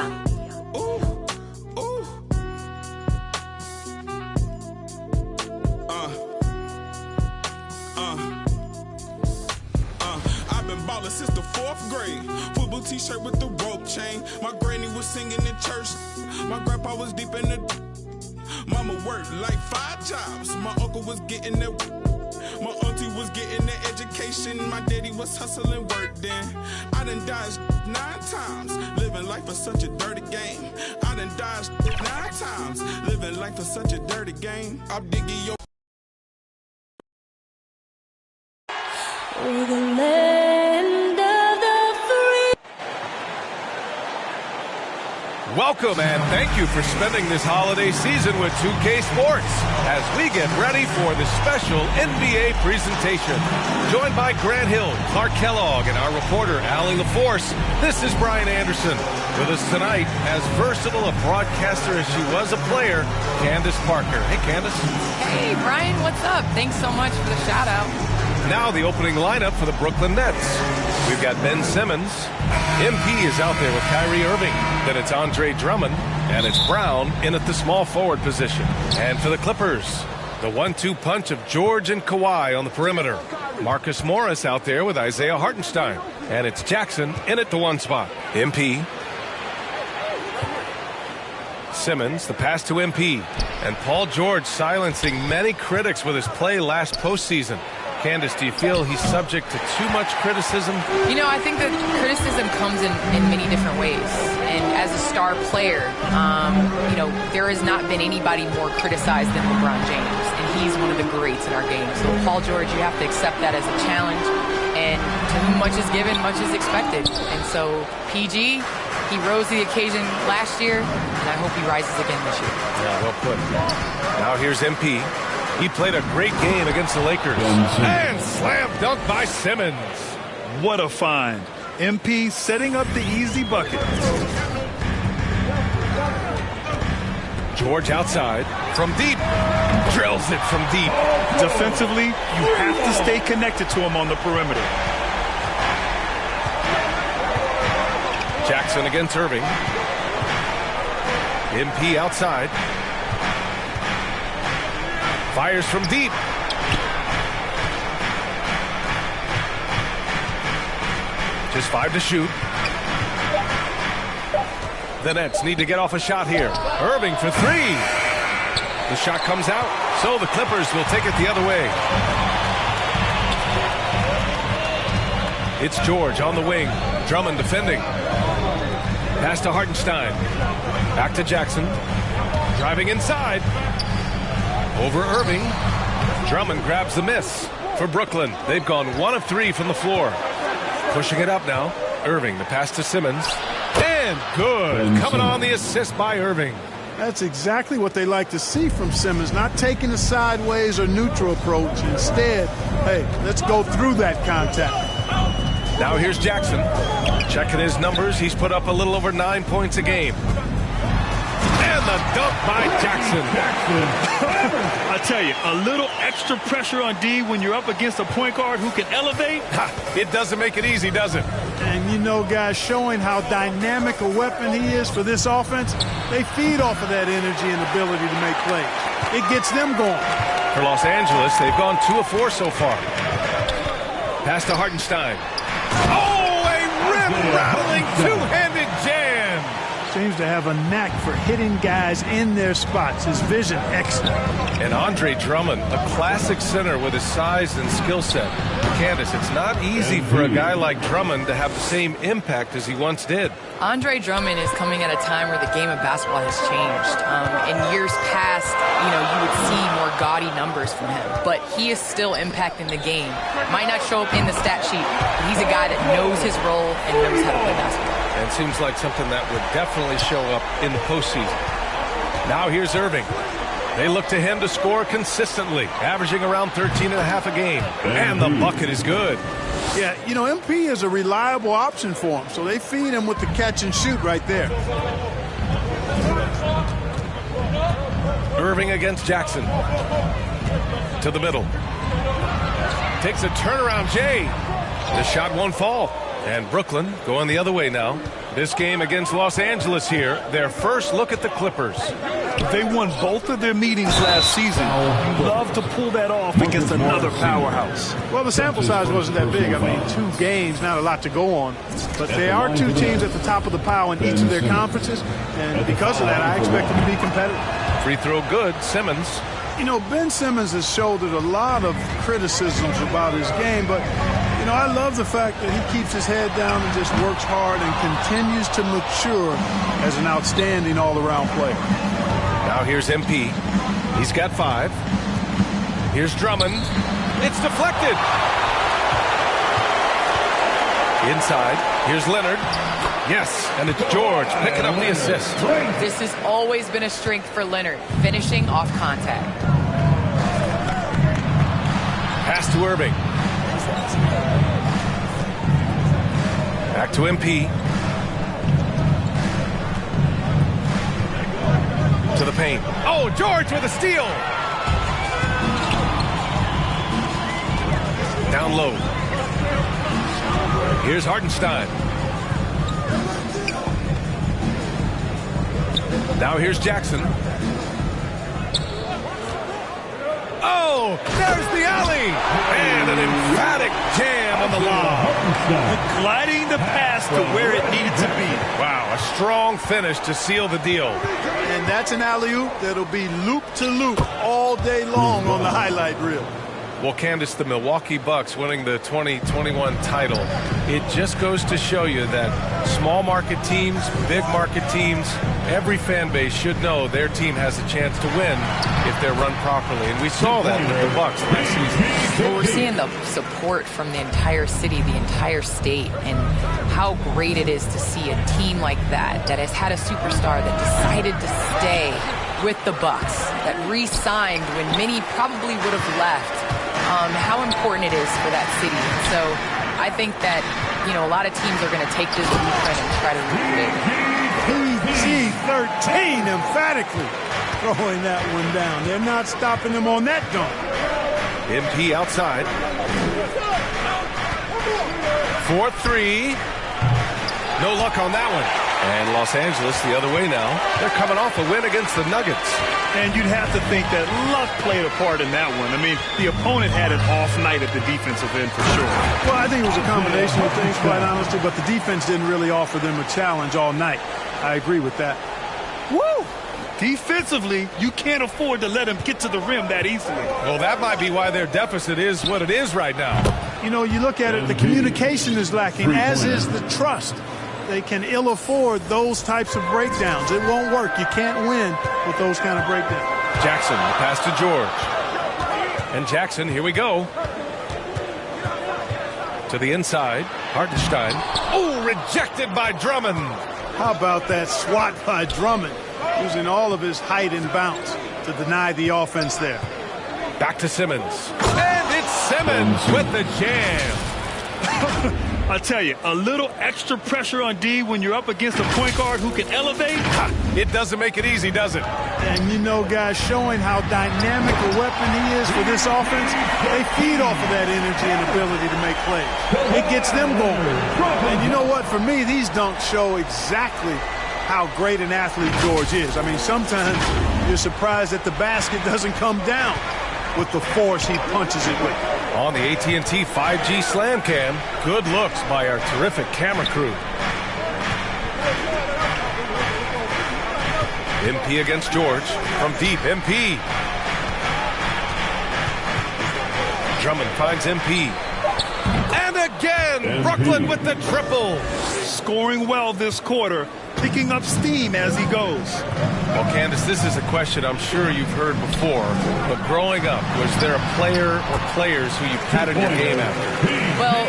Young. I've been ballin' since the 4th grade. Football t-shirt with the rope chain. My granny was singing in church. My grandpa was deep in the... Mama worked like 5 jobs. My uncle was getting that... My auntie was getting that education. My daddy was hustling work then. I done dodged 9 times. Living life for such a dirty game. I done dodged 9 times. Living life for such a dirty game. I'm digging your... We're the land of the free. Welcome and thank you for spending this holiday season with 2K Sports as we get ready for the special NBA presentation. Joined by Grant Hill, Clark Kellogg, and our reporter, Allie LaForce, this is Brian Anderson. With us tonight, as versatile a broadcaster as she was a player, Candace Parker. Hey, Candace. Hey, Brian, what's up? Thanks so much for the shout-out. Now the opening lineup for the Brooklyn Nets. We've got Ben Simmons. MP is out there with Kyrie Irving. Then it's Andre Drummond. And it's Brown in at the small forward position. And for the Clippers, the 1-2 punch of George and Kawhi on the perimeter. Marcus Morris out there with Isaiah Hartenstein. And it's Jackson in at the 1 spot. MP. Simmons, the pass to MP. And Paul George silencing many critics with his play last postseason. Candace, do you feel he's subject to too much criticism? You know, I think that criticism comes in many different ways. And as a star player, you know, there has not been anybody more criticized than LeBron James. And he's one of the greats in our game. So, Paul George, you have to accept that as a challenge. And to whom much is given, much is expected. And so, PG, he rose to the occasion last year, and I hope he rises again this year. Yeah, well put. Now here's MP. He played a great game against the Lakers. And slam dunk by Simmons. What a find. MP setting up the easy bucket. George outside from deep. Drills it from deep. Defensively, you have to stay connected to him on the perimeter. Jackson against Irving. MP outside. Fires from deep. Just 5 to shoot. The Nets need to get off a shot here. Irving for 3. The shot comes out, so the Clippers will take it the other way. It's George on the wing. Drummond defending. Pass to Hartenstein. Back to Jackson. Driving inside. Over Irving. Drummond grabs the miss for Brooklyn. They've gone 1 of 3 from the floor. Pushing it up now. Irving, the pass to Simmons. And good. Coming on the assist by Irving. That's exactly what they like to see from Simmons. Not taking a sideways or neutral approach. Instead, hey, let's go through that contact. Now here's Jackson. Checking his numbers. He's put up a little over 9 points a game. And the dunk by Jackson. I tell you, a little extra pressure on D when you're up against a point guard who can elevate. It doesn't make it easy, does it? And you know, guys, showing how dynamic a weapon he is for this offense, they feed off of that energy and ability to make plays. It gets them going. For Los Angeles, they've gone 2 of 4 so far. Pass to Hartenstein. Oh, a rim-rattling two-handed jam. Seems to have a knack for hitting guys in their spots. His vision, excellent. And Andre Drummond, a classic center with his size and skill set. Candace, it's not easy for a guy like Drummond to have the same impact as he once did. Andre Drummond is coming at a time where the game of basketball has changed. In years past, you know, you would see more gaudy numbers from him, but he is still impacting the game. Might not show up in the stat sheet, but he's a guy that knows his role and knows how to play basketball. And it seems like something that would definitely show up in the postseason. Now here's Irving. They look to him to score consistently, averaging around 13.5 a game. And the bucket is good. Yeah, you know, MP is a reliable option for him, so they feed him with the catch and shoot right there. Irving against Jackson. To the middle. Takes a turnaround, Jay. The shot won't fall. And Brooklyn going the other way now. This game against Los Angeles here, their first look at the Clippers. They won both of their meetings last season. You love to pull that off against another powerhouse. Well, the sample size wasn't that big. I mean, 2 games, not a lot to go on. But there are 2 teams at the top of the pile in each of their conferences. And because of that, I expect them to be competitive. Free throw good, Simmons. You know, Ben Simmons has shouldered a lot of criticisms about his game, but, you know, I love the fact that he keeps his head down and just works hard and continues to mature as an outstanding all-around player. Now here's MP. He's got 5. Here's Drummond. It's deflected. Inside. Here's Leonard. Yes, and it's George picking up the assist. This has always been a strength for Leonard, finishing off contact. Pass to Irving. Back to MP. To the paint. Oh, George with a steal. Down low. Here's Hartenstein. Now here's Jackson. Oh, there's the alley. And an emphatic jam on the lob. Gliding the pass to where it needed to be. Wow, a strong finish to seal the deal. And that's an alley-oop that'll be loop-to-loop all day long on the highlight reel. Well, Candace, the Milwaukee Bucks winning the 2021 title, it just goes to show you that small market teams, big market teams, every fan base should know their team has a chance to win if they're run properly. And we saw that with the Bucks last season. Well, we're seeing the support from the entire city, the entire state, and how great it is to see a team like that has had a superstar that decided to stay with the Bucks, that re-signed when many probably would have left. How important it is for that city. So I think that, you know, a lot of teams are going to take this blueprint and try to recreate it. PG-13 emphatically throwing that one down. They're not stopping them on that dunk. MP outside. 4-3. No luck on that one. And Los Angeles the other way now. They're coming off a win against the Nuggets. And you'd have to think that luck played a part in that one. I mean, the opponent had an off night at the defensive end for sure. Well, I think it was a combination of things, quite honestly, but the defense didn't really offer them a challenge all night. I agree with that. Woo! Defensively, you can't afford to let them get to the rim that easily. Well, that might be why their deficit is what it is right now. You know, you look at it, the communication is lacking, as is the trust. They can ill afford those types of breakdowns. It won't work. You can't win with those kind of breakdowns. Jackson, the pass to George. And Jackson, here we go. To the inside, Hartenstein. Oh, rejected by Drummond. How about that swat by Drummond, using all of his height and bounce to deny the offense there. Back to Simmons. And it's Simmons with the jam. I tell you, a little extra pressure on D when you're up against a point guard who can elevate. It doesn't make it easy, does it? And you know, guys, showing how dynamic a weapon he is for this offense, they feed off of that energy and ability to make plays. It gets them going. And you know what? For me, these dunks show exactly how great an athlete George is. I mean, sometimes you're surprised that the basket doesn't come down with the force he punches it with. On the AT&T 5G Slam Cam, good looks by our terrific camera crew. MP against George from deep. MP. Drummond finds MP. And again, Brooklyn with the triple. Scoring well this quarter, picking up steam as he goes. Well, Candace, this is a question I'm sure you've heard before, but growing up, was there a player or players who you patted your game after? Well,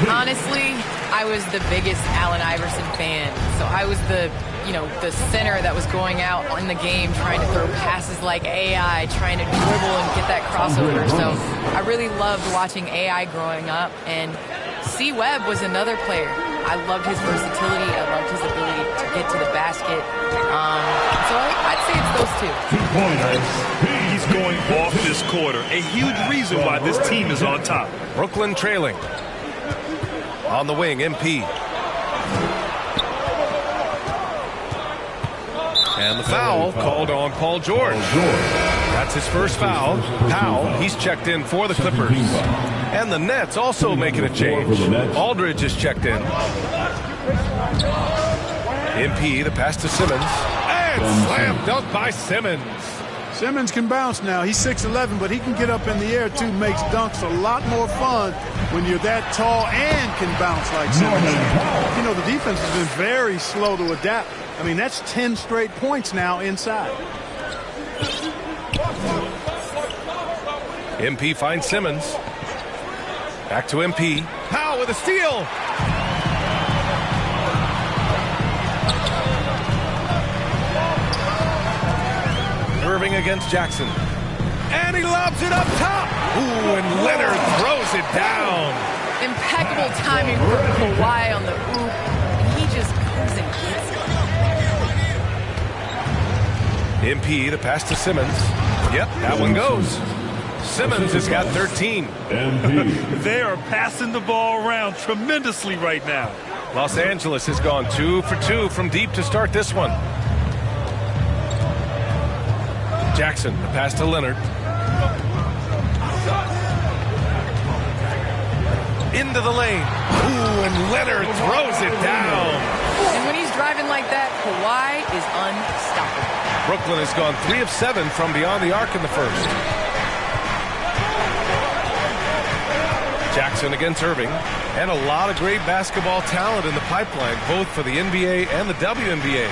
honestly, I was the biggest Allen Iverson fan. So I was the center that was going out in the game trying to throw passes like AI, trying to dribble and get that crossover. So I really loved watching AI growing up. And C. Webb was another player. I loved his versatility. I loved his ability to get to the basket. So I'd say it's those two. He's going off this quarter. A huge reason why this team is on top. Brooklyn trailing. On the wing, MP. And the foul called on Paul George. That's his first foul. Powell, he's checked in for the Clippers. And the Nets also making a change. Aldridge is checked in. MP, the pass to Simmons. And slam dunk by Simmons. Simmons can bounce now. He's 6'11", but he can get up in the air too. Makes dunks a lot more fun when you're that tall and can bounce like Simmons. You know, the defense has been very slow to adapt. I mean, that's 10 straight points now inside. MP finds Simmons. Back to MP. Powell with a steal. Irving against Jackson. And he lobs it up top. Ooh, and Leonard throws it down. Impeccable timing for Kawhi on the oop. And he just comes and gets it. MP, the pass to Simmons. Yep, that one goes. Simmons has got 13. They are passing the ball around tremendously right now. Los Angeles has gone 2 for 2 from deep to start this one. Jackson, the pass to Leonard. Into the lane. Ooh, and Leonard throws it down. And when he's driving like that, Kawhi is unstoppable. Brooklyn has gone 3 of 7 from beyond the arc in the first. Jackson against Irving. And a lot of great basketball talent in the pipeline, both for the NBA and the WNBA.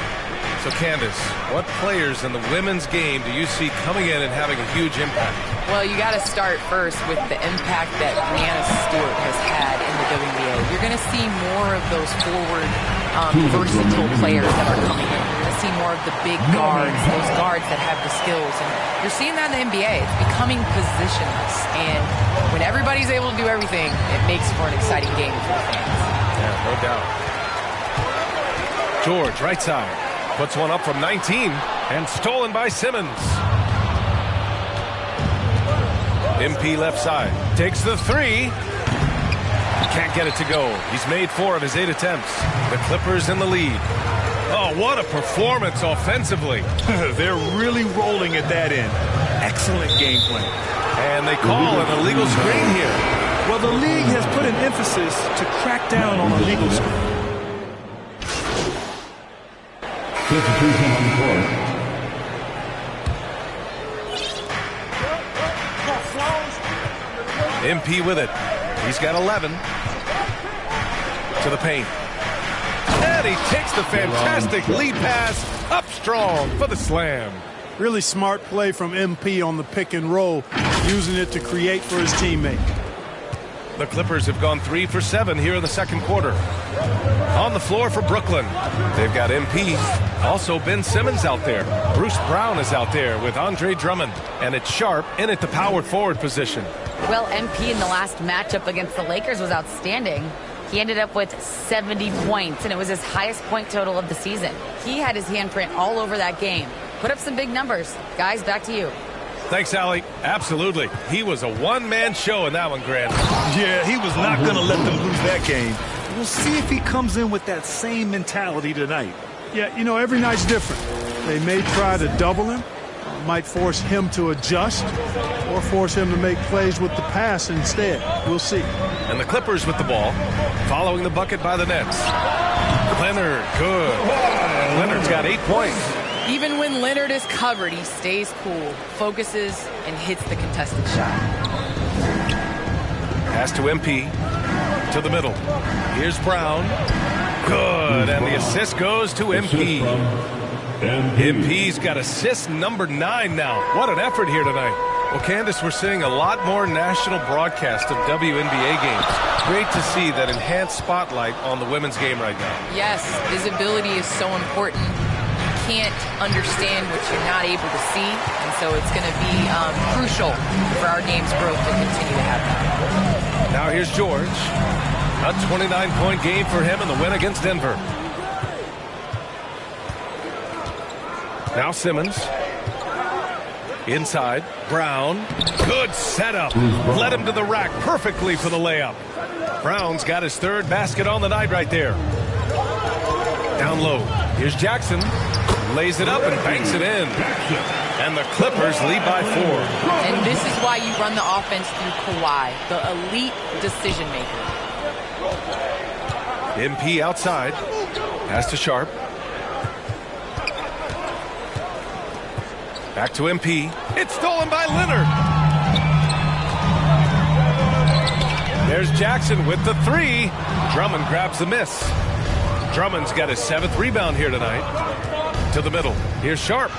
So, Candace, what players in the women's game do you see coming in and having a huge impact? Well, you got to start first with the impact that Brianna Stewart has had in the WNBA. You're going to see more of those forward, versatile players that are coming in. You're going to see more of the big guards, those guards that have the skills. And you're seeing that in the NBA. It's becoming positionless. And when everybody's able to do everything, it makes for an exciting game for the fans. Yeah, no doubt. George, right side. Puts one up from 19 and stolen by Simmons. MP left side. Takes the three. Can't get it to go. He's made 4 of his 8 attempts. The Clippers in the lead. Oh, what a performance offensively. They're really rolling at that end. Excellent game plan. And they call an illegal screen here. Well, the league has put an emphasis to crack down on illegal screen. Substitution on the court. MP with it. He's got 11. To the paint. And he takes the fantastic lead pass up strong for the slam. Really smart play from MP on the pick and roll, using it to create for his teammate. The Clippers have gone 3 for 7 here in the second quarter. On the floor for Brooklyn, they've got MP. Also Ben Simmons out there. Bruce Brown is out there with Andre Drummond. And it's Sharp in at the power forward position. Well, MP in the last matchup against the Lakers was outstanding. He ended up with 70 points, and it was his highest point total of the season. He had his handprint all over that game. Put up some big numbers. Guys, back to you. Thanks, Allie. Absolutely. He was a one-man show in that one, Grant. Yeah, he was not going to let them lose that game. We'll see if he comes in with that same mentality tonight. Yeah, you know, every night's different. They may try to double him, might force him to adjust, or force him to make plays with the pass instead. We'll see. And the Clippers with the ball, following the bucket by the Nets. Leonard, good. Leonard's got 8 points. Even when Leonard is covered, he stays cool, focuses, and hits the contested shot. Pass to MP. To the middle. Here's Brown. Good. And the assist goes to MP. MP's got assist number 9 now. What an effort here tonight. Well, Candace, we're seeing a lot more national broadcast of WNBA games. Great to see that enhanced spotlight on the women's game right now. Yes, visibility is so important. Can't understand what you're not able to see, and so it's going to be crucial for our game's growth to continue to happen. Now here's George. A 29-point game for him in the win against Denver. Now Simmons. Inside. Brown. Good setup. Led him to the rack perfectly for the layup. Brown's got his third basket on the night right there. Down low. Here's Jackson. Lays it up and banks it in. And the Clippers lead by 4. And this is why you run the offense through Kawhi, the elite decision maker. MP outside. Pass to Sharp. Back to MP. It's stolen by Leonard. There's Jackson with the 3. Drummond grabs the miss. Drummond's got his 7th rebound here tonight. To the middle. Here's Sharp.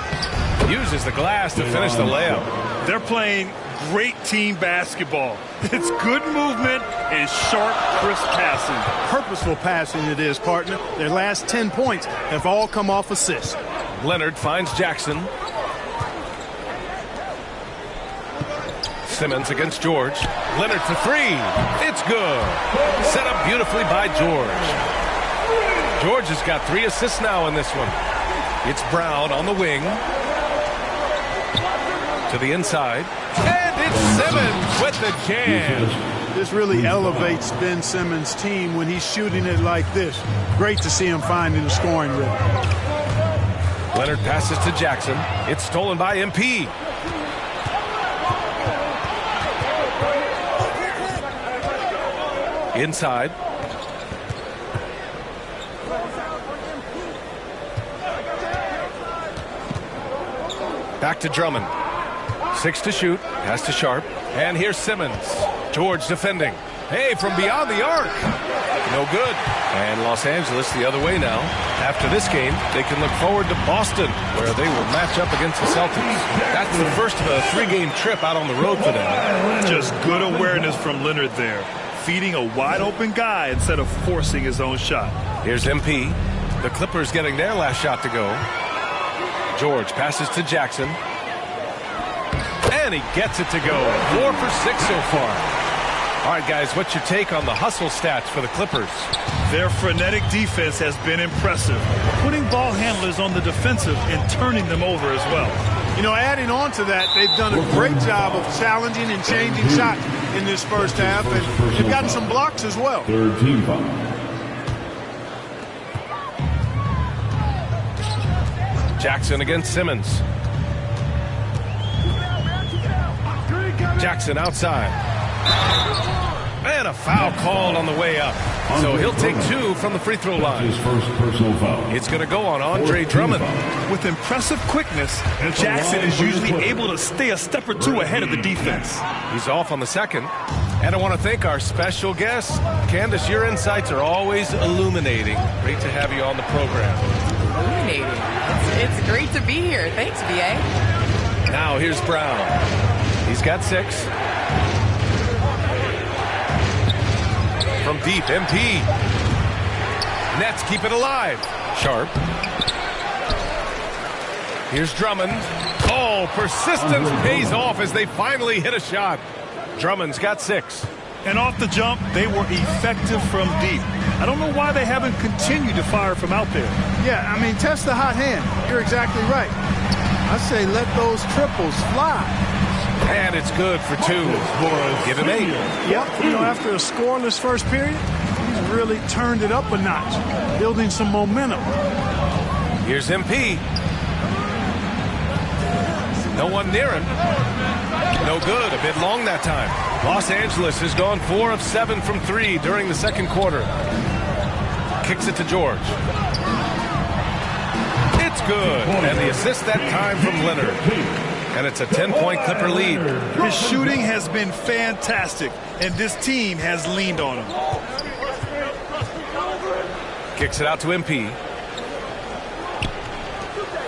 Uses the glass to finish the layup. They're playing great team basketball. It's good movement and sharp, crisp passing. Purposeful passing it is, partner. Their last 10 points have all come off assists. Leonard finds Jackson. Simmons against George. Leonard for 3. It's good. Set up beautifully by George. George has got 3 assists now in this one. It's Brown on the wing. To the inside. And it's Simmons with the jam. This really elevates Ben Simmons' team when he's shooting it like this. Great to see him finding the scoring rhythm. Leonard passes to Jackson. It's stolen by MP. Inside. Back to Drummond. 6 to shoot. Pass to Sharp. And here's Simmons. George defending. Hey, from beyond the arc. No good. And Los Angeles the other way now. After this game, they can look forward to Boston, where they will match up against the Celtics. That's the first of a 3-game trip out on the road for them. Just good awareness from Leonard there. Feeding a wide-open guy instead of forcing his own shot. Here's MP. The Clippers getting their last shot to go. George passes to Jackson. And he gets it to go. 4 for 6 so far. All right, guys, what's your take on the hustle stats for the Clippers? Their frenetic defense has been impressive. Putting ball handlers on the defensive and turning them over as well. You know, adding on to that, they've done a great job of challenging and changing shots in this first half, and they've gotten some blocks as well. Third team foul. Jackson against Simmons. Jackson outside. And a foul called on the way up. So he'll take 2 from the free throw line. His first personal foul. It's going to go on Andre Drummond. With impressive quickness, Jackson is usually able to stay a step or 2 ahead of the defense. He's off on the second. And I want to thank our special guest. Candace, your insights are always illuminating. Great to have you on the program. Illuminating. It's great to be here. Thanks, BA. Now here's Brown. He's got 6. From deep, MP. Nets keep it alive. Sharp. Here's Drummond. Oh, persistence pays off as they finally hit a shot. Drummond's got 6. And off the jump, they were effective from deep. I don't know why they haven't continued to fire from out there. Yeah, I mean, test the hot hand. You're exactly right. I say let those triples fly. And it's good for 2. Give him 8. Yep, you know, after a scoreless first period, he's really turned it up a notch, building some momentum. Here's MP. No one near him. No good. A bit long that time. Los Angeles has gone 4 of 7 from 3 during the second quarter. Kicks it to George. It's good. And the assist that time from Leonard. And it's a 10-point Clipper lead. His shooting has been fantastic, and this team has leaned on him. Kicks it out to MP.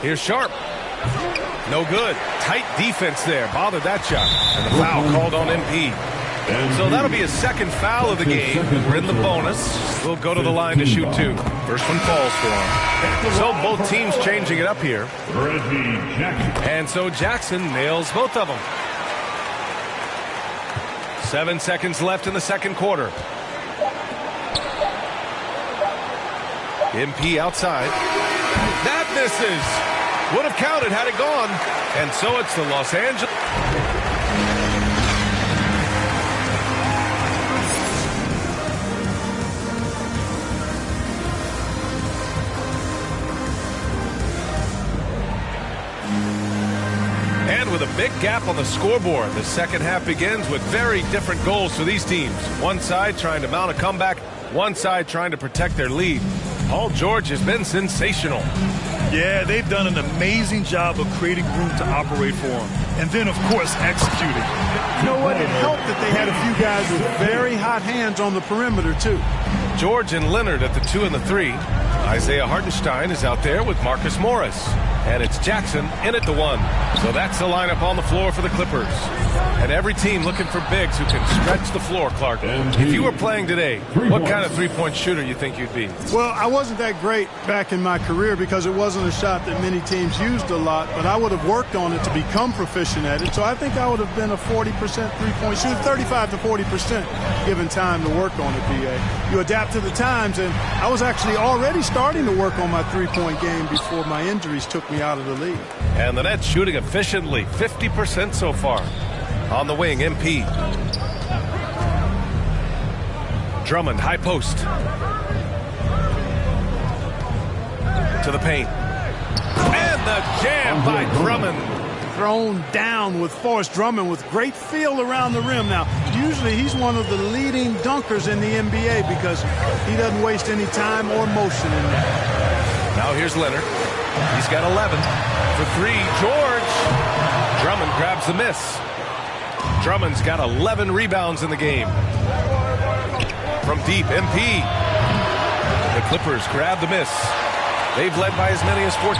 Here's Sharp. No good. Tight defense there. Bothered that shot. And the foul called on MP. So that'll be his second foul of the game. We're in the bonus. We'll go to the line to shoot 2. First one falls for him. So both teams changing it up here. And so Jackson nails both of them. 7 seconds left in the second quarter. MP outside. That misses. Would have counted had it gone. And so it's the Los Angeles. with a big gap on the scoreboard. The second half begins with very different goals for these teams. One side trying to mount a comeback, one side trying to protect their lead. Paul George has been sensational. Yeah, they've done an amazing job of creating room to operate for him. And then, of course, executing. You know what? It helped that they had a few guys with very hot hands on the perimeter, too. George and Leonard at the 2 and the 3. Isaiah Hartenstein is out there with Marcus Morris. And it's Jackson in at the 1. So that's the lineup on the floor for the Clippers. And every team looking for bigs who can stretch the floor, Clark. If you were playing today, what kind of three-point shooter you think you'd be? Well, I wasn't that great back in my career because it wasn't a shot that many teams used a lot, but I would have worked on it to become proficient at it. So I think I would have been a 40% three-point shooter, 35 to 40% given time to work on it, B.A. You adapt to the times, and I was actually already starting to work on my three-point game before my injuries took me out of the league. And the Nets shooting efficiently, 50% so far. On the wing, MP. Drummond, high post. To the paint. And the jam by Drummond. Thrown down with force. Drummond with great feel around the rim. Now, usually he's one of the leading dunkers in the NBA because he doesn't waste any time or motion in that. Now here's Leonard. He's got 11. For 3, George. Drummond grabs the miss. Drummond's got 11 rebounds in the game. From deep, MP. The Clippers grab the miss. They've led by as many as 14.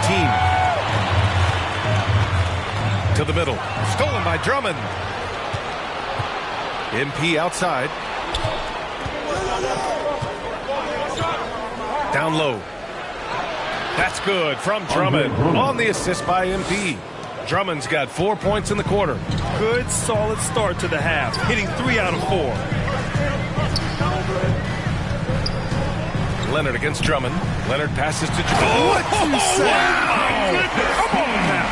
To the middle. Stolen by Drummond. MP outside. Down low. That's good from Drummond on the assist by MP. Drummond's got 4 points in the quarter. Good, solid start to the half, hitting 3 out of 4. Leonard against Drummond. Leonard passes to Drummond. What you say? Wow. Come on now.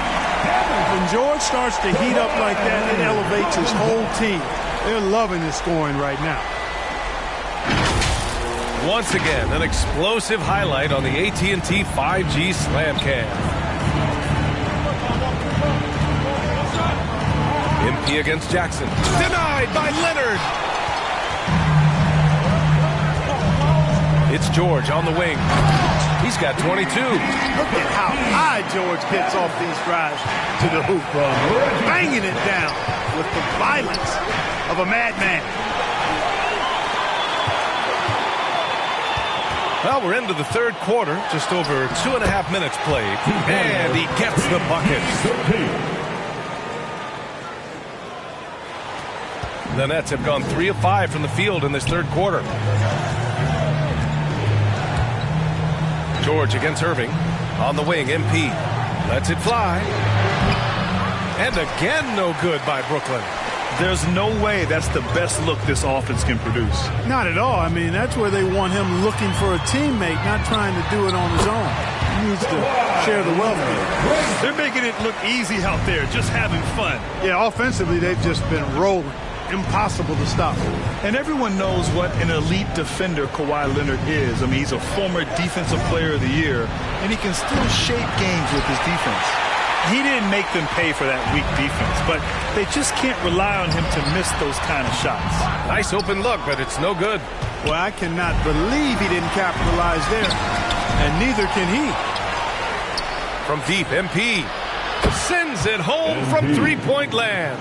When George starts to heat up like that, it elevates his whole team. They're loving his scoring right now. Once again, an explosive highlight on the AT&T 5G Slam Cam. MP against Jackson. Denied by Leonard. It's George on the wing. He's got 22. Look at how high George gets off these drives to the hoop. Banging it down with the violence of a madman. Well, we're into the third quarter. Just over 2.5 minutes played. And he gets the bucket. The Nets have gone 3 of 5 from the field in this third quarter. George against Irving. On the wing, MP. Lets it fly. And again, no good by Brooklyn. There's no way that's the best look this offense can produce. Not at all. I mean, that's where they want him looking for a teammate, not trying to do it on his own. He needs to share the wealth here. They're making it look easy out there, just having fun. Yeah, offensively, they've just been rolling. Impossible to stop. And everyone knows what an elite defender Kawhi Leonard is. I mean, he's a former Defensive Player of the Year, and he can still shape games with his defense. He didn't make them pay for that weak defense, but they just can't rely on him to miss those kind of shots. Nice open look, but it's no good. Well, I cannot believe he didn't capitalize there, and neither can he. From deep, MP sends it home from three-point land.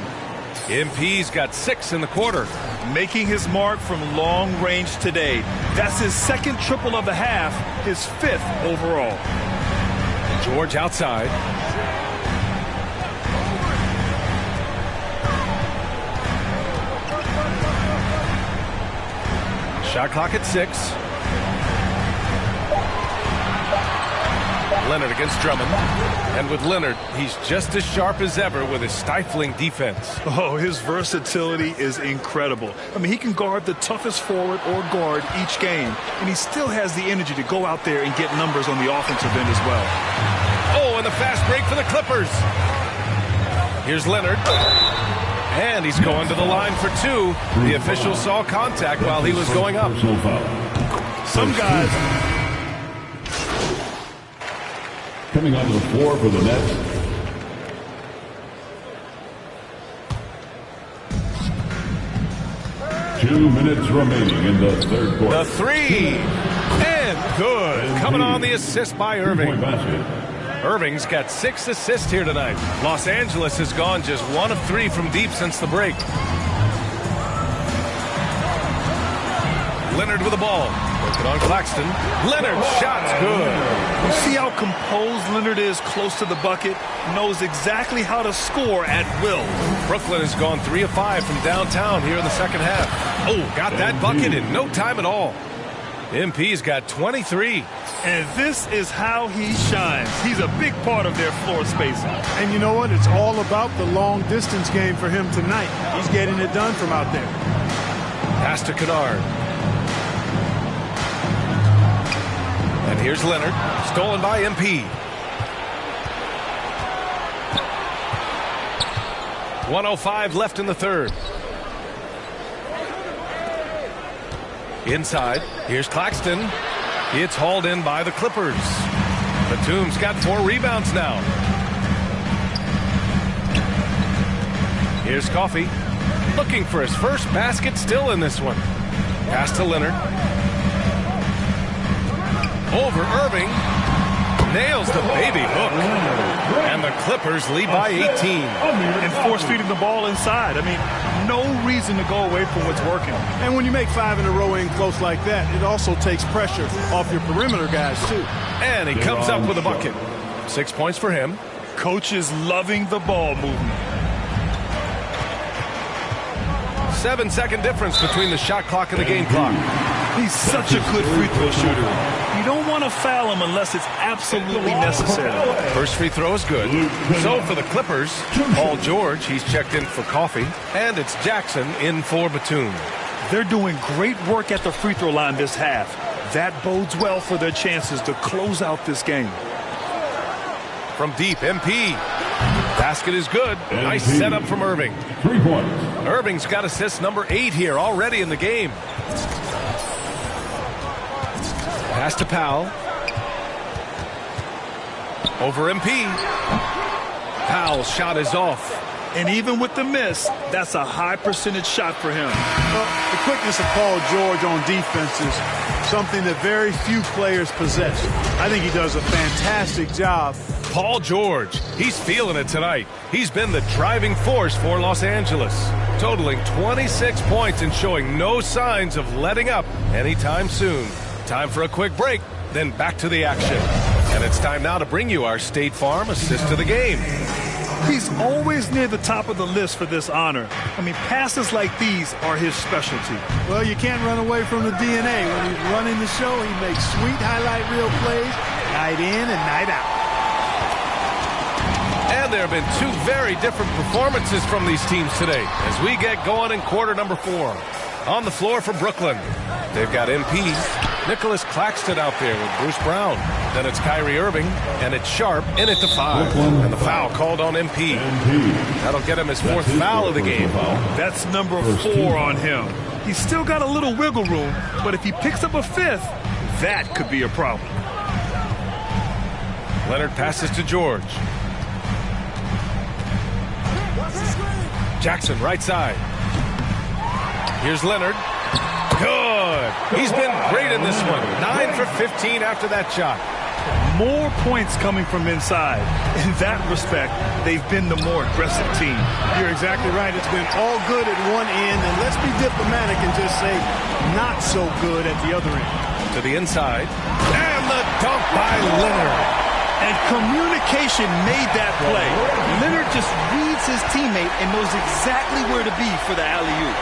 MP's got 6 in the quarter. Making his mark from long range today. That's his second triple of the half, his 5th overall. George outside. Shot clock at 6. Leonard against Drummond. And with Leonard, he's just as sharp as ever with his stifling defense. Oh, his versatility is incredible. I mean, he can guard the toughest forward or guard each game, and he still has the energy to go out there and get numbers on the offensive end as well. Oh, and the fast break for the Clippers. Here's Leonard. And he's going to the line for 2. The official saw contact while he was going up. Some guys... Coming onto the floor for the Nets, 2 minutes remaining in the third quarter. The three. And good. Coming on the assist by Irving. 3-point basket. Irving's got 6 assists here tonight. Los Angeles has gone just 1 of 3 from deep since the break. Leonard with the ball. Working on Claxton. Leonard, shot's good. You see how composed Leonard is close to the bucket? Knows exactly how to score at will. Brooklyn has gone 3 of 5 from downtown here in the second half. Oh, got that bucket in no time at all. MP's got 23. And this is how he shines. He's a big part of their floor spacing. And you know what? It's all about the long distance game for him tonight. He's getting it done from out there. Pass to Kennard. And here's Leonard, stolen by MP. 1:05 left in the third. Inside, here's Claxton. It's hauled in by the Clippers. Batum's got 4 rebounds now. Here's Coffey, looking for his first basket still in this one. Pass to Leonard. Over Irving. Nails the baby hook. And the Clippers lead by 18. And force feeding the ball inside. I mean, no reason to go away from what's working. And when you make 5 in a row in close like that, it also takes pressure off your perimeter guys, too. And he comes up with a bucket. 6 points for him. Coach is loving the ball movement. 7-second difference between the shot clock and the game clock. He's such a good free throw shooter. You don't want to foul him unless it's absolutely necessary. First free throw is good. So for the Clippers, Paul George, he's checked in for Coffey. And it's Jackson in for Batum. They're doing great work at the free throw line this half. That bodes well for their chances to close out this game. From deep, MP. Basket is good. Nice setup from Irving. 3 points. Irving's got assist number 8 here already in the game. Pass to Powell. Over MP. Powell's shot is off. And even with the miss, that's a high percentage shot for him. Well, the quickness of Paul George on defense is something that very few players possess. I think he does a fantastic job. Paul George, he's feeling it tonight. He's been the driving force for Los Angeles, totaling 26 points and showing no signs of letting up anytime soon. Time for a quick break, then back to the action. And it's time now to bring you our State Farm assist to the game. He's always near the top of the list for this honor. I mean, passes like these are his specialty. Well, you can't run away from the DNA. When he's running the show, he makes sweet highlight reel plays night in and night out. And there have been 2 very different performances from these teams today as we get going in quarter number 4. On the floor for Brooklyn, they've got MP, Nicholas Claxton out there with Bruce Brown. Then it's Kyrie Irving, and it's Sharp in at the 5. And the foul called on MP. That'll get him his 4th foul of the game. That's number 4 on him. He's still got a little wiggle room, but if he picks up a 5th, that could be a problem. Leonard passes to George. Jackson right side. Here's Leonard. Good. He's been great in this one. 9 for 15 after that shot. More points coming from inside. In that respect, they've been the more aggressive team. You're exactly right. It's been all good at one end, and let's be diplomatic and just say not so good at the other end. To the inside. And the dunk by Leonard. And communication made that play. Leonard just reads his teammate and knows exactly where to be for the alley-oop.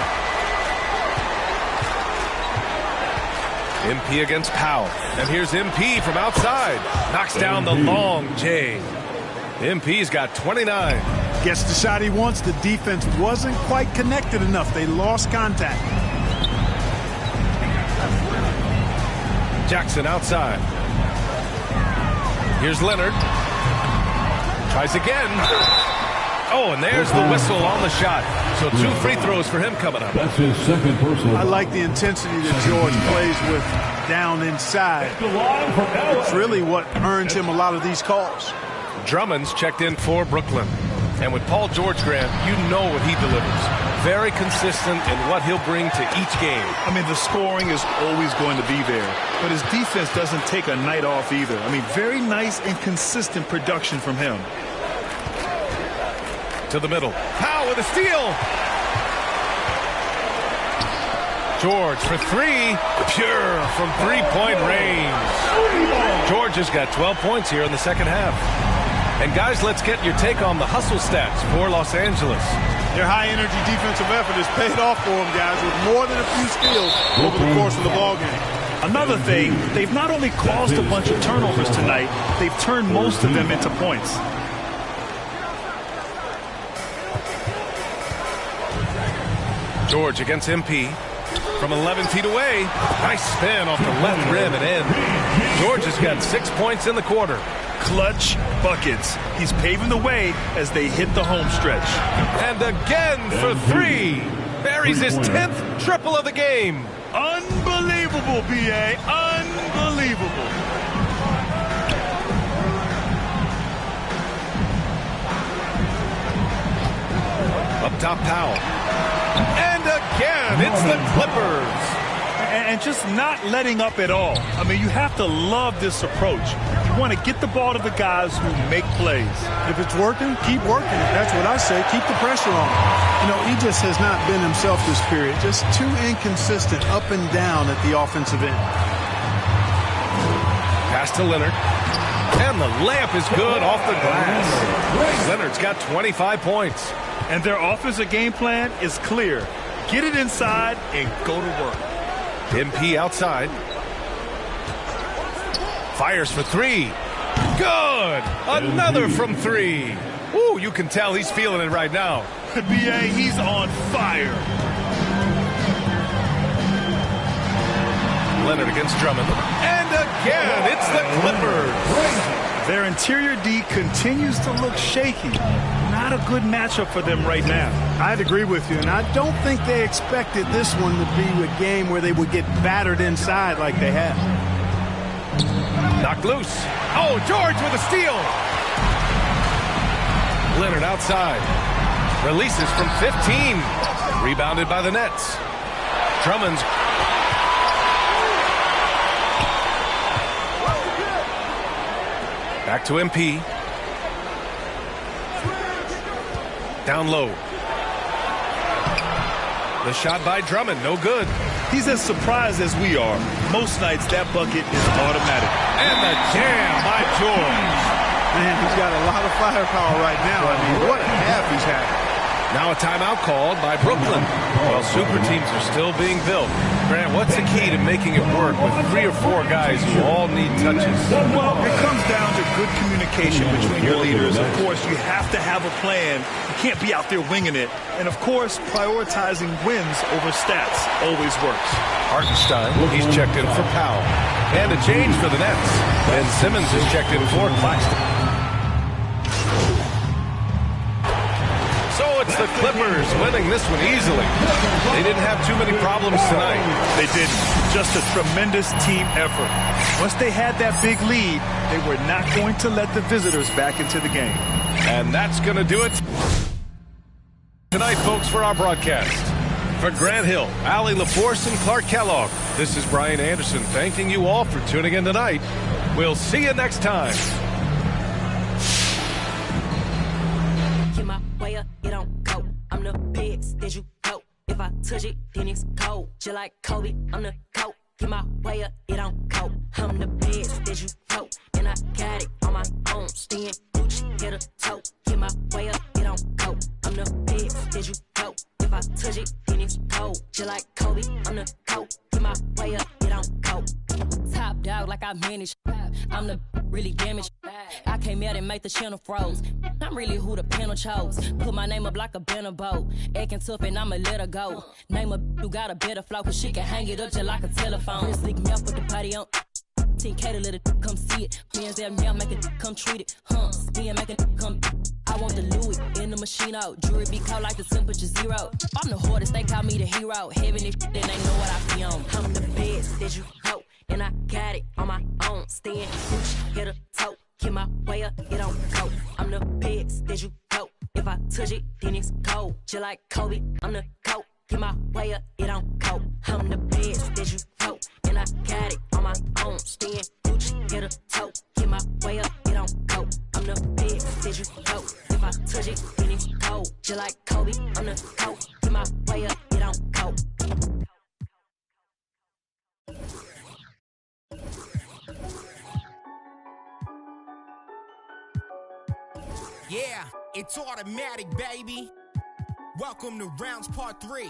MP against Powell. And here's MP from outside. Knocks down the long J. MP's got 29. Gets the shot he wants. The defense wasn't quite connected enough. They lost contact. Jackson outside. Here's Leonard. Tries again. Oh, and there's the whistle on the shot. So 2 free throws for him coming up. That's his 2nd personal. I like the intensity that George plays with down inside. It's really what earns him a lot of these calls. Drummond's checked in for Brooklyn. And with Paul George, Grant, you know what he delivers. very consistent in what he'll bring to each game. I mean, the scoring is always going to be there, but his defense doesn't take a night off either. I mean, very nice and consistent production from him. To the middle. Powell with a steal. George for three. Pure from three-point range. George has got 12 points here in the second half. And guys, let's get your take on the hustle stats for Los Angeles. Their high-energy defensive effort has paid off for them, guys, with more than a few steals over the course of the ballgame. Another thing, they've not only caused a bunch of turnovers tonight, they've turned most of them into points. George against MP. From 11 feet away. Nice spin off the left rim and in. George has got 6 points in the quarter. Clutch buckets. He's paving the way as they hit the home stretch. And again for three. Buries his 10th triple of the game. Unbelievable, B.A. Unbelievable. Up top, Powell. And again, it's the Clippers. And just not letting up at all. I mean, you have to love this approach. You want to get the ball to the guys who make plays. If it's working, keep working. That's what I say. Keep the pressure on. You know, he just has not been himself this period. Just too inconsistent up and down at the offensive end. Pass to Leonard. And the layup is good off the glass. Leonard's got 25 points. And their offensive game plan is clear. Get it inside and go to work. MP outside. Fires for three. Good. Another from three. Ooh, you can tell he's feeling it right now. B.A., he's on fire. Leonard against Drummond. And again, it's the Clippers. Their interior D continues to look shaky. Not a good matchup for them right now. I'd agree with you, and I don't think they expected this one to be a game where they would get battered inside like they have. Knocked loose. Oh, George with a steal. Leonard outside. Releases from 15. Rebounded by the Nets. Drummond's. Back to MP. Down low. The shot by Drummond, no good. He's as surprised as we are. Most nights that bucket is automatic. And the jam by George. Man, he's got a lot of firepower right now. I mean, what a half he's had. Now a timeout called by Brooklyn. While super teams are still being built. Grant, what's the key to making it work with 3 or 4 guys who all need touches? Well, it comes down to good communication between your leaders. Of course, you have to have a plan. You can't be out there winging it. And, of course, prioritizing wins over stats always works. Hartenstein, he's checked in for Powell. And a change for the Nets. Ben Simmons is checked in for Claxton. So it's the Clippers winning this one easily. They didn't have too many problems tonight. They didn't. Just a tremendous team effort. Once they had that big lead, they were not going to let the visitors back into the game. And that's going to do it tonight, folks, for our broadcast. For Grant Hill, Allie LaForce, and Clark Kellogg, this is Brian Anderson thanking you all for tuning in tonight. We'll see you next time. It don't go. I'm the best that you go. If I touch it, then it's cold. Just like Kobe, I'm the coat. Get my way up, it don't go. I'm the best that you go. And I got it on my own. Staying Gucci, hit a toe. Get my way up, it don't go. I'm the best that you go. If I touch it, then it's cold. Just like Kobe, I'm the coat. Get my way up, it don't go. Top dog like I manage. I'm the really damaged. I came out and made the channel froze. I'm really who the panel chose. Put my name up like a banner boat. Acting tough and I'ma let her go. Name a who got a better flow, cause she can hang it up just like a telephone. Chris leak me up with the party on. 10K to let it come see it. Friends there now make it come treat it. Spin make it come. I want the Louis in the machine out. Jewelry be cold like the temperature 0. I'm the hardest, they call me the hero. Heaven this shit, then they know what I be on. I'm the best that you hope. And I got it on my own. Staying Gucci, hit a toe. Get my way up, it don't go. I'm the best that you go. If If I touch it, then it's cold. Just like Kobe, I'm the coat. Get my way up, it don't cope. I'm the best that you hope. And I got it on my own. Spin, Gucci, get a toe. Get my way up, it don't cope. I'm the best that you hope. If I touch it, then it's cold. Just like Kobe, I'm the coat. Get my way up, it don't cope. Yeah, it's automatic, baby. Welcome to rounds part 3.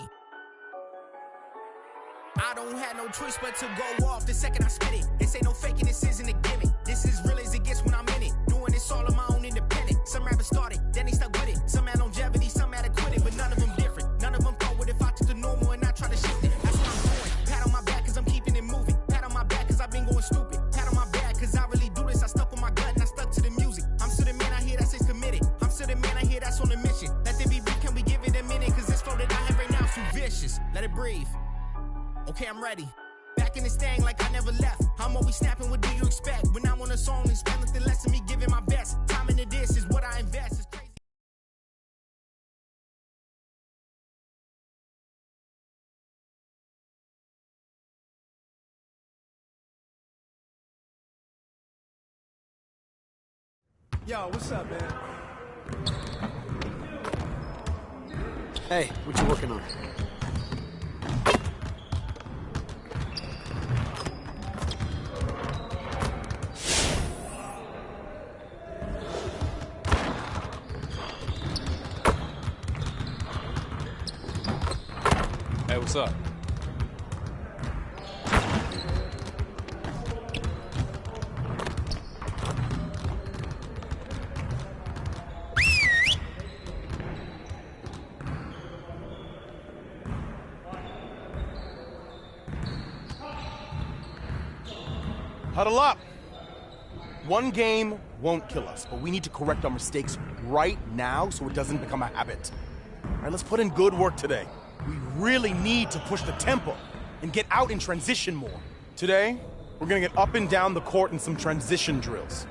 I don't have no choice but to go off the second I spit it. This ain't no faking, this isn't a gimmick. This is real as it gets when I'm in it. Doing this all on my own independent. Some rappers started, then they stuck with it. Some had longevity, some had to quit it, but none of them different. None of them forward if I took the normal and I try to shift it. That's what I'm doing. Pat on my back cause I'm keeping it moving. Pat on my back cause I've been going stupid. Pat on my back cause I really do this. I stuck with my gut and I stuck to the music. I'm still the man I hear that says committed. I'm still the man I hear that's on a mission. Let there be beef, can we give it a minute? Cause this flow that I have right now is too vicious. Let it breathe. Okay, I'm ready. Back in this thing like I never left. I'm always snapping, what do you expect? When I'm on a song, expect nothing less than me giving my best. Time into this is what I invest. It's crazy. Yo, what's up, man? Hey, what you working on? Hey, what's up? Huddle up. One game won't kill us, but we need to correct our mistakes right now so it doesn't become a habit. All right, let's put in good work today. We really need to push the tempo and get out in transition more. Today, we're gonna get up and down the court in some transition drills.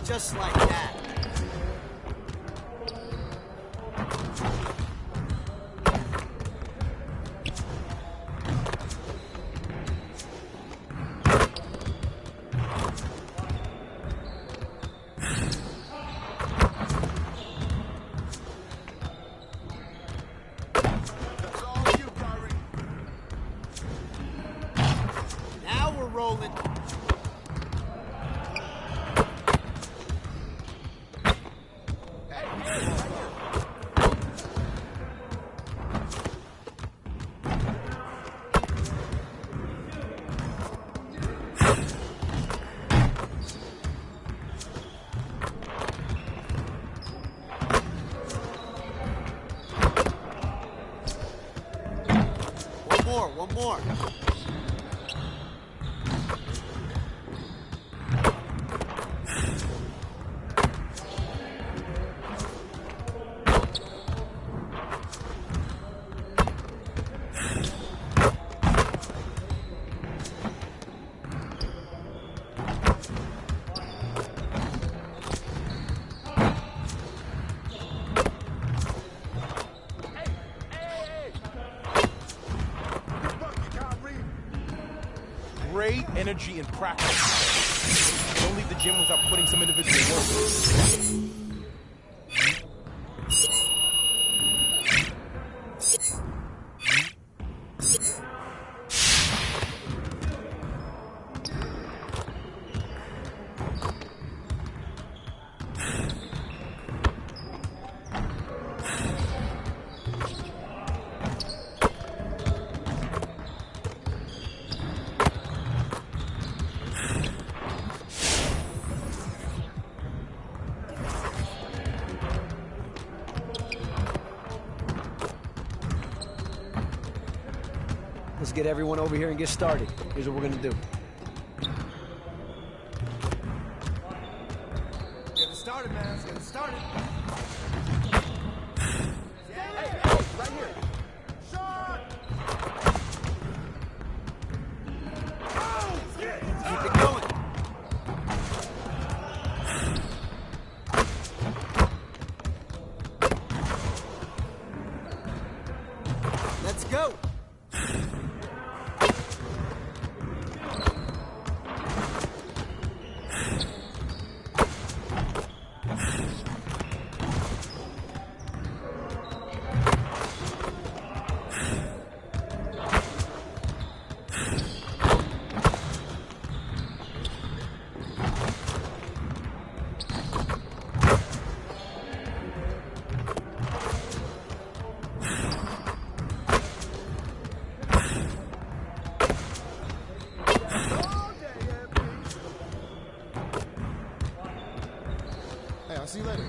Just like that. One more. Great energy in practice. Don't leave the gym without putting some individual work. Let's get everyone over here and get started. Here's what we're going to do. Get it started, man. Let's get it started. Hey, right here. Shot! Oh, keep it going. Let's go. I'll see you later.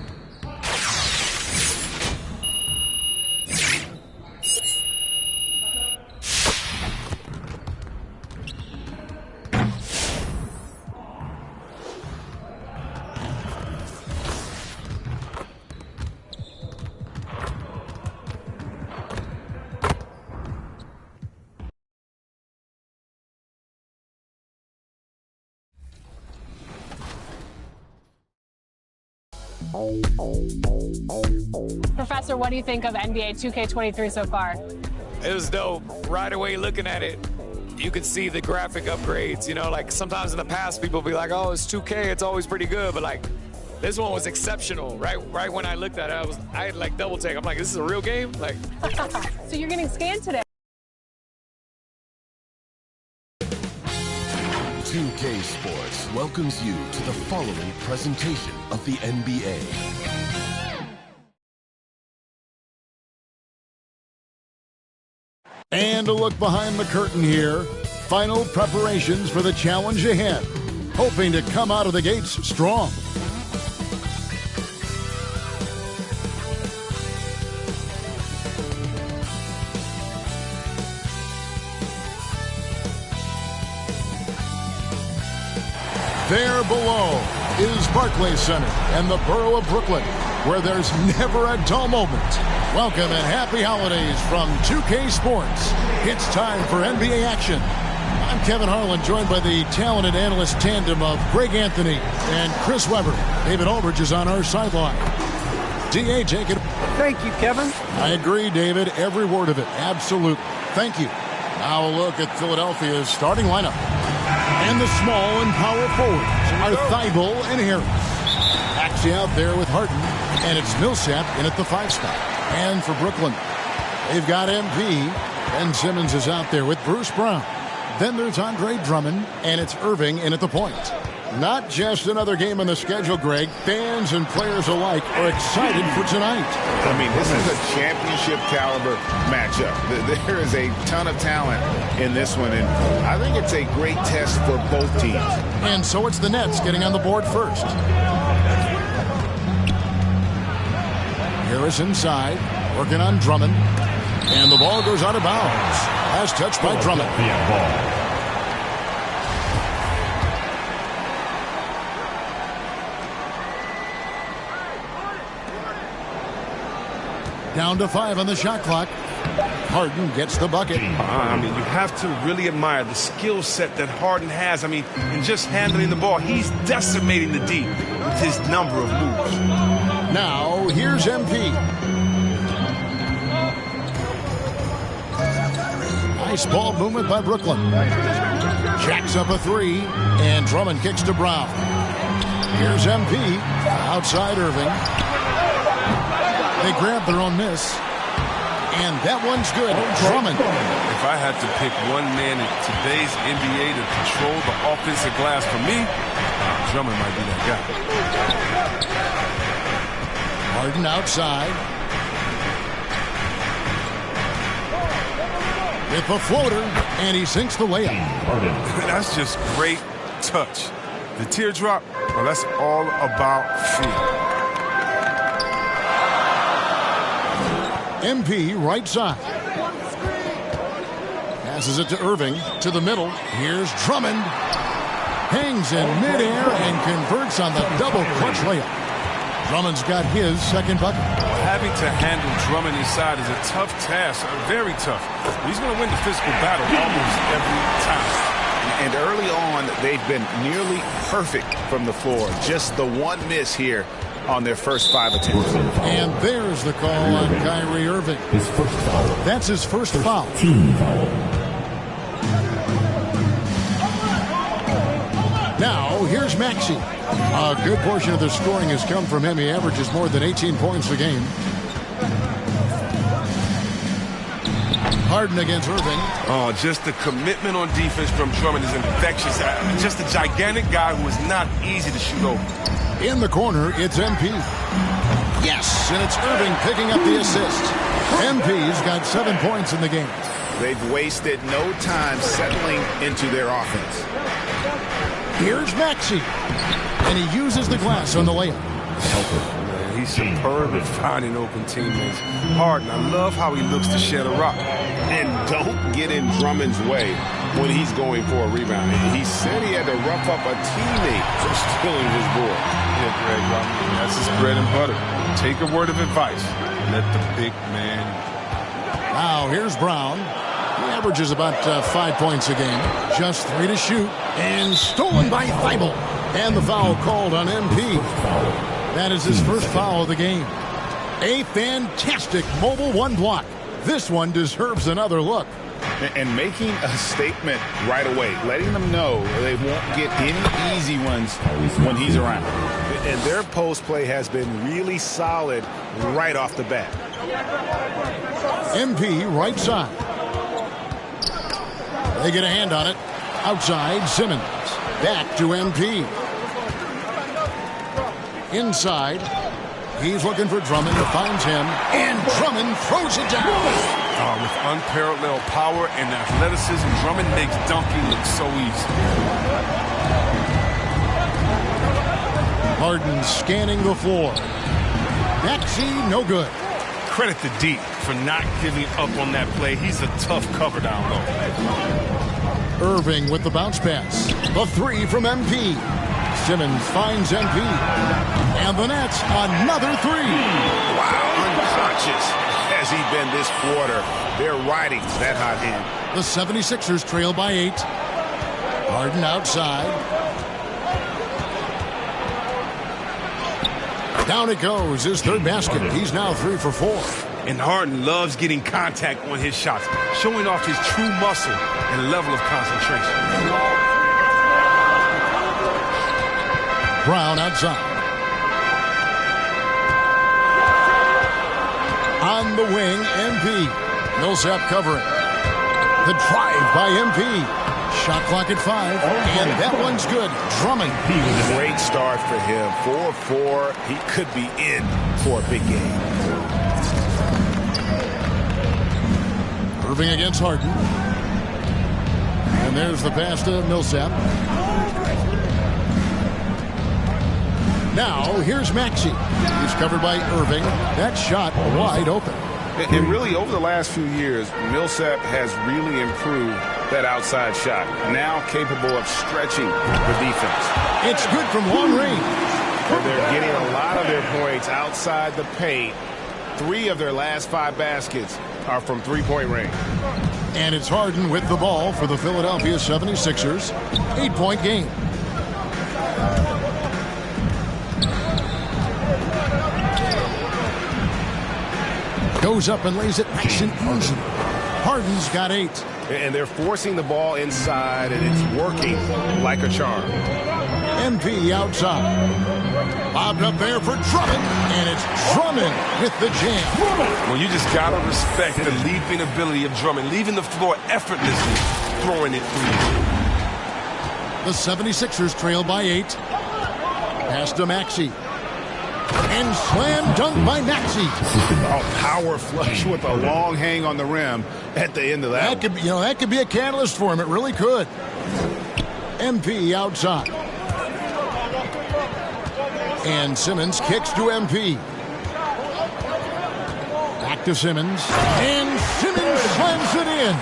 Professor, what do you think of NBA 2K23 so far? It was dope. Right away looking at it, you could see the graphic upgrades. You know, like sometimes in the past people be like, oh, it's 2K, it's always pretty good, but like this one was exceptional. Right when I looked at it, I had like double take. I'm like, this is a real game? Like So you're getting scanned today. 2K Sports welcomes you to the following presentation of the NBA. And a look behind the curtain here. Final preparations for the challenge ahead. Hoping to come out of the gates strong. There below is Barclays Center and the borough of Brooklyn, where there's never a dull moment. Welcome and happy holidays from 2K Sports. It's time for NBA action. I'm Kevin Harlan, joined by the talented analyst tandem of Greg Anthony and Chris Webber. David Aldridge is on our sideline. D.A. Jacob. Thank you, Kevin. I agree, David. Every word of it. Absolute. Thank you. Now a look at Philadelphia's starting lineup. And the small and power forwards are Thibault and Harris. Axie out there with Harden, and it's Millsap in at the 5 spot. And for Brooklyn, they've got MP. Ben Simmons is out there with Bruce Brown. Then there's Andre Drummond, and it's Irving in at the point. Not just another game on the schedule, Greg. Fans and players alike are excited for tonight. I mean, this is a championship caliber matchup. There is a ton of talent in this one, and I think it's a great test for both teams. And so it's the Nets getting on the board first. Harris inside, working on Drummond. And the ball goes out of bounds. Last touch by Drummond. Down to 5 on the shot clock. Harden gets the bucket. I mean, you have to really admire the skill set that Harden has. I mean, in just handling the ball, he's decimating the D with his number of moves. Now, here's MP. Nice ball movement by Brooklyn. Jacks up a 3, and Drummond kicks to Brown. Here's MP. Outside Irving. They grab their own miss. And that one's good. Drummond. If I had to pick one man in today's NBA to control the offensive glass for me, Drummond might be that guy. Harden outside. With the floater, and he sinks the layup. That's just great touch. The teardrop, well, that's all about feel. MP right side. Passes it to Irving to the middle. Here's Drummond. Hangs in midair and converts on the double clutch layup. Drummond's got his second bucket. Having to handle Drummond inside is a tough task, very tough. He's going to win the physical battle almost every time. And early on, they've been nearly perfect from the floor. Just the one miss here on their first 5 attempts. And there's the call on Kyrie Irving. His first foul. That's his first foul. Team foul. Now, here's Maxey. A good portion of the scoring has come from him. He averages more than 18 points a game. Harden against Irving. Oh, just the commitment on defense from Drummond is infectious. Just a gigantic guy who is not easy to shoot over. In the corner, it's MP. Yes, and it's Irving picking up the assist. MP's got 7 points in the game. They've wasted no time settling into their offense. Here's Maxey. And he uses the glass on the layup. He's superb at finding open teammates. Harden, I love how he looks to shed a rock. And don't get in Drummond's way when he's going for a rebound. He said he had to rough up a teammate for stealing his board. Yeah, Greg, that's his bread and butter. Take a word of advice. Let the big man. Now, here's Brown. He averages about 5 points a game. Just 3 to shoot. And stolen by Thibault. And the foul called on MP. That is his first foul of the game. A fantastic mobile 1 block. This one deserves another look. And making a statement right away, letting them know they won't get any easy ones when he's around. And their post play has been really solid right off the bat. MP right side. They get a hand on it. Outside, Simmons. Back to MP. Inside. He's looking for Drummond. Finds him. And Drummond throws it down. With unparalleled power and athleticism, Drummond makes dunking look so easy. Harden scanning the floor. Maxey, no good. Credit to D for not giving up on that play. He's a tough cover down low. Irving with the bounce pass. The 3 from MP. Simmons finds MP. And the Nets, another 3. Wow, unconscious has he been this quarter. They're riding that hot hand. The 76ers trail by 8. Harden outside. Down it goes, his third basket. He's now 3 for 4. And Harden loves getting contact on his shots, showing off his true muscle and level of concentration. Brown outside. On the wing, MP. Millsap covering. The drive by MP. Shot clock at 5, and that one's good. Drummond. Great start for him. 4-4. He could be in for a big game. Irving against Harden. And there's the pass to Millsap. Now, here's Maxey. He's covered by Irving. That shot wide open. And really, over the last few years, Millsap has really improved that outside shot. Now capable of stretching the defense. It's good from long range. And they're getting a lot of their points outside the paint. 3 of their last 5 baskets are from three-point range. And it's Harden with the ball for the Philadelphia 76ers. 8-point game. Goes up and lays it nice and easy. Harden's got 8. And they're forcing the ball inside, and it's working like a charm. MP outside. Bobbed up there for Drummond, and it's Drummond with the jam. Well, you just got to respect the leaping ability of Drummond, leaving the floor effortlessly, throwing it through. The 76ers trail by 8. Pass to Maxey. And slam dunk by Maxey. A power flush with a long hang on the rim at the end of that. That could be a catalyst for him. It really could. MP outside. And Simmons kicks to MP. Back to Simmons. And Simmons slams it in.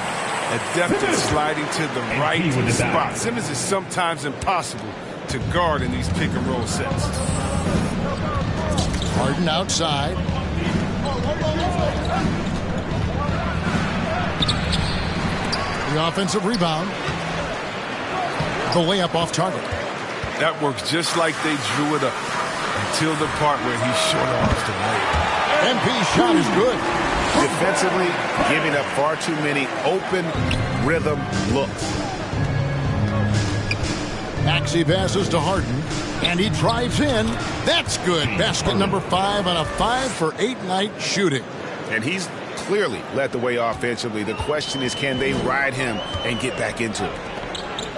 Adept at sliding to the right spot. Simmons is sometimes impossible to guard in these pick and roll sets. Harden outside. The offensive rebound. The layup off target. That works just like they drew it up until the part where he short arms the layup. MP's shot is good. Defensively, giving up far too many open rhythm looks. Maxey passes to Harden, and he drives in. That's good. Basket number 5 on a 5-for-8 night shooting. And he's clearly led the way offensively. The question is, can they ride him and get back into it?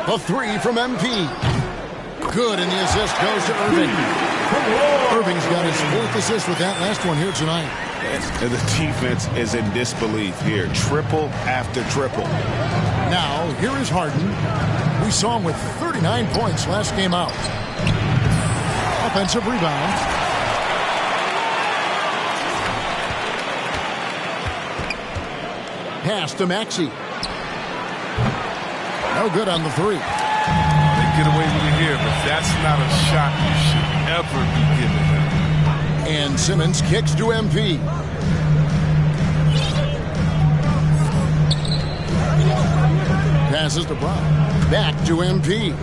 A 3 from MP. Good, and the assist goes to Irving. Irving's got his 4th assist with that last one here tonight. And the defense is in disbelief here. Triple after triple. Now, here is Harden. We saw him with 39 points last game out. Offensive rebound. Pass to Maxey. No good on the 3. They get away with it here, but that's not a shot you should ever be giving him. And Simmons kicks to MP. Passes to Brown. Back to MP.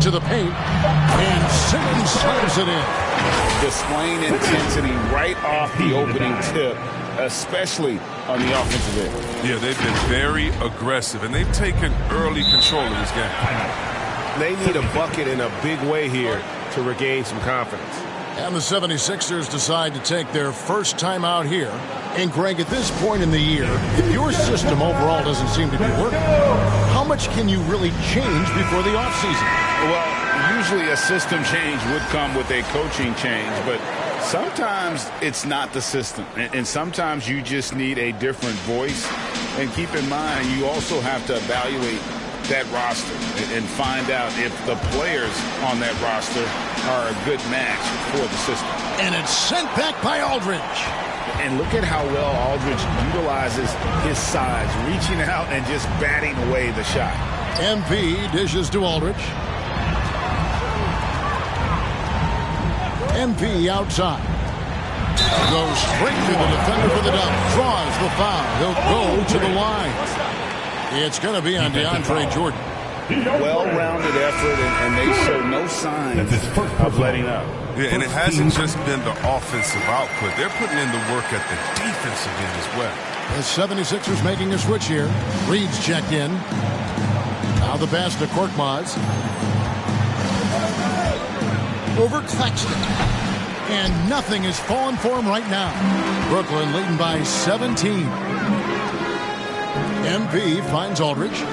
To the paint. And Simmons slams it in. Displaying intensity right off the opening tip, especially on the offensive end. Yeah, they've been very aggressive, and they've taken early control of this game. They need a bucket in a big way here to regain some confidence. And the 76ers decide to take their first time out here. And Greg, at this point in the year, if your system overall doesn't seem to be working, how much can you really change before the offseason? Well, usually a system change would come with a coaching change, but sometimes it's not the system. And sometimes you just need a different voice. And keep in mind, you also have to evaluate that roster and find out if the players on that roster are a good match for the system. And it's sent back by Aldridge. And look at how well Aldridge utilizes his size, reaching out and just batting away the shot. MP dishes to Aldridge. MP outside. Goes straight to the defender for the dunk. Draws the foul. He'll go to the line. It's going to be on DeAndre Jordan. Well-rounded effort, and they show no signs of letting up. Yeah, and it hasn't just been the offensive output. They're putting in the work at the defensive end as well. The 76ers making a switch here. Reed's checked in. Now the pass to Korkmaz. Over Claxton. And nothing is falling for him right now. Brooklyn leading by 17. MP finds Aldridge.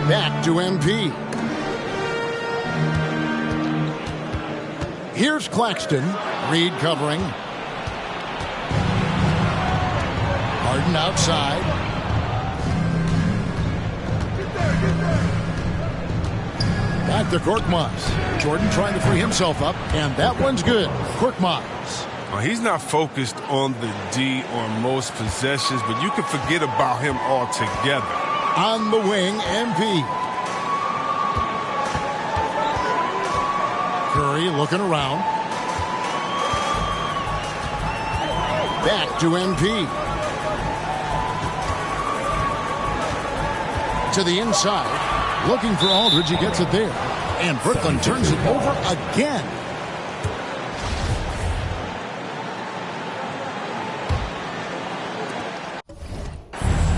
Back to MP. Here's Claxton. Reed covering. Harden outside. Back to Korkmaz. Jordan trying to free himself up, and that one's good. Korkmaz. Well, he's not focused on the D or most possessions, but you can forget about him altogether. On the wing, MP. Curry looking around. Back to MP. To the inside. Looking for Aldridge. He gets it there. And Brooklyn turns it over again.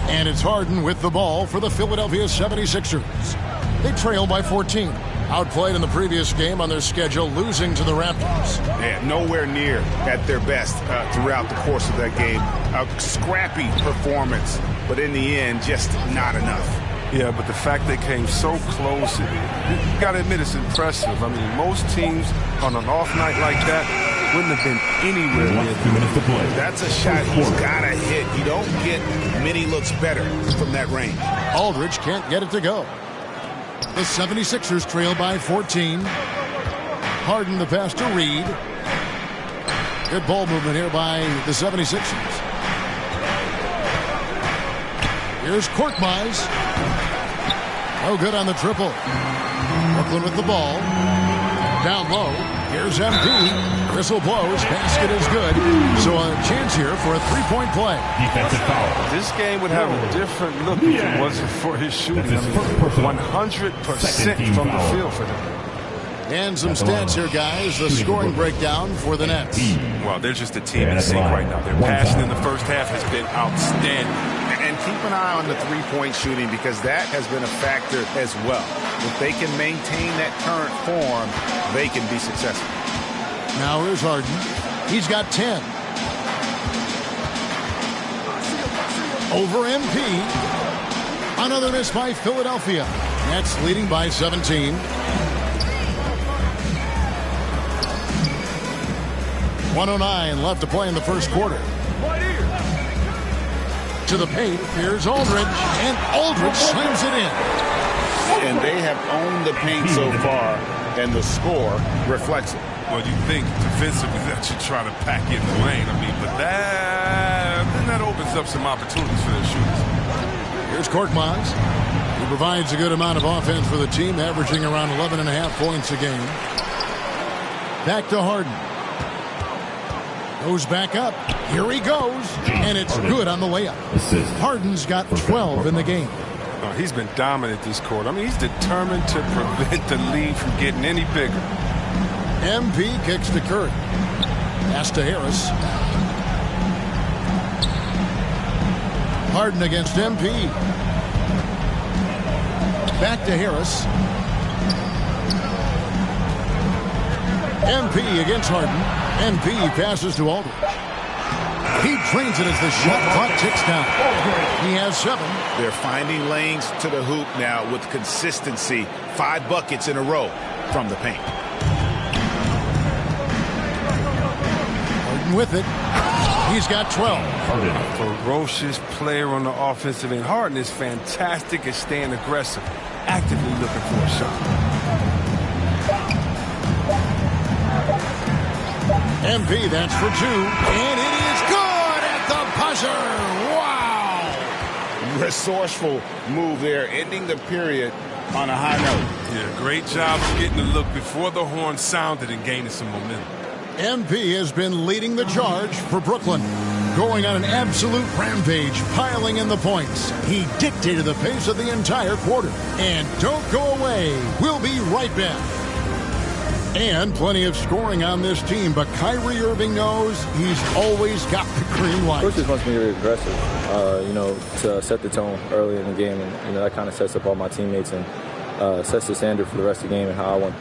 And it's Harden with the ball for the Philadelphia 76ers. They trail by 14. Outplayed in the previous game on their schedule, losing to the Raptors. Yeah, nowhere near at their best throughout the course of that game. A scrappy performance, but in the end, just not enough. Yeah, but the fact they came so close, you got to admit it's impressive. I mean, most teams on an off night like that wouldn't have been anywhere near them. That's a shot he's got to hit. You don't get many looks better from that range. Aldridge can't get it to go. The 76ers trail by 14. Harden the pass to Reed. Good ball movement here by the 76ers. Here's Korkmaz. No good on the triple. Brooklyn with the ball. Down low. Here's MP. Whistle blows. Basket is good. So a chance here for a three-point play. Defensive foul. This game would have a different look if it wasn't for his shooting. 100% from the field for them. And some stats here, guys. The scoring breakdown for the Nets. Well, they're just a team in sync right now. Their passion in the first half has been outstanding. And keep an eye on the three-point shooting because that has been a factor as well. If they can maintain that current form, they can be successful. Now here's Harden. He's got 10. Over MP. Another miss by Philadelphia. Nets leading by 17. .109 left to play in the first quarter. To the paint, here's Aldridge, and Aldridge slams it in. And they have owned the paint so far, and the score reflects it. Well, you think defensively that you try to pack in the lane. I mean, but that opens up some opportunities for their shooters. Here's Korkmaz. He provides a good amount of offense for the team, averaging around 11.5 points a game. Back to Harden. Goes back up. Here he goes. And it's good on the layup. Harden's got 12 in the game. Oh, he's been dominant this quarter. I mean, he's determined to prevent the lead from getting any bigger. MP kicks to Curry. Pass to Harris. Harden against MP. Back to Harris. MP against Harden. MP passes to Aldridge. He trains it as the shot clock ticks down. He has 7. They're finding lanes to the hoop now with consistency. 5 buckets in a row from the paint. Harden with it. He's got 12. A ferocious player on the offensive end. Harden is fantastic at staying aggressive, actively looking for a shot. MP, that's for 2. And it is good at the buzzer. Wow. Resourceful move there, ending the period on a high note. Yeah, great job of getting the look before the horn sounded and gaining some momentum. MP has been leading the charge for Brooklyn, going on an absolute rampage, piling in the points. He dictated the pace of the entire quarter. And don't go away. We'll be right back. And plenty of scoring on this team, but Kyrie Irving knows he's always got the green light. Coach just wants me to be aggressive, to set the tone early in the game, and that kind of sets up all my teammates and sets the standard for the rest of the game and how I want.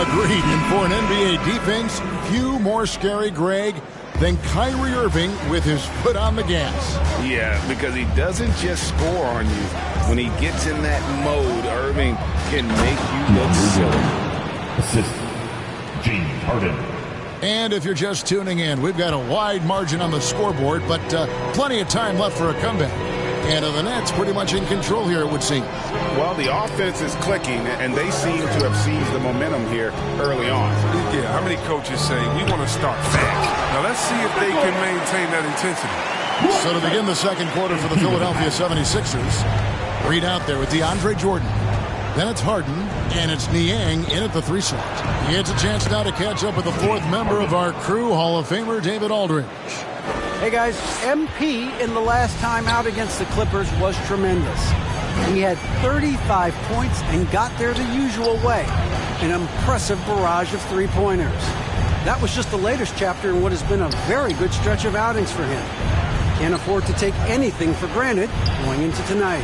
Agreed. And for an NBA defense, few more scary, Greg, than Kyrie Irving with his foot on the gas. Yeah, because he doesn't just score on you. When he gets in that mode, Irving can make you look silly. Assist, James Harden. And if you're just tuning in, we've got a wide margin on the scoreboard, but plenty of time left for a comeback. And the Nets pretty much in control here, it would seem. Well, the offense is clicking, and they seem to have seized the momentum here early on. Yeah, how many coaches say, we want to start fast? Now, let's see if they can maintain that intensity. So to begin the second quarter for the Philadelphia 76ers, Reed out there with DeAndre Jordan. Then it's Harden, and it's Niang in at the 3 slot. He gets a chance now to catch up with the 4th member of our crew, Hall of Famer David Aldridge. Hey guys, MP in the last time out against the Clippers was tremendous. He had 35 points and got there the usual way. An impressive barrage of 3-pointers. That was just the latest chapter in what has been a very good stretch of outings for him. Can't afford to take anything for granted going into tonight.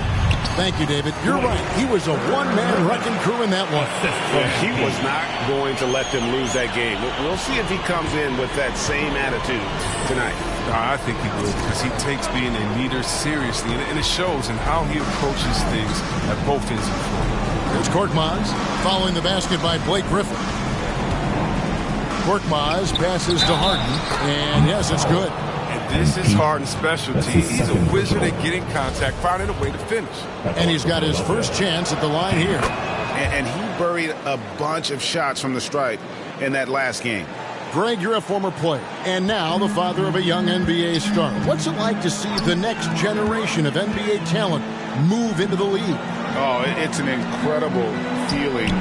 Thank you, David. You're right. He was a one-man wrecking crew in that one. Well, he was not going to let them lose that game. We'll see if he comes in with that same attitude tonight. I think he will, because he takes being a leader seriously, and it shows in how he approaches things at both ends of the floor. Here's Korkmaz following the basket by Blake Griffin. Korkmaz passes to Harden, and yes, it's good. This is Harden's specialty. He's a wizard at getting contact, finding a way to finish. And he's got his first chance at the line here. And he buried a bunch of shots from the stripe in that last game. Greg, you're a former player, and now the father of a young NBA star. What's it like to see the next generation of NBA talent move into the league? Oh, it's an incredible feeling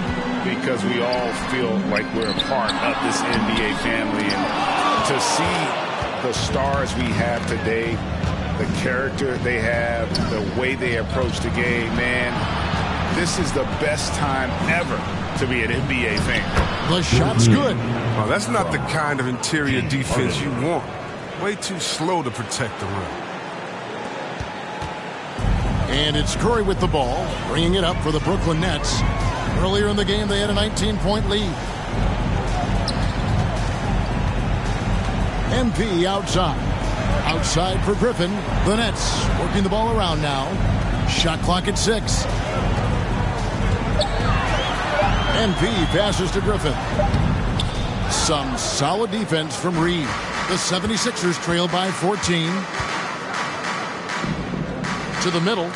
because we all feel like we're a part of this NBA family. And to see the stars we have today, the character they have, the way they approach the game, man, this is the best time ever to be an NBA fan. The shot's good. Oh, that's not the kind of interior defense you want. Way too slow to protect the rim. And it's Curry with the ball, bringing it up for the Brooklyn Nets. Earlier in the game, they had a 19-point lead. MP outside. Outside for Griffin. The Nets working the ball around now. Shot clock at 6. MP passes to Griffin. Some solid defense from Reed. The 76ers trail by 14. To the middle.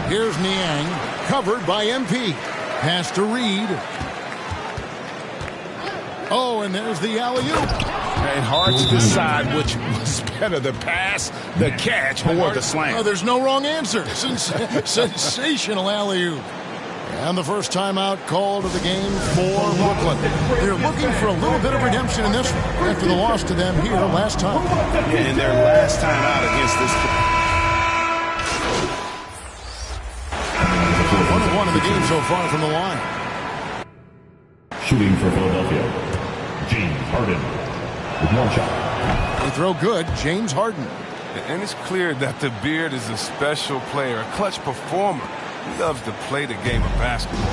Here's Niang. Covered by MP. Pass to Reed. Oh, and there's the alley-oop. And hard to decide which was better, the pass, the catch, or the slam. Oh, there's no wrong answer. Sensational alley-oop. And the first timeout called of the game for Brooklyn. They're looking for a little bit of redemption in this one after the loss to them here last time. Yeah, in their last timeout against this. 1-1 in the game so far from the line. Shooting for Philadelphia, James Harden with 1 shot. They throw good, James Harden. And it's clear that the Beard is a special player, a clutch performer. He loves to play the game of basketball.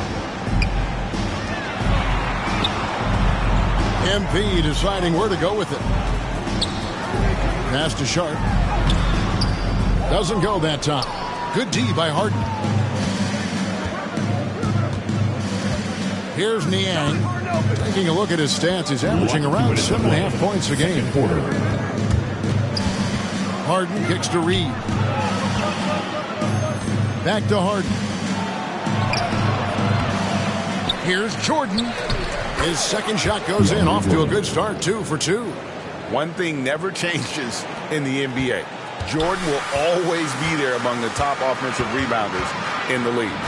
MP deciding where to go with it. Pass to Sharp. Doesn't go that time. Good D by Harden. Here's Niang. Taking a look at his stats, he's averaging around 7.5 points a game. Harden kicks to Reed. Back to Harden. Here's Jordan. His second shot goes in, off to a good start, 2 for 2. One thing never changes in the NBA. Jordan will always be there among the top offensive rebounders in the league.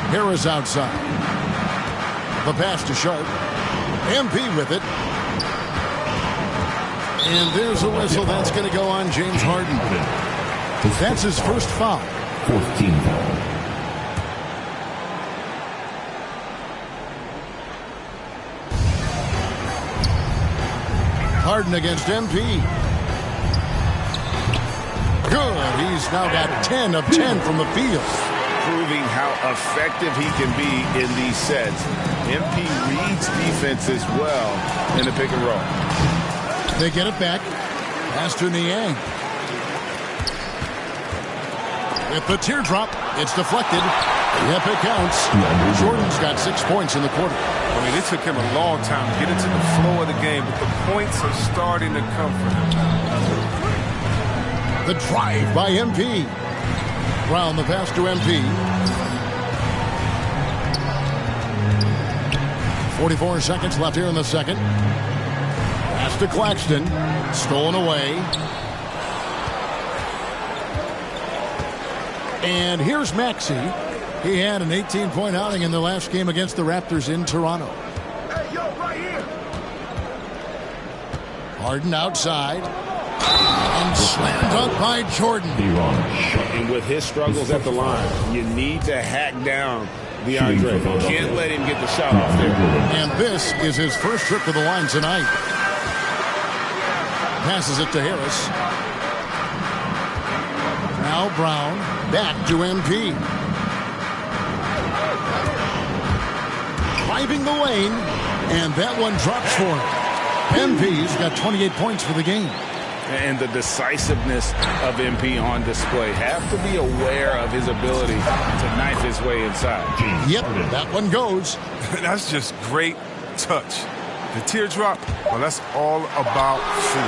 Harris outside. The pass to Sharp. MP with it. And there's a whistle. That's going to go on James Harden. That's his first foul. 4th team foul. Harden against MP. Good. He's now got 10 of 10 from the field. Proving how effective he can be in these sets. MP reads defense as well in the pick and roll. They get it back. Pass to Niang. with the teardrop. It's deflected. Yep, it counts. Jordan's got 6 points in the quarter. I mean, it took him a long time to get into the flow of the game, but the points are starting to come for him. The drive by MP. Brown the pass to MP. 44 seconds left here in the second. Pass to Claxton. Stolen away. And here's Maxey. He had an 18-point outing in the last game against the Raptors in Toronto. Hey, yo, right here. Harden outside. And slammed up by Jordan. And with his struggles at the line, you need to hack down DeAndre. Can't let him get the shot off there. And this is his first trip to the line tonight. Passes it to Harris. Now Brown back to MP. Driving the lane, and that one drops for him. MP's got 28 points for the game. And the decisiveness of MP on display. Have to be aware of his ability to knife his way inside. Yep, that one goes. That's just great touch. The teardrop, well, that's all about feel.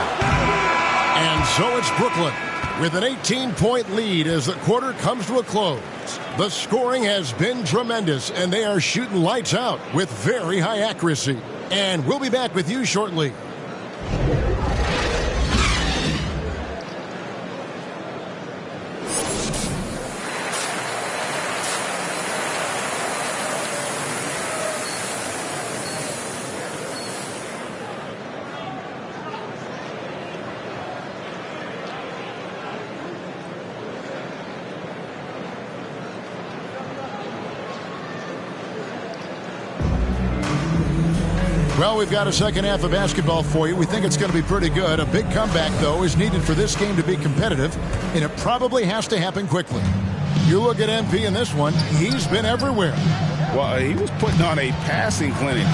And so it's Brooklyn with an 18-point lead as the quarter comes to a close. The scoring has been tremendous, and they are shooting lights out with very high accuracy. And we'll be back with you shortly. Well, we've got a second half of basketball for you. We think it's going to be pretty good. A big comeback, though, is needed for this game to be competitive, and it probably has to happen quickly. You look at MP in this one, he's been everywhere. Well, he was putting on a passing clinic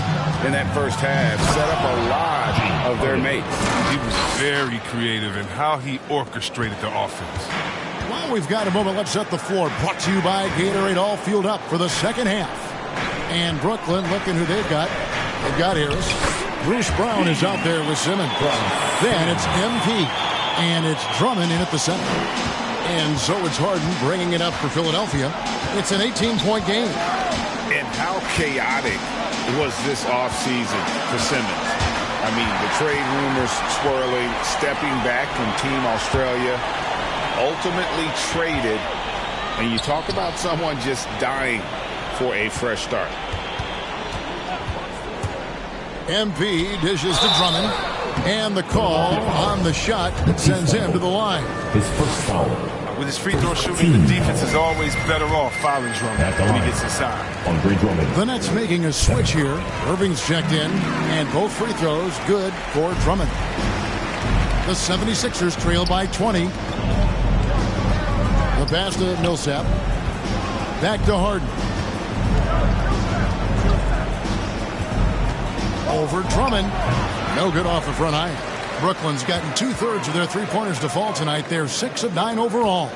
in that first half, set up a lot of their mates. He was very creative in how he orchestrated the offense. Well, we've got a moment. Let's set the floor. Brought to you by Gatorade, all fueled up for the second half. And Brooklyn looking who they've got. They've got Harris. Bruce Brown is out there with Simmons. Then it's MP. And it's Drummond in at the center. And so it's Harden bringing it up for Philadelphia. It's an 18-point game. And how chaotic was this offseason for Simmons? I mean, the trade rumors swirling, stepping back from Team Australia, ultimately traded. And you talk about someone just dying for a fresh start. MP dishes to Drummond, and the call on the shot that sends him to the line. His first foul. With his free throw shooting, the defense is always better off fouling Drummond when he gets inside. Andre Drummond. The Nets making a switch here. Irving's checked in, and both free throws good for Drummond. The 76ers trail by 20. The pass to Millsap. Back to Harden. Over Drummond. No good off the front iron. Brooklyn's gotten 2/3 of their three-pointers to fall tonight. They're 6 of 9 overall.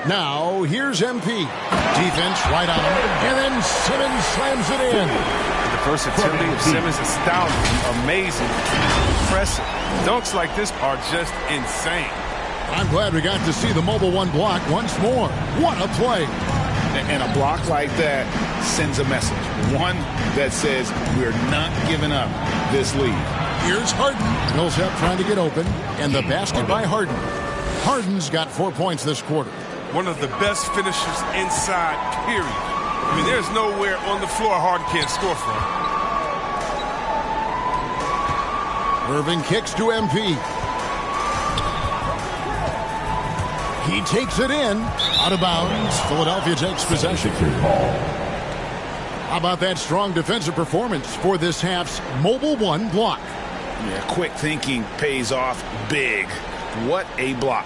Now, here's MP. Defense right on him. And then Simmons slams it in. The versatility of Simmons is astounding, amazing, impressive. Dunks like this are just insane. I'm glad we got to see the mobile one block once more. What a play. And a block like that sends a message. One that says we're not giving up this lead. Here's Harden. Millsap trying to get open. And the basket by Harden. Harden's got 4 points this quarter. One of the best finishers inside, period. I mean, there's nowhere on the floor Harden can't score from. Irving kicks to MP. He takes it in. Out of bounds. Philadelphia takes possession. How about that strong defensive performance for this half's mobile one block? Yeah, quick thinking pays off big. What a block.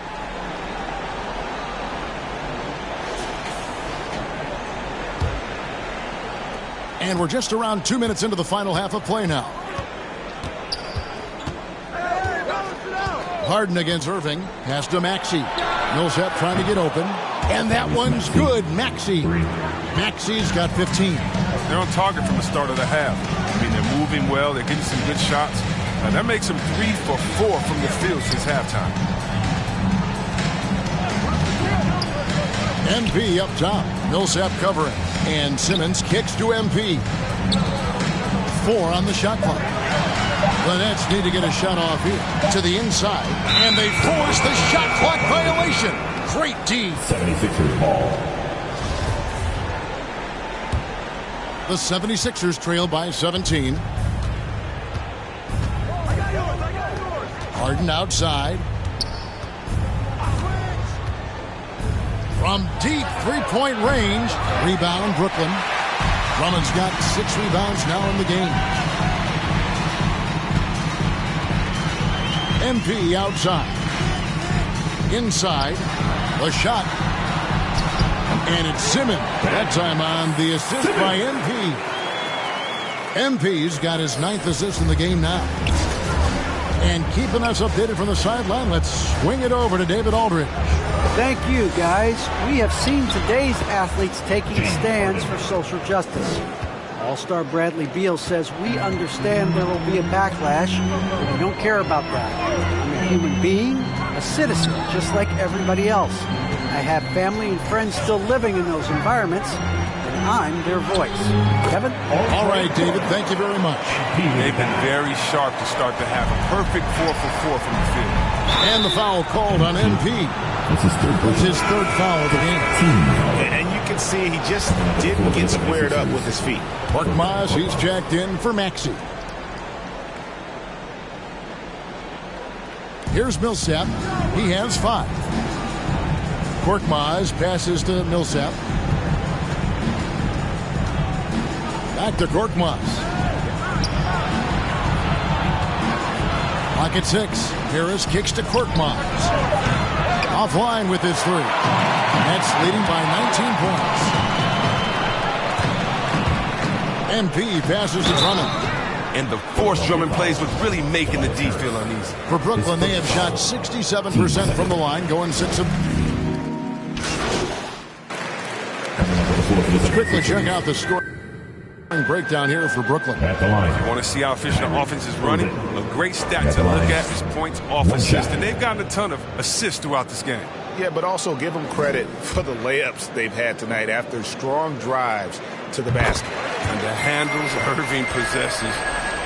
And we're just around 2 minutes into the final half of play now. Harden against Irving. Pass to Maxey. Millsap trying to get open. And that one's good. Maxey. Maxey's got 15. They're on target from the start of the half. I mean, they're moving well. They're getting some good shots. And that makes them 3 for 4 from the field since halftime. MP up top. Millsap covering. And Simmons kicks to MP. 4 on the shot clock. The Nets need to get a shot off here. To the inside. And they force the shot clock violation. Great D. 76ers ball. The 76ers trail by 17. Harden outside. From deep three-point range. Rebound, Brooklyn. Drummond's got 6 rebounds now in the game. MP outside. Inside. The shot. And it's Simmons. That time on the assist by MP. MP's got his 9th assist in the game now. And keeping us updated from the sideline, let's swing it over to David Aldridge. Thank you, guys. We have seen today's athletes taking stands for social justice. All-star Bradley Beal says, we understand there will be a backlash, but we don't care about that. I'm a human being, a citizen, just like everybody else. I have family and friends still living in those environments, and I'm their voice. Kevin? All right, David, thank you very much. They've been very sharp to start the half. A perfect 4 for 4 from the field. And the foul called on MP. It's his third foul of the game. And you can see he just didn't get squared up with his feet. Korkmaz, he's jacked in for Maxey. Here's Millsap. He has 5. Korkmaz passes to Millsap. Back to Korkmaz. Clock at 6. Harris kicks to Korkmaz. Offline with his 3. Nets leading by 19 points. MP passes to Drummond. And the force Drummond plays was really making the D feel uneasy. For Brooklyn, they have shot 67% from the line, going 6 of... Let's quickly check out the score. Breakdown here for Brooklyn. At the line. You want to see how efficient the offense is running? A great stat to look at is points off assists. And they've gotten a ton of assists throughout this game. Yeah, but also give them credit for the layups they've had tonight after strong drives to the basket. And the handles Irving possesses,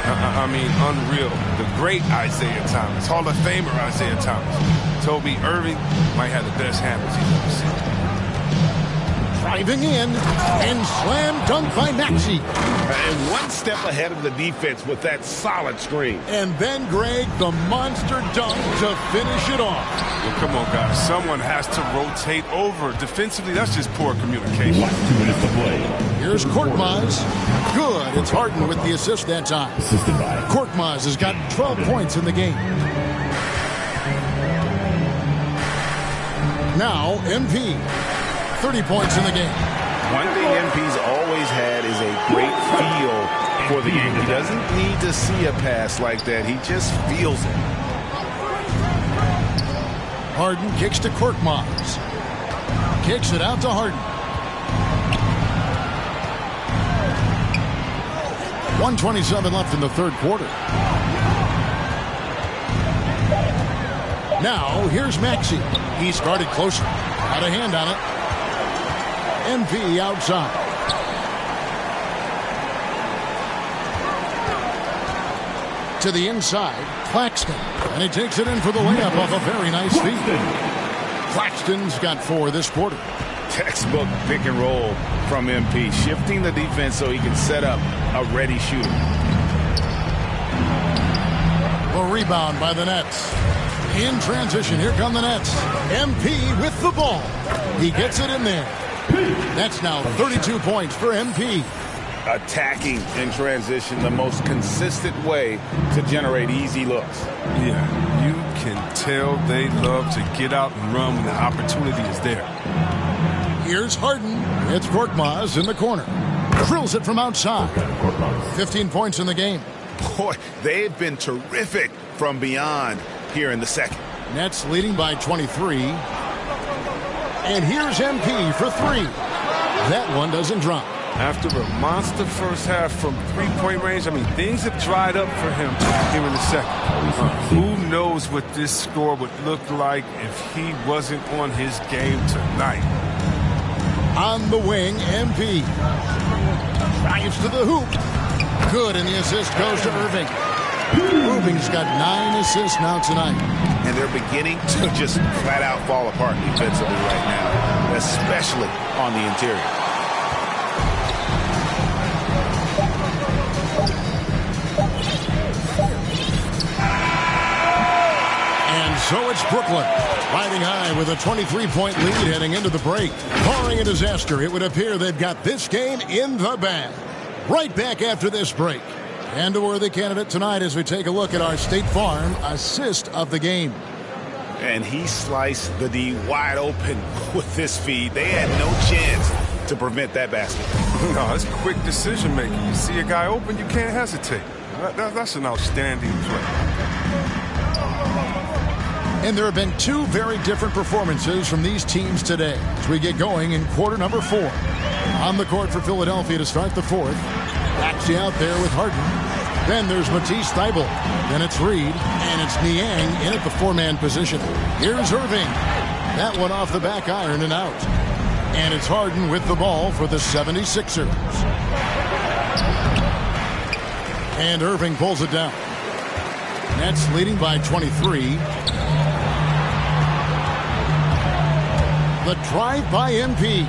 I mean, unreal. The great Isaiah Thomas, Hall of Famer Isaiah Thomas, told me Irving might have the best handles he's ever seen. Driving in and slam dunk by Maxey. And one step ahead of the defense with that solid screen. And then Greg, the monster dunk to finish it off. Well, come on, guys. Someone has to rotate over. Defensively, that's just poor communication. 2 minutes to play. Here's Korkmaz. Good. It's Harden with the assist that time. Assisted by Korkmaz has got 12 points in the game. Now, MP. 30 points in the game. One thing MP's always had is a great feel for the game. He doesn't need to see a pass like that. He just feels it. Harden kicks to Korkmaz. Kicks it out to Harden. 1:27 left in the third quarter. Now, here's Maxey. He started closer. Got a hand on it. MP outside. To the inside, Claxton. And he takes it in for the layup off a very nice feed. Claxton's got 4 this quarter. Textbook pick and roll from MP, shifting the defense so he can set up a ready shooter. A rebound by the Nets. In transition, here come the Nets. MP with the ball. He gets it in there. That's now 32 points for MP. Attacking in transition, the most consistent way to generate easy looks. Yeah, you can tell they love to get out and run when the opportunity is there. Here's Harden. It's Korkmaz in the corner. Drills it from outside. 15 points in the game. Boy, they've been terrific from beyond here in the second. Nets leading by 23. And here's MP for three. That one doesn't drop. After a monster first half from three-point range, I mean, things have dried up for him here in the second. Who knows what this score would look like if he wasn't on his game tonight. On the wing, MP. Drives to the hoop. Good, and the assist goes to Irving. Irving's got 9 assists now tonight. And they're beginning to just flat-out fall apart defensively right now, especially on the interior. And so it's Brooklyn, riding high with a 23-point lead heading into the break. Barring a disaster, it would appear they've got this game in the bag. Right back after this break. And a worthy candidate tonight as we take a look at our State Farm assist of the game. And he sliced the D wide open with this feed. They had no chance to prevent that basket. No, it's quick decision making. You see a guy open, you can't hesitate. That's an outstanding play. And there have been 2 very different performances from these teams today as we get going in quarter number 4. On the court for Philadelphia to start the 4th. Maxey out there with Harden. Then there's Matisse Thybulle. Then it's Reed. And it's Niang in at the 4-man position. Here's Irving. That one off the back iron and out. And it's Harden with the ball for the 76ers. And Irving pulls it down. Nets leading by 23. The drive by MP.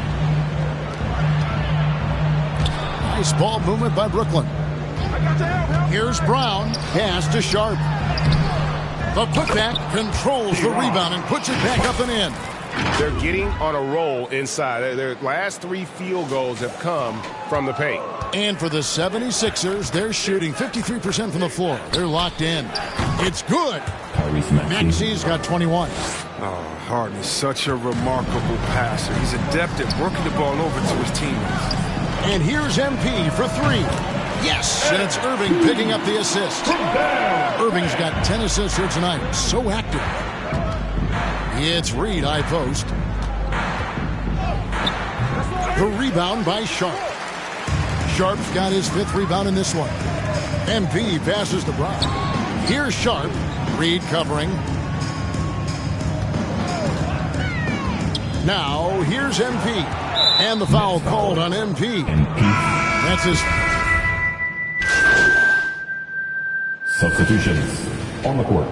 Nice ball movement by Brooklyn. Here's Brown. Pass to Sharp. The putback controls the rebound and puts it back up and in. They're getting on a roll inside. Their last 3 field goals have come from the paint. And for the 76ers, they're shooting 53% from the floor. They're locked in. It's good. Maxey's got 21. Oh, Harden is such a remarkable passer. He's adept at working the ball over to his teammates. And here's MP for 3. Yes, and it's Irving picking up the assist. Irving's got 10 assists here tonight. So active. It's Reed, high post. The rebound by Sharp. Sharp's got his 5th rebound in this one. MP passes to Brown. Here's Sharp. Reed covering. Now, here's MP. And the foul called on MP. That's his... Substitutions on the court.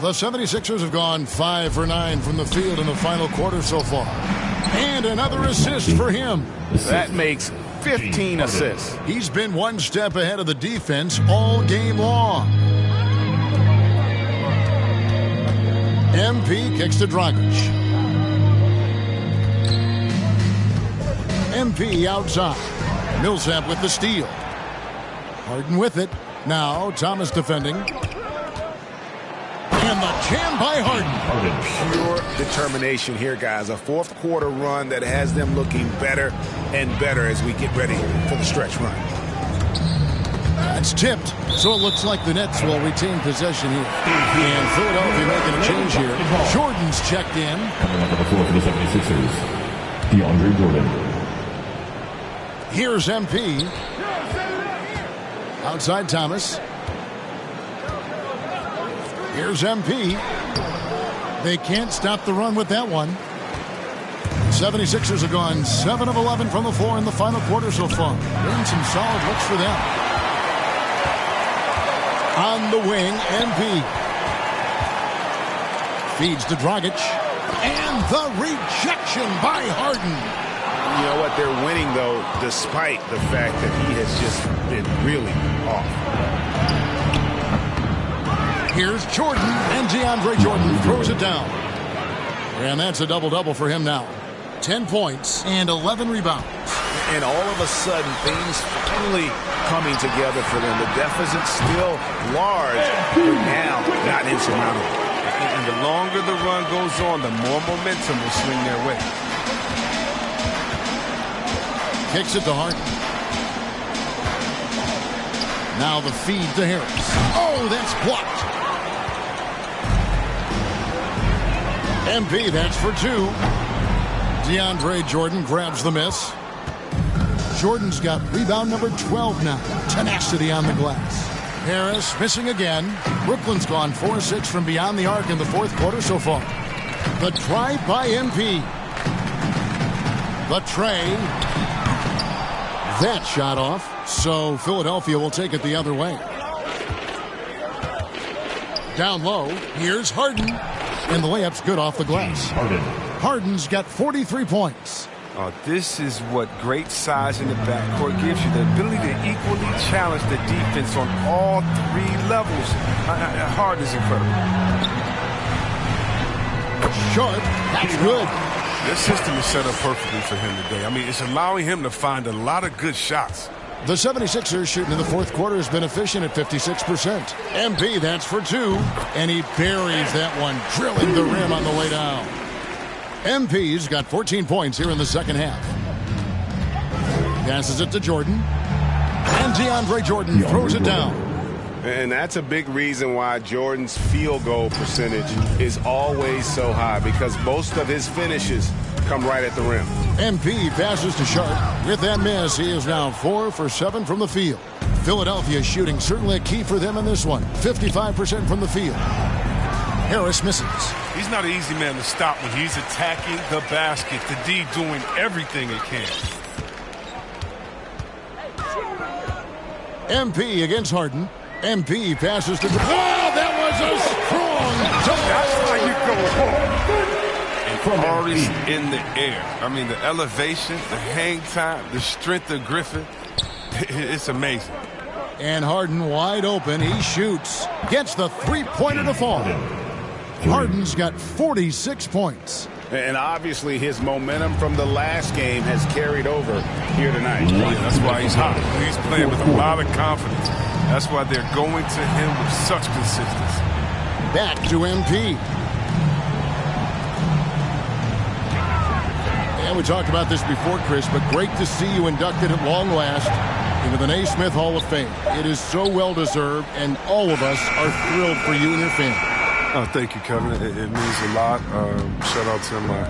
The 76ers have gone 5 for 9 from the field in the final quarter so far. And another assist for him. That makes 15 assists. He's been one step ahead of the defense all game long. MP kicks to Dragic. MP outside. Millsap with the steal. Harden with it. Now Thomas defending. And the jam by Harden. Pure determination here, guys. A 4th quarter run that has them looking better and better as we get ready for the stretch run. It's tipped, so it looks like the Nets will retain possession here. And Philadelphia making a change here. Jordan's checked in. Coming up on the floor for the 76ers, DeAndre Jordan. Here's MP. Outside Thomas. Here's MP. They can't stop the run with that one. 76ers have gone 7 of 11 from the floor in the final quarter so far. Getting some solid looks for them. On the wing, MP. Feeds to Dragic. And the rejection by Harden. You know what? They're winning, though, despite the fact that he has just been really off. Here's Jordan, and DeAndre Jordan throws it down. And that's a double-double for him now. 10 points and 11 rebounds. And all of a sudden, things finally coming together for them. The deficit still large, but now not insurmountable. And the longer the run goes on, the more momentum will swing their way. Kicks it to Harden. Now the feed to Harris. Oh, that's blocked. MP, that's for 2. DeAndre Jordan grabs the miss. Jordan's got rebound number 12 now. Tenacity on the glass. Harris missing again. Brooklyn's gone 4-6 from beyond the arc in the fourth quarter so far. The drive by MP. The tray. That shot off. So Philadelphia will take it the other way. Down low. Here's Harden. And the layup's good off the glass. Harden's got 43 points. This is what great size in the backcourt gives you. The ability to equally challenge the defense on all 3 levels. Harden's incredible. Short. That's good. This system is set up perfectly for him today. I mean, it's allowing him to find a lot of good shots. The 76ers shooting in the fourth quarter has been efficient at 56%. MP, that's for 2. And he buries that one, drilling the rim on the way down. MP's got 14 points here in the second half. Passes it to Jordan. And DeAndre Jordan throws it down. And that's a big reason why Jordan's field goal percentage is always so high, because most of his finishes come right at the rim. MP passes to Sharp. With that miss, he is now 4 for 7 from the field. Philadelphia shooting certainly a key for them in this one. 55% from the field. Harris misses. He's not an easy man to stop when he's attacking the basket. The D doing everything it can. MP against Harden. MP passes to... Oh, that was a strong... That's how you go home. And Harden's in the air. I mean, the elevation, the hang time, the strength of Griffin. It's amazing. And Harden wide open. He shoots. Gets the three-pointer to fall. Harden's got 46 points. And obviously his momentum from the last game has carried over here tonight. Yeah, that's why he's hot. He's playing with a lot of confidence. That's why they're going to him with such consistency. Back to MP. And we talked about this before, Chris, but great to see you inducted at long last into the Naismith Hall of Fame. It is so well-deserved, and all of us are thrilled for you and your family. Oh, thank you, Kevin. It means a lot. Shout out to my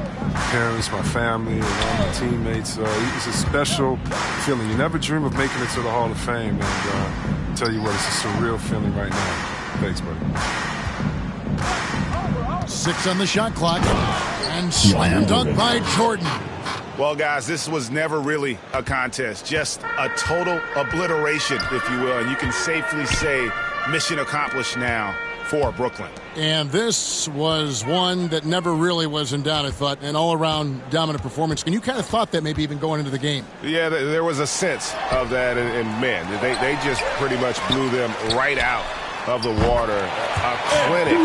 parents, my family, and all my teammates. It's a special feeling. You never dream of making it to the Hall of Fame. And tell you what, it's a surreal feeling right now. Thanks, buddy. 6 on the shot clock. And slam dunk by Jordan. Well, guys, this was never really a contest. Just a total obliteration, if you will. And you can safely say mission accomplished now for Brooklyn. And this was one that never really was in doubt, I thought, an all-around dominant performance. And you kind of thought that maybe even going into the game. Yeah, there was a sense of that, and man, they just pretty much blew them right out of the water. A clinic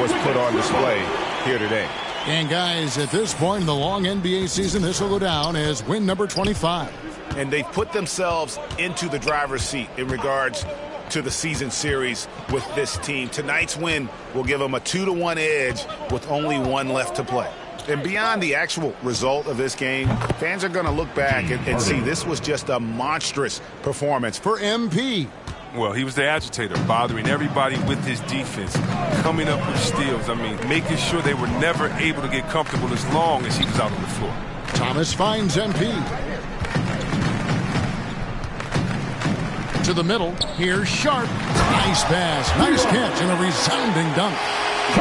was put on display here today. And guys, at this point in the long NBA season, this will go down as win number 25. And they've put themselves into the driver's seat in regards to the season series with this team. Tonight's win will give them a 2-1 edge with only 1 left to play. And beyond the actual result of this game, fans are going to look back and see this was just a monstrous performance for MP. Well, he was the agitator, bothering everybody with his defense, coming up with steals. I mean, making sure they were never able to get comfortable as long as he was out on the floor. Thomas finds MP. To the middle. Here's Sharp. Nice pass. Nice catch and a resounding dunk.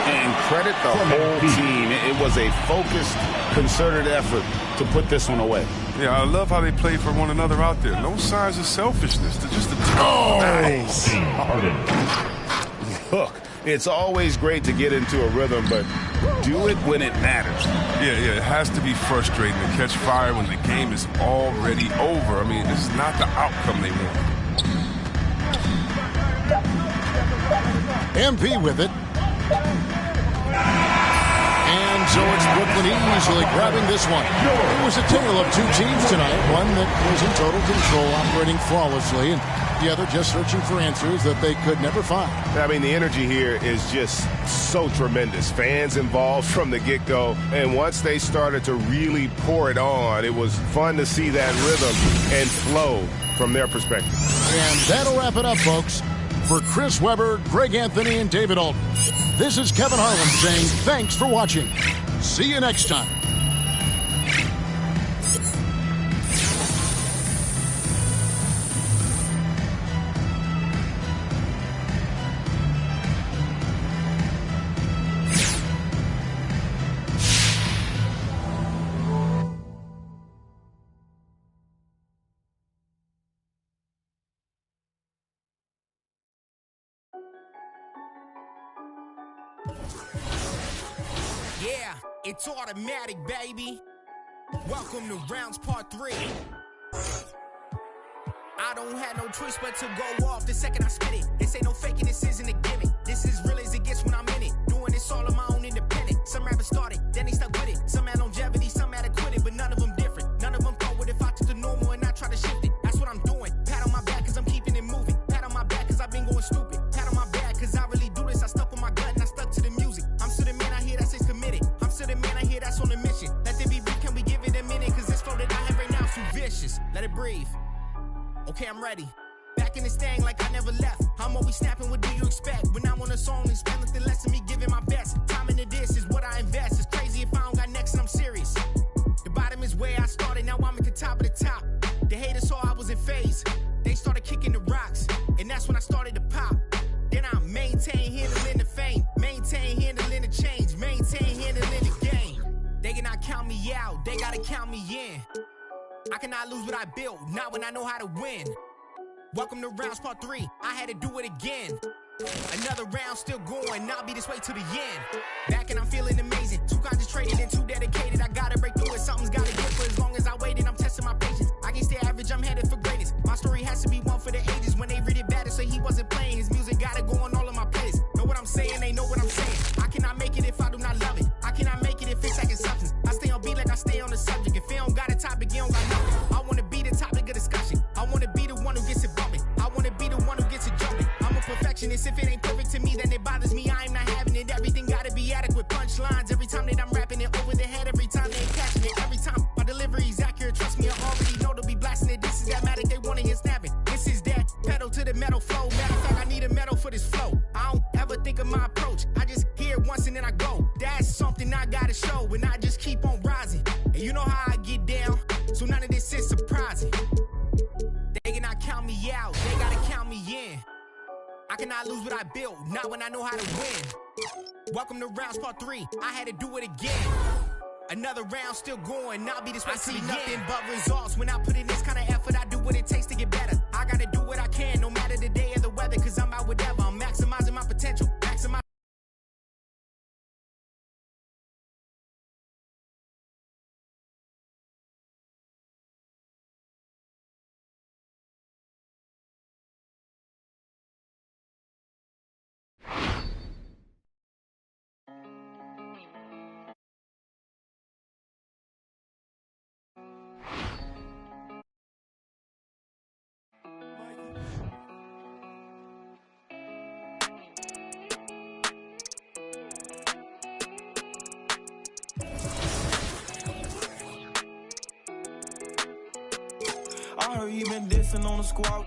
And credit the whole team. It was a focused, concerted effort to put this one away. Yeah, I love how they play for one another out there. No signs of selfishness. They're just nice. Look, it's always great to get into a rhythm, but do it when it matters. Yeah, it has to be frustrating to catch fire when the game is already over. I mean, it's not the outcome they want. MP with it. And so it's Brooklyn easily grabbing this one. It was a tale of 2 teams tonight. One that was in total control, operating flawlessly, and the other just searching for answers that they could never find. I mean, the energy here is just so tremendous. Fans involved from the get-go, and once they started to really pour it on, it was fun to see that rhythm and flow from their perspective. And that'll wrap it up, folks. For Chris Webber, Greg Anthony, and David Alton, this is Kevin Harlan saying thanks for watching. See you next time. Yeah, it's automatic, baby. Welcome to rounds part 3. I don't have no choice but to go off the second I spit it. This ain't no faking, this isn't a gimmick. This is real as it gets when I'm in it. Doing this all on my own independent. Some rappers started, then they stuck with it. Some had longevity, some had to quit it, but none of them different. None of them forward if I took the normal and I try to shift it. That's what I'm doing. Pat on my back cause I'm keeping it moving. Pat on my back cause I've been going stupid. Pat on my back cause I really do this. I stuck on my gut and I stuck to the music. I'm still the man I hear that says committed. I'm still the man I hear that's on a mission. Let there be brief, can we give it a minute? Cause this flow that I have right now is too vicious. Let it breathe. Okay, I'm ready. Back in this thing like I never left. I'm always snapping, what do you expect? When I'm on a song, expect nothing less than me giving my best. Time into this is what I invest. It's crazy if I don't got next and I'm serious. The bottom is where I started, now I'm at the top of the top. The haters saw I was in phase. They started kicking the rocks, and that's when I started to pop. Then I maintain handling the fame, maintain handling the change, maintain handling the game. They cannot count me out, they gotta count me in. I cannot lose what I built, not when I know how to win. Welcome to rounds part 3, I had to do it again. Another round still going, I'll be this way to the end. Back and I'm feeling amazing, too concentrated and too dedicated. I gotta break through it, something's gotta give. For as long as I waited, I'm testing my patience. I can't stay average, I'm headed for greatness. My story has to be one for the ages. When they read it bad, so he wasn't playing. His music gotta go on all of my playlists. Know what I'm saying, they know what I'm saying. I cannot make it if I do not love it. I cannot make it if it's second substance. I stay on beat like I stay on the subject. If it don't got a topic, it don't got nothing. I wanna be the topic of discussion. I wanna be the one who gets it bumping. I wanna be the one who gets it jumping. I'm a perfectionist. If it ain't perfect to me, then it bothers me. I am not having it. Everything gotta be adequate. Punchlines every time that I'm rapping it over the head. Every time they ain't catching it. Every time my delivery is accurate. Trust me, I already know they'll be blasting it. This is that matic. They wanna hear snapping. This is that pedal to the metal flow. Matter of fact, I need a medal for this flow. I don't ever think of my approach. I just hear it once and then I go. That's something I gotta show. And I just keep on rising. And you know how I get down. So none of this is surprising. They cannot count me out. They gotta count me in. I cannot lose what I built, not when I know how to win. Welcome to rounds part 3, I had to do it again. Another round still going, I'll be this way. I see nothing but results when I put in this kind of effort. I do what it takes to get better. I gotta do what I can, no matter the day or the weather. Cause I'm out whatever, I'm maximizing my potential. I heard you been dissing on the squad.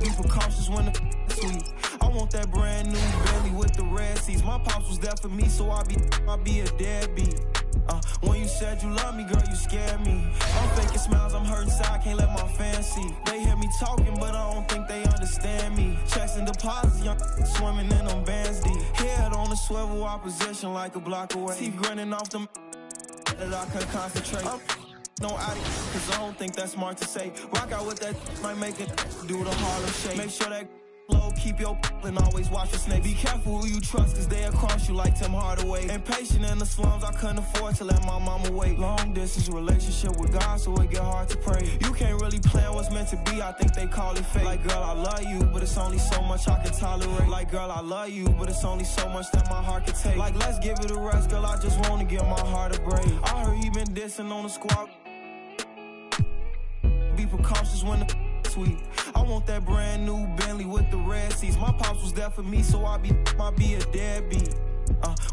Be precautious when the sweet. I want that brand new Bentley with the red seats. My pops was there for me, so I be a deadbeat. When you said you love me, girl, you scared me. I'm faking smiles, I'm hurting inside, can't let my fans see. They hear me talking, but I don't think they understand me. Checks and deposits, young swimming in them bands deep. Head on the swivel, opposition like a block away. Teeth grinning off them that I could concentrate. No addict, cause I don't think that's smart to say. Rock out with that, might make it do the Harlem shake. Make sure that low, keep your and always watch your snake. Be careful who you trust, cause they'll cross you like Tim Hardaway. Impatient in the slums, I couldn't afford to let my mama wait. Long distance relationship with God, so it get hard to pray. You can't really plan what's meant to be, I think they call it fate. Like, girl, I love you, but it's only so much I can tolerate. Like, girl, I love you, but it's only so much that my heart can take. Like, let's give it a rest, girl, I just wanna give my heart a break. I heard you been dissing on the squad. Be precautious when the sweet. I want that brand new Bentley with the red seats. My pops was there for me, so I be a deadbeat.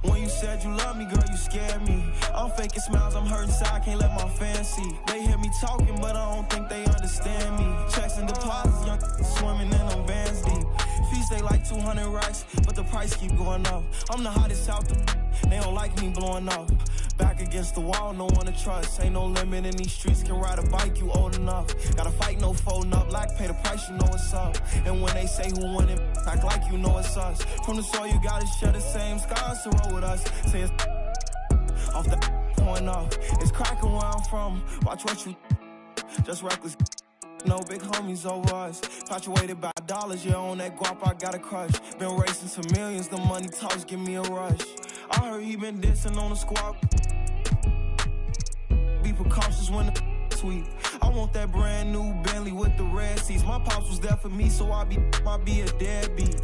When you said you love me, girl, you scared me. I'm faking smiles, I'm hurting inside, can't let my fans see. They hear me talking, but I don't think they understand me. Checks and deposits, young swimming in them bands deep. Fees they like 200 racks, but the price keep going up. I'm the hottest out the They don't like me blowing up. Back against the wall, no one to trust. Ain't no limit in these streets, can ride a bike, you old enough. Gotta fight, no folding up, like pay the price, you know what's up. And when they say who won it, act like you know it's us. From the soil, you gotta share the same scars to roll with us. Say it's off the point off. It's cracking where I'm from. Watch what you just reckless. No big homies over us. Fluctuated by dollars, yeah, on that guap, I got a crush. Been racing to millions, the money talks, give me a rush. I heard he been dissing on the squad. Be precautious when the sweep. I want that brand new Bentley with the red seats. My pops was there for me, so I be a deadbeat.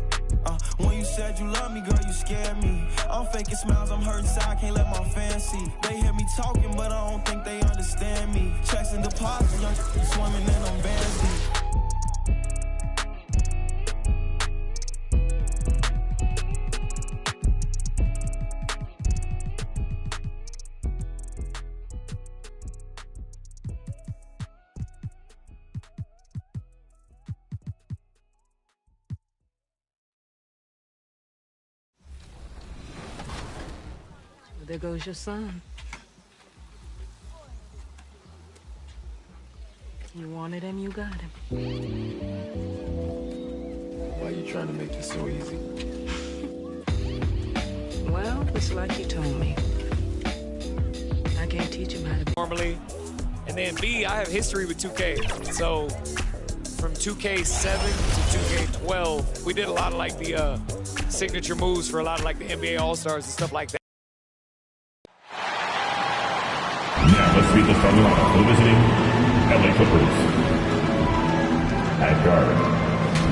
When you said you love me, girl, you scared me. I'm faking smiles, I'm hurting inside, can't let my fans see. They hear me talking, but I don't think they understand me. Checks and deposits, young swimming in them bands deep. There goes your son. You wanted him, you got him. Why are you trying to make this so easy? Well, it's like you told me. I can't teach him how to be. Normally. And then B, I have history with 2K. So from 2K7 to 2K12, we did a lot of like the signature moves for a lot of like the NBA All-Stars and stuff like that. Now let's meet the starting lineup for the visiting LA Clippers. At guard,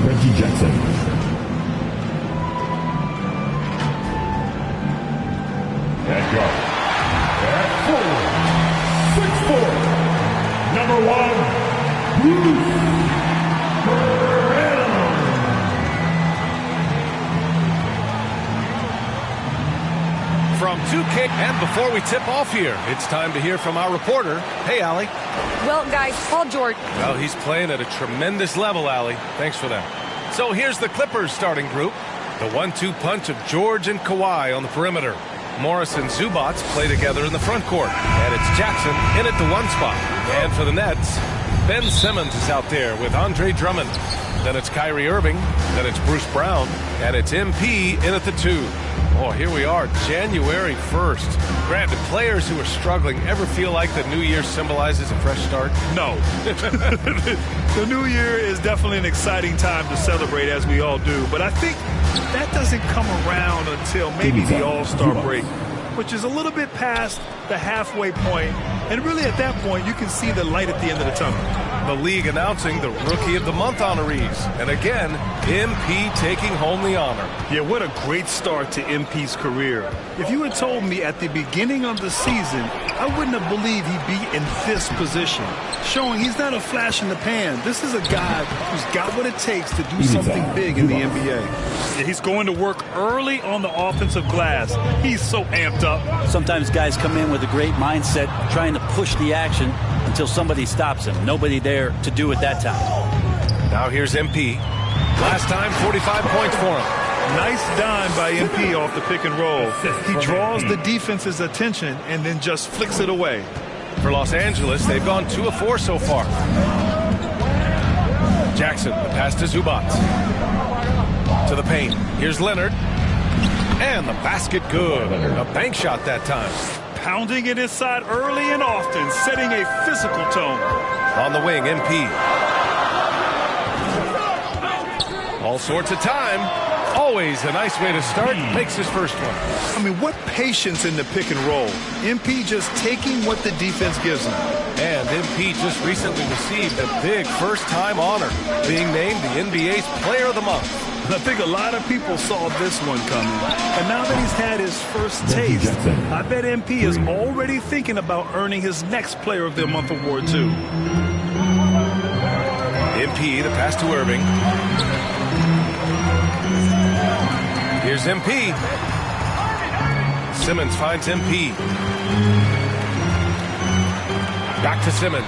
Reggie Jackson. At guard, at forward, 6'4", number 1, Bruce. From 2K, and before we tip off here, it's time to hear from our reporter. Hey, Allie. Well, guys, Paul George. Well, he's playing at a tremendous level, Allie. Thanks for that. So here's the Clippers starting group. The 1-2 punch of George and Kawhi on the perimeter. Morris and Zubats play together in the front court. And it's Jackson in at the 1 spot. And for the Nets, Ben Simmons is out there with Andre Drummond. Then it's Kyrie Irving. Then it's Bruce Brown. And it's MP in at the 2. Oh, here we are, January 1st. Grant, do players who are struggling ever feel like the new year symbolizes a fresh start? No. The new year is definitely an exciting time to celebrate, as we all do. But I think that doesn't come around until maybe the All-Star break, which is a little bit past the halfway point. And really, at that point, you can see the light at the end of the tunnel. The league announcing the Rookie of the Month honorees. And again, MP taking home the honor. Yeah, what a great start to MP's career. If you had told me at the beginning of the season, I wouldn't have believed he'd be in this position, showing he's not a flash in the pan. This is a guy who's got what it takes to do something big in the NBA. Yeah, he's going to work early on the offensive glass. He's so amped up. Sometimes guys come in with a great mindset, trying to push the action until somebody stops him. Nobody there to do it that time. Now here's MP. Last time, 45 points for him. Nice dime by MP off the pick and roll. He draws the defense's attention and then just flicks it away. For Los Angeles, they've gone 2 of 4 so far. Jackson, the pass to Zubats. To the paint. Here's Leonard. And the basket good. A bank shot that time. Pounding it inside early and often, setting a physical tone. On the wing, MP. All sorts of time. Always a nice way to start. Makes his first one. I mean, what patience in the pick and roll. MP just taking what the defense gives him. And MP just recently received a big first-time honor, being named the NBA's Player of the Month. I think a lot of people saw this one coming. And now that he's had his first taste, I bet MP is already thinking about earning his next Player of the Month award, too. MP, the pass to Irving. Here's MP. Simmons finds MP. Back to Simmons.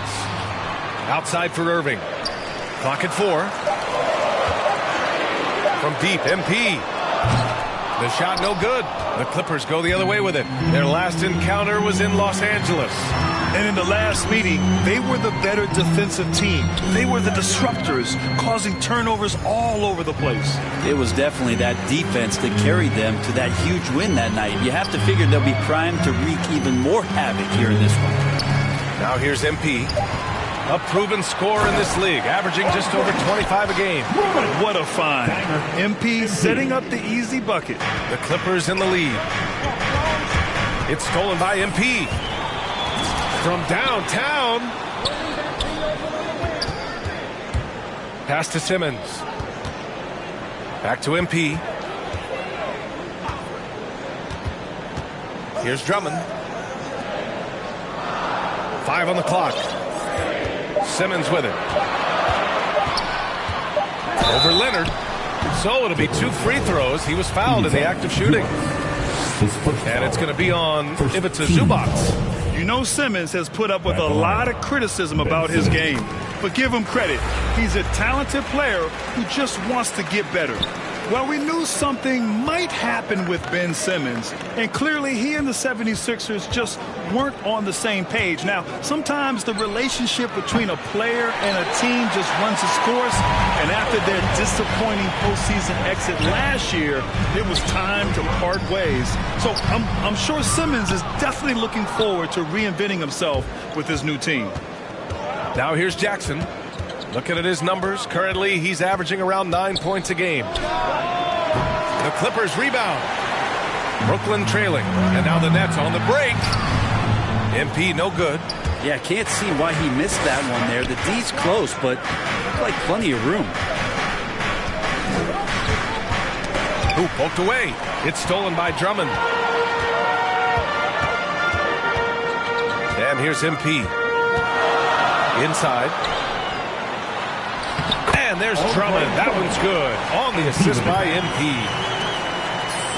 Outside for Irving. Clock at 4. From deep, MP. The shot no good. The Clippers go the other way with it. Their last encounter was in Los Angeles. And in the last meeting, they were the better defensive team. They were the disruptors, causing turnovers all over the place. It was definitely that defense that carried them to that huge win that night. You have to figure they'll be primed to wreak even more havoc here in this one. Now here's MP, a proven scorer in this league, averaging just over 25 a game. What a find. MP setting up the easy bucket. The Clippers in the lead. It's stolen by MP. From downtown. Pass to Simmons. Back to MP. Here's Drummond. 5 on the clock. Simmons with it. Over Leonard. So it'll be 2 free throws. He was fouled in the act of shooting. And it's going to be on Ivica Zubac. You know Simmons has put up with a lot of criticism about his game. But give him credit. He's a talented player who just wants to get better. Well, we knew something might happen with Ben Simmons, and clearly he and the 76ers just weren't on the same page. Now, sometimes the relationship between a player and a team just runs its course, and after their disappointing postseason exit last year, it was time to part ways. So I'm sure Simmons is definitely looking forward to reinventing himself with his new team. Now here's Jackson. Looking at his numbers, currently he's averaging around 9 points a game. The Clippers rebound. Brooklyn trailing. And now the Nets on the break. MP no good. Yeah, can't see why he missed that one there. The D's close, but looked like plenty of room. Hoop poked away. It's stolen by Drummond. And here's MP. Inside. And there's Drummond. That one's good. On the assist by MP.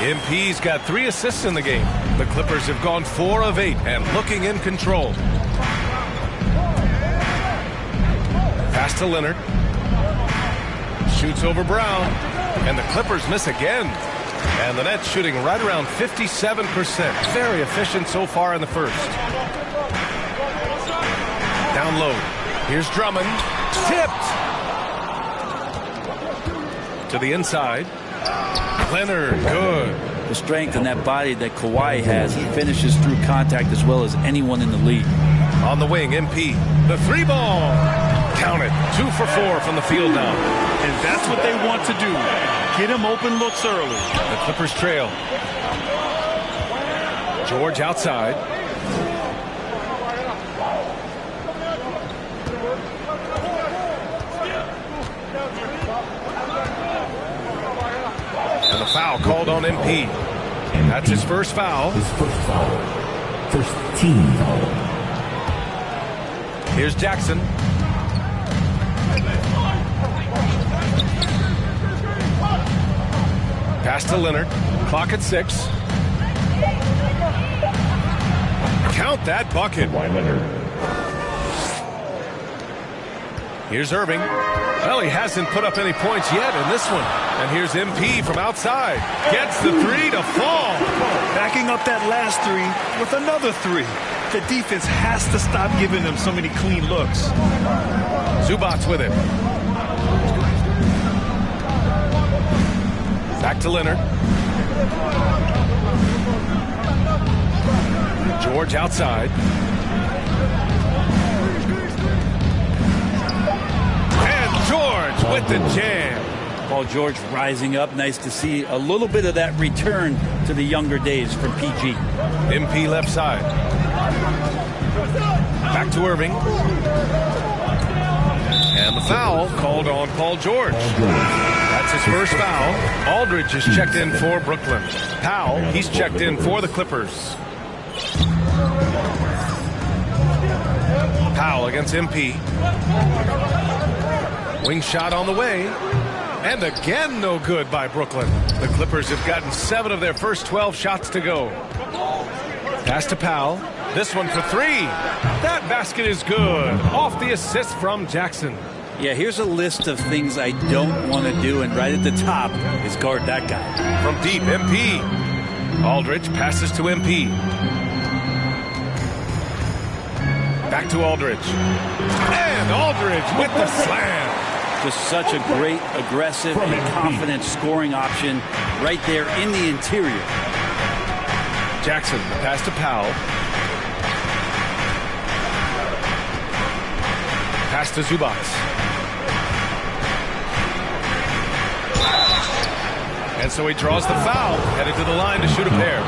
MP's got 3 assists in the game. The Clippers have gone 4 of 8 and looking in control. Pass to Leonard. Shoots over Brown. And the Clippers miss again. And the Nets shooting right around 57%. Very efficient so far in the first. Down low. Here's Drummond. Tipped. To the inside. Leonard, good. The strength in that body that Kawhi has, he finishes through contact as well as anyone in the league. On the wing, MP. The 3 ball. Count it. 2 for 4 from the field now. And that's what they want to do. Get him open looks early. The Clippers trail. George outside. And the foul called on MP. That's his first foul. First team foul. Here's Jackson. Pass to Leonard. Clock at 6. Count that bucket. Here's Irving. Well, he hasn't put up any points yet in this one. And here's MP from outside. Gets the 3 to fall. Backing up that last 3 with another 3. The defense has to stop giving them so many clean looks. Zubac with it. Back to Leonard. George outside. And George with the jam. Paul George rising up. Nice to see a little bit of that return to the younger days from PG. MP left side. Back to Irving. And the foul called on Paul George. That's his first foul. Aldridge is checked in for Brooklyn. Powell, he's checked in for the Clippers. Powell against MP. Wing shot on the way. And again, no good by Brooklyn. The Clippers have gotten 7 of their first 12 shots to go. Pass to Powell. This one for 3. That basket is good. Off the assist from Jackson. Yeah, here's a list of things I don't want to do, and right at the top is guard that guy. From deep, MP. Aldridge passes to MP. Back to Aldridge. And Aldridge with the slam. Just such a great, aggressive, and confident scoring option right there in the interior. Jackson, the pass to Powell. Pass to Zubac. And so he draws the foul, headed to the line to shoot a pair.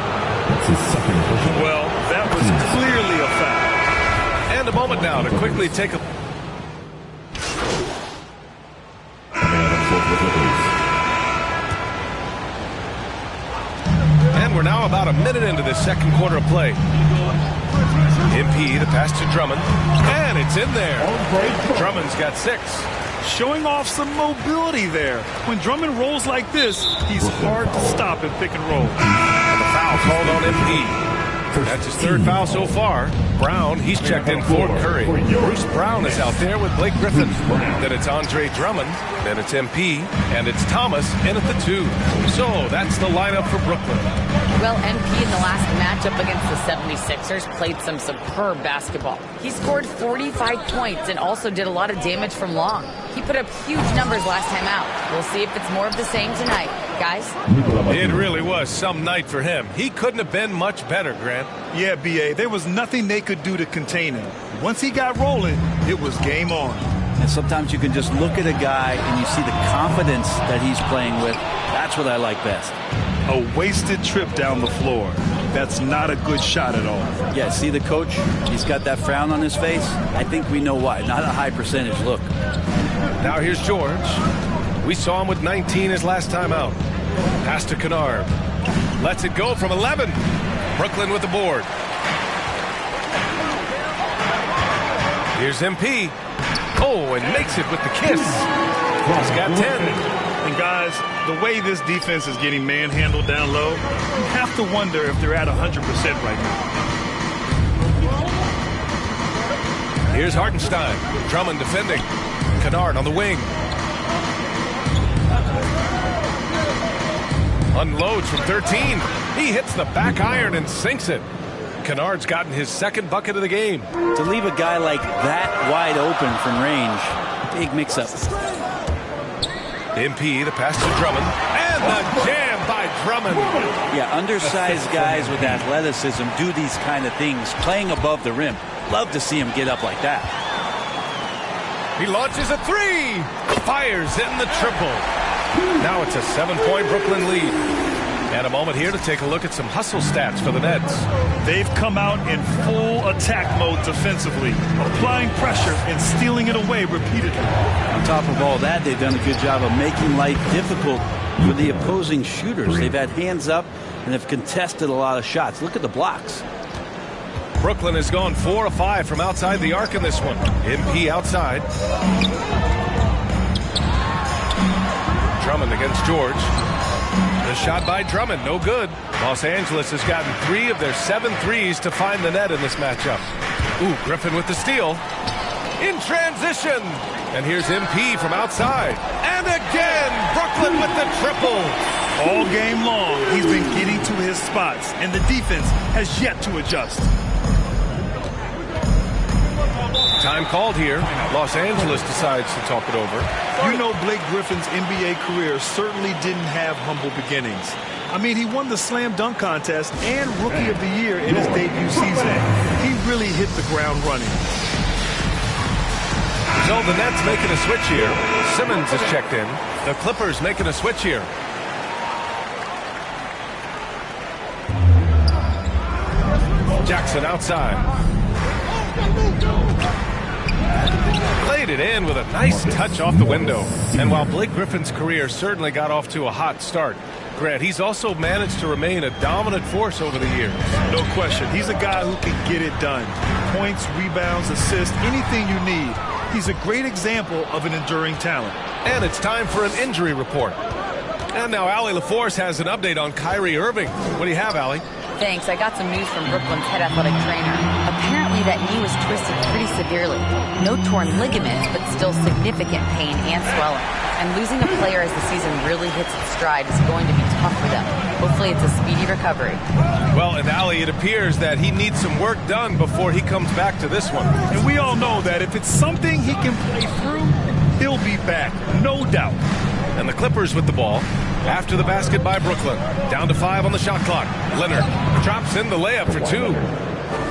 Well, that was clearly a foul. And a moment now to quickly take a... And we're now about a minute into this second quarter of play. MP, the pass to Drummond. And it's in there. Drummond's got 6. Showing off some mobility there. When Drummond rolls like this, he's hard to stop in pick and roll. And the foul called on MP. That's his 3rd foul so far. Brown, he's checked in for Curry. Bruce Brown is out there with Blake Griffin. Then it's Andre Drummond. Then it's MP. And it's Thomas in at the 2. So that's the lineup for Brooklyn. Well, MP in the last matchup against the 76ers played some superb basketball. He scored 45 points and also did a lot of damage from long. He put up huge numbers last time out. We'll see if it's more of the same tonight. Guys? It really was some night for him. He couldn't have been much better, Grant. Yeah, B.A., there was nothing they could do to contain him. Once he got rolling, it was game on. And sometimes you can just look at a guy and you see the confidence that he's playing with. That's what I like best. A wasted trip down the floor. That's not a good shot at all. Yeah, see the coach? He's got that frown on his face. I think we know why. Not a high percentage look. Now here's George. We saw him with 19 his last time out. Pass to Kennard. Lets it go from 11. Brooklyn with the board. Here's MP. Oh, and makes it with the kiss. He's got 10. And guys, the way this defense is getting manhandled down low, you have to wonder if they're at 100% right now. Here's Hartenstein. Drummond defending. Kennard on the wing. Unloads from 13. He hits the back iron and sinks it. Kennard's gotten his 2nd bucket of the game. To leave a guy like that wide open from range, big mix-up. MP, the pass to Drummond. And the jam by Drummond. Yeah, undersized guys with athleticism do these kind of things, playing above the rim. Love to see him get up like that. He launches a 3. Fires in the triple. Now it's a 7-point Brooklyn lead. And a moment here to take a look at some hustle stats for the Nets. They've come out in full attack mode defensively, applying pressure and stealing it away repeatedly. On top of all that, they've done a good job of making life difficult for the opposing shooters. They've had hands up and have contested a lot of shots. Look at the blocks. Brooklyn has gone 4 of 5 from outside the arc in this one. MP outside. Drummond against George. The shot by Drummond, no good. Los Angeles has gotten 3 of their 7 threes to find the net in this matchup. Ooh, Griffin with the steal. In transition. And here's MP from outside. And again, Brooklyn with the triple. All game long, he's been getting to his spots, and the defense has yet to adjust. Time called here. Los Angeles decides to talk it over. You know, Blake Griffin's NBA career certainly didn't have humble beginnings. I mean, he won the slam dunk contest and Rookie of the Year in his debut season. He really hit the ground running. So the Nets making a switch here. Simmons is checked in. The Clippers making a switch here. Jackson outside. Played it in with a nice touch off the window. And while Blake Griffin's career certainly got off to a hot start, Grant, he's also managed to remain a dominant force over the years. No question. He's a guy who can get it done. Points, rebounds, assists, anything you need. He's a great example of an enduring talent. And it's time for an injury report. And now Allie LaForce has an update on Kyrie Irving. What do you have, Allie? Thanks. I got some news from Brooklyn's head athletic trainer. Apparently, that knee was twisted pretty severely. No torn ligaments, but still significant pain and swelling. And losing a player as the season really hits its stride is going to be tough for them. Hopefully it's a speedy recovery. Well, and Allie, it appears that he needs some work done before he comes back to this one. And we all know that if it's something he can play through, he'll be back, no doubt. And the Clippers with the ball after the basket by Brooklyn. Down to 5 on the shot clock. Leonard drops in the layup for 2.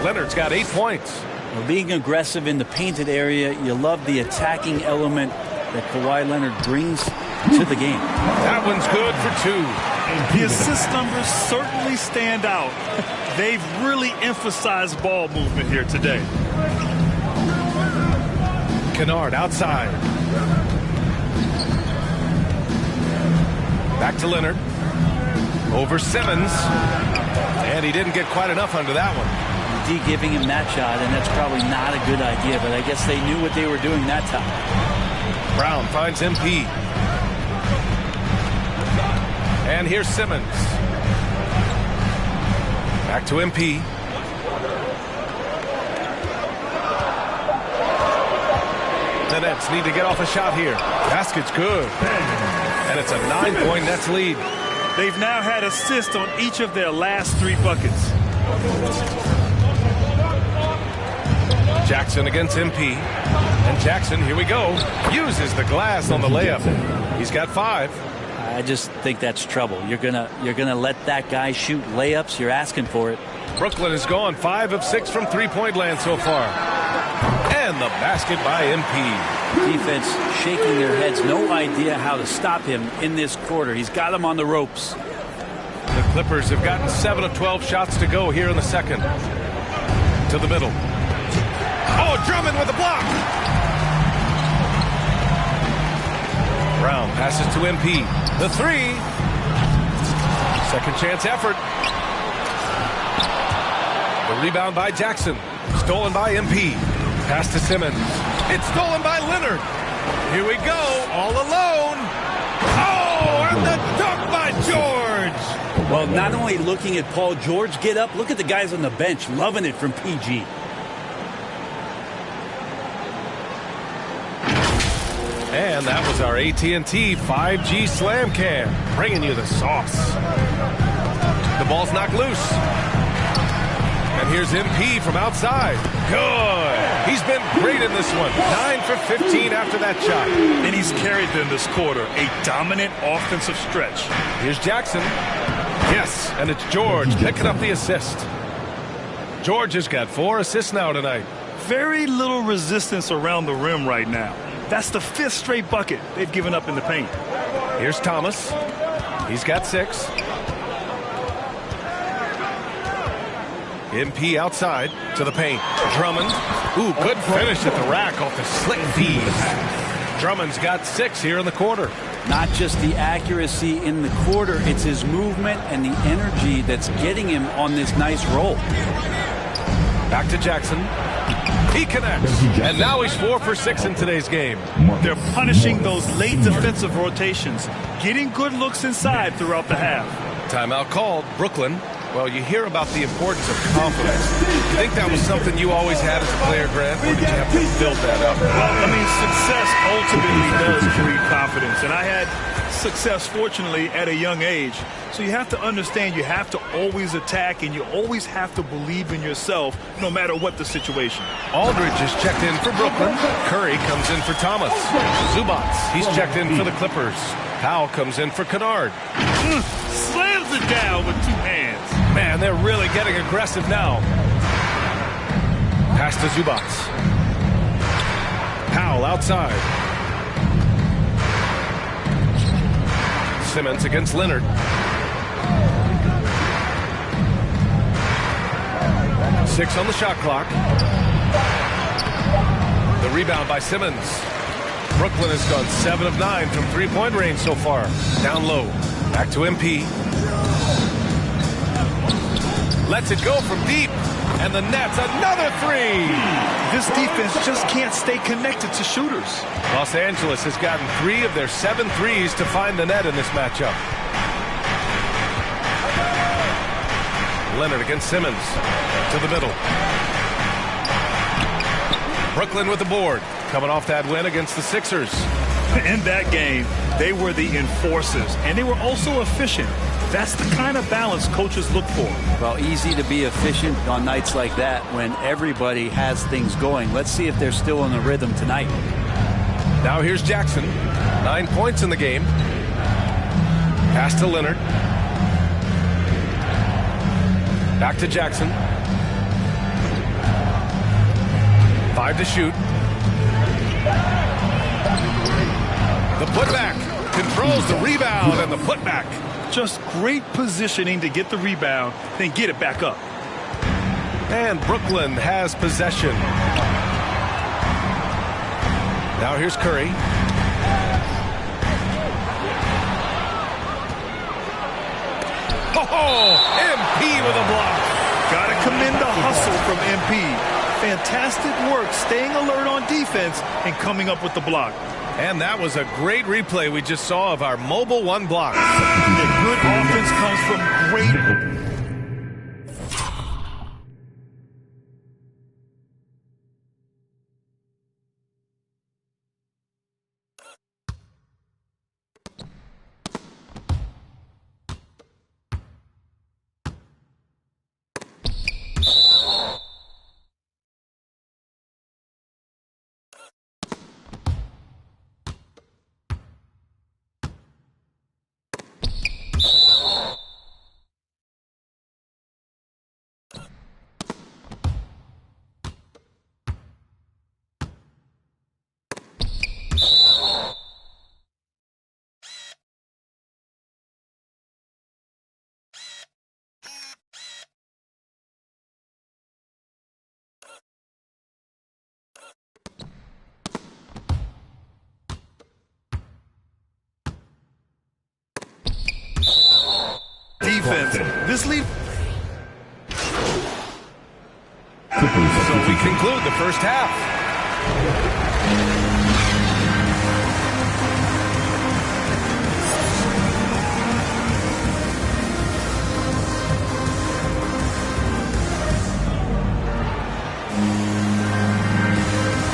Leonard's got 8 points. Well, being aggressive in the painted area, you love the attacking element that Kawhi Leonard brings to the game. That one's good for 2. The assist numbers certainly stand out. They've really emphasized ball movement here today. Kennard outside. Back to Leonard. Over Simmons. And he didn't get quite enough under that one. D giving him that shot, and that's probably not a good idea, but I guess they knew what they were doing that time. Brown finds MP. And here's Simmons. Back to MP. The Nets need to get off a shot here. Basket's good. And it's a 9-point Nets lead. They've now had assists on each of their last 3 buckets. Jackson against MP. And Jackson, here we go, uses the glass on the layup. He's got 5. I just think that's trouble. You're gonna let that guy shoot layups. You're asking for it. Brooklyn has gone 5 of 6 from three-point land so far. And the basket by MP. Defense shaking their heads. No idea how to stop him in this quarter. He's got him on the ropes. The Clippers have gotten 7 of 12 shots to go here in the second. To the middle. Oh, Drummond with a block. Brown passes to MP. The 3. Second chance effort. The rebound by Jackson. Stolen by MP. Pass to Simmons. It's stolen by Leonard. Here we go. All alone. Oh, and the dunk by George. Well, not only looking at Paul George get up, look at the guys on the bench loving it from PG. And that was our AT&T 5G Slam Cam, bringing you the sauce. The ball's knocked loose. And here's MP from outside. Good. He's been great in this one. 9 for 15 after that shot. And he's carried them this quarter. A dominant offensive stretch. Here's Jackson. Yes, and it's George picking up the assist. George has got 4 assists now tonight. Very little resistance around the rim right now. That's the 5th straight bucket they've given up in the paint. Here's Thomas. He's got 6. MP outside to the paint. Drummond. Ooh, good finish at the rack off the slick feed. Drummond's got 6 here in the quarter. Not just the accuracy in the quarter, it's his movement and the energy that's getting him on this nice roll. Back to Jackson. He connects. And now he's 4 for 6 in today's game. They're punishing those late defensive rotations, getting good looks inside throughout the half. Timeout called. Brooklyn. Well, you hear about the importance of confidence. You think that was something you always had as a player, Grant, or did you have to build that up? Well, I mean, success ultimately does breed confidence. And I had success, fortunately, at a young age. So you have to understand you have to always attack and you always have to believe in yourself no matter what the situation. Aldridge is checked in for Brooklyn. Curry comes in for Thomas. Zubats, he's checked in for the Clippers. Powell comes in for Kennard. Slams it down with 2 hands. Man, they're really getting aggressive now. Pass to Zubats. Powell outside. Simmons against Leonard. Six on the shot clock. The rebound by Simmons. Brooklyn has gone 7 of 9 from three-point range so far. Down low. Back to MP. Lets it go from deep. And the Nets, another 3. This defense just can't stay connected to shooters. Los Angeles has gotten 3 of their 7 threes to find the net in this matchup. Leonard against Simmons. To the middle. Brooklyn with the board, coming off that win against the Sixers. In that game, they were the enforcers, and they were also efficient. That's the kind of balance coaches look for. Well, easy to be efficient on nights like that when everybody has things going. Let's see if they're still in the rhythm tonight. Now here's Jackson. 9 points in the game. Pass to Leonard. Back to Jackson. 5 to shoot. The putback controls the rebound and the putback. Just great positioning to get the rebound, then get it back up. And Brooklyn has possession. Now here's Curry. Oh, MP with a block. Gotta commend the hustle from MP. Fantastic work staying alert on defense and coming up with the block. And that was a great replay we just saw of our mobile one block. The good offense comes from great... Defense. This lead. So we conclude the first half.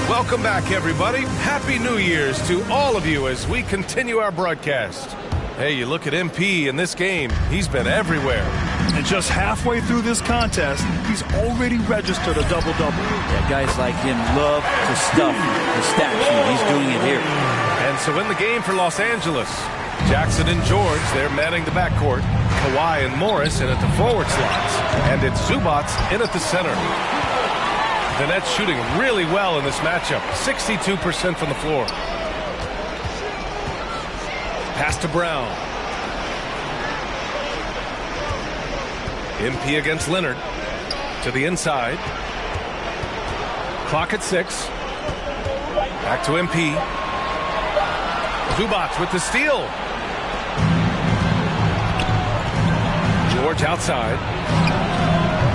Welcome back, everybody. Happy New Year's to all of you as we continue our broadcast. Hey, you look at MP in this game, he's been everywhere. And just halfway through this contest, he's already registered a double-double. Yeah, guys like him love to stuff the stat sheet. He's doing it here. And so in the game for Los Angeles, Jackson and George, they're manning the backcourt. Kawhi and Morris in at the forward slots. And it's Zubats in at the center. The Nets shooting really well in this matchup, 62% from the floor. Pass to Brown. MP against Leonard. To the inside. Clock at 6. Back to MP. Zubats with the steal. George outside.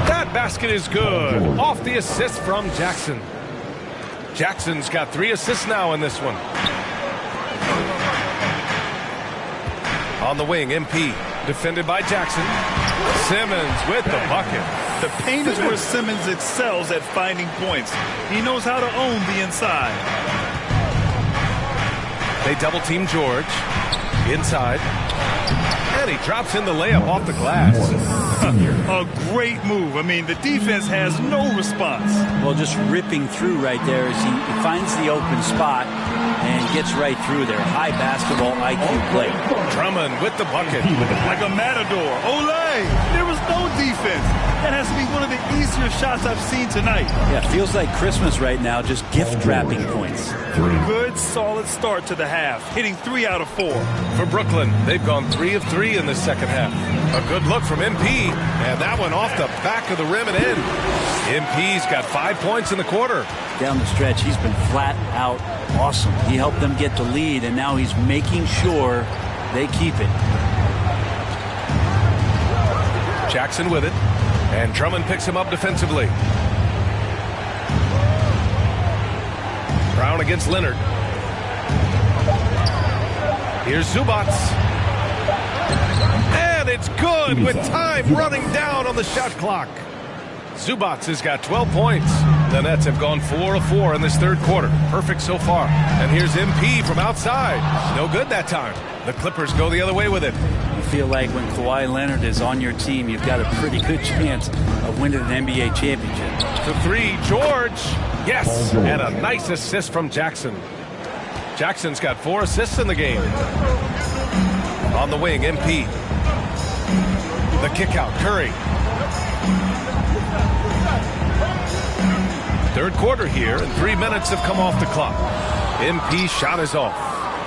That basket is good. Off the assist from Jackson. Jackson's got 3 assists now in this one. On the wing, MP, defended by Jackson. Simmons with the bucket. The paint is where Simmons excels at finding points. He knows how to own the inside. They double team George. Inside. And he drops in the layup off the glass. A great move. I mean, the defense has no response. Well, just ripping through right there as he finds the open spot and gets right through there. High basketball IQ play. Drummond with the bucket. Like a matador. Olé! There was no defense. That has to be one of the easier shots I've seen tonight. Yeah, feels like Christmas right now, just gift wrapping points. Good, solid start to the half, hitting 3 out of 4. For Brooklyn, they've gone 3 of 3 in this second half. A good look from MP, and that one off the back of the rim and in. MP's got 5 points in the quarter. Down the stretch, he's been flat out awesome. He helped them get the lead, and now he's making sure they keep it. Jackson with it, and Drummond picks him up defensively. Brown against Leonard. Here's Zubats. And it's good with time running down on the shot clock. Zubats has got 12 points. The Nets have gone 4 of 4 in this third quarter. Perfect so far. And here's MP from outside. No good that time. The Clippers go the other way with it. You feel like when Kawhi Leonard is on your team, you've got a pretty good chance of winning an NBA championship. The three, George. Yes, and a nice assist from Jackson. Jackson's got 4 assists in the game. On the wing, MP. The kick out, Curry. Third quarter here, and 3 minutes have come off the clock. MP shot is off.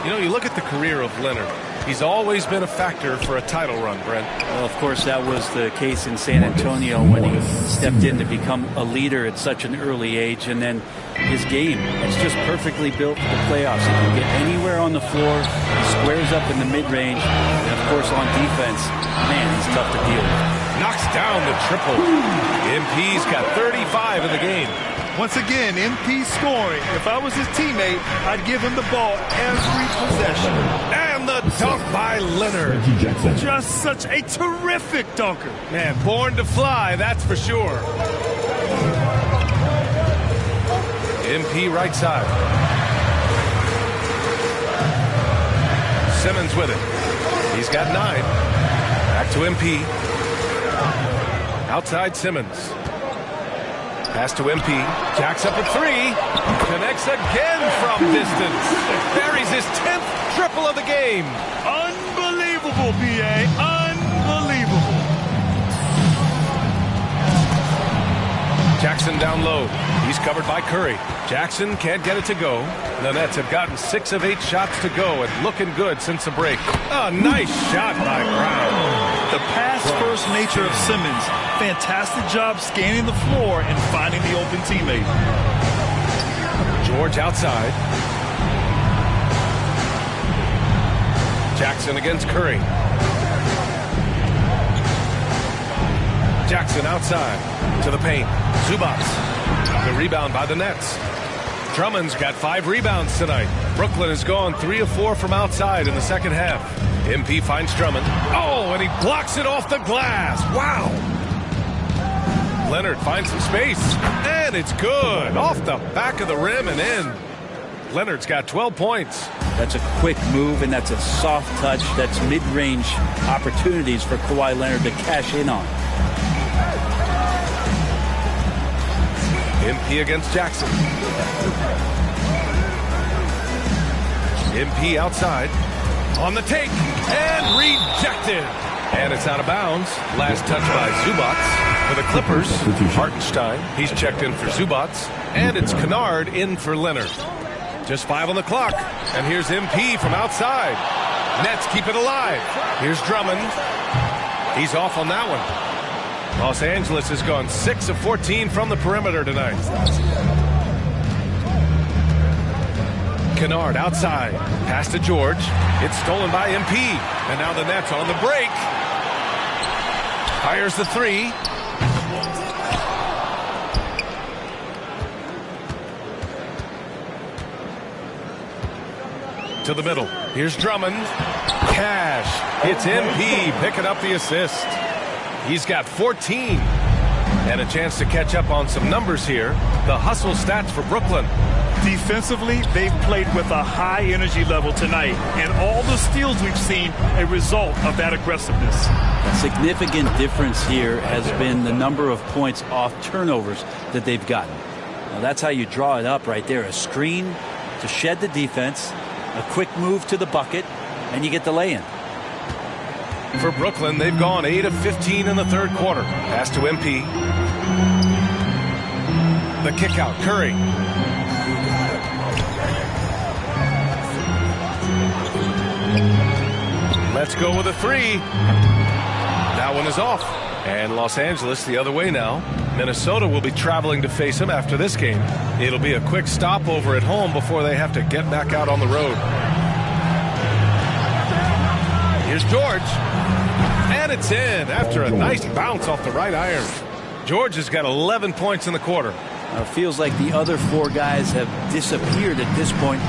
You know, you look at the career of Leonard. He's always been a factor for a title run, Brent. Well, of course, that was the case in San Antonio when he stepped in to become a leader at such an early age. And then his game is just perfectly built for the playoffs. He can get anywhere on the floor. He squares up in the mid-range. And, of course, on defense, man, he's tough to deal with. Knocks down the triple. MP's got 35 in the game. Once again, MP scoring. If I was his teammate, I'd give him the ball every possession. And the dunk by Leonard. Just such a terrific dunker. Man, born to fly, that's for sure. MP right side. Simmons with it. He's got 9. Back to MP. Outside Simmons. Pass to MP. Jacks up at 3. Connects again from distance. Buries his 10th triple of the game. Unbelievable, B.A. Unbelievable. Jackson down low. He's covered by Curry. Jackson can't get it to go. The Nets have gotten 6 of 8 shots to go and looking good since the break. A nice shot by Brown. The pass-first nature of Simmons. Fantastic job scanning the floor and finding the open teammate. George outside. Jackson against Curry. Jackson outside to the paint. Zubats. The rebound by the Nets. Drummond's got 5 rebounds tonight. Brooklyn has gone 3 of 4 from outside in the second half. MP finds Drummond. Oh, and he blocks it off the glass. Wow. Leonard finds some space, and it's good. Off the back of the rim and in. Leonard's got 12 points. That's a quick move, and that's a soft touch. That's mid-range opportunities for Kawhi Leonard to cash in on. MP against Jackson. MP outside. On the take, and rejected. And it's out of bounds. Last touch by Zubats. For the Clippers, Hartenstein. He's checked in for Zubats. And it's Kennard in for Leonard. Just 5 on the clock. And here's MP from outside. Nets keep it alive. Here's Drummond. He's off on that one. Los Angeles has gone 6 of 14 from the perimeter tonight. Kennard outside. Pass to George. It's stolen by MP. And now the Nets on the break. Fires the 3. To the middle. Here's Drummond. Cash. It's MP picking up the assist. He's got 14. And a chance to catch up on some numbers here. The hustle stats for Brooklyn. Defensively, they've played with a high energy level tonight. And all the steals we've seen, a result of that aggressiveness. A significant difference here has been the number of points off turnovers that they've gotten. Now that's how you draw it up right there. A screen to shed the defense, a quick move to the bucket, and you get the lay-in. For Brooklyn, they've gone 8 of 15 in the third quarter. Pass to MP. The kick out, Curry. Let's go with a 3. That one is off. And Los Angeles the other way now. Minnesota will be traveling to face him after this game. It'll be a quick stopover at home before they have to get back out on the road. Here's George. And it's in after a nice bounce off the right iron. George has got 11 points in the quarter. It feels like the other 4 guys have disappeared at this point.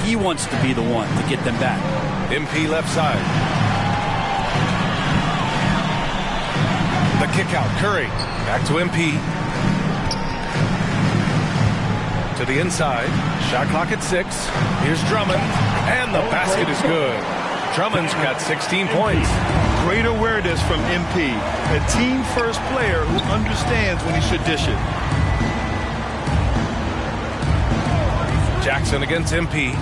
He wants to be the one to get them back. MP left side. The kick out, Curry. Back to MP. To the inside. Shot clock at 6. Here's Drummond. And the basket is good. Drummond's got 16 points. Great awareness from MP. A team-first player who understands when he should dish it. Jackson against MP.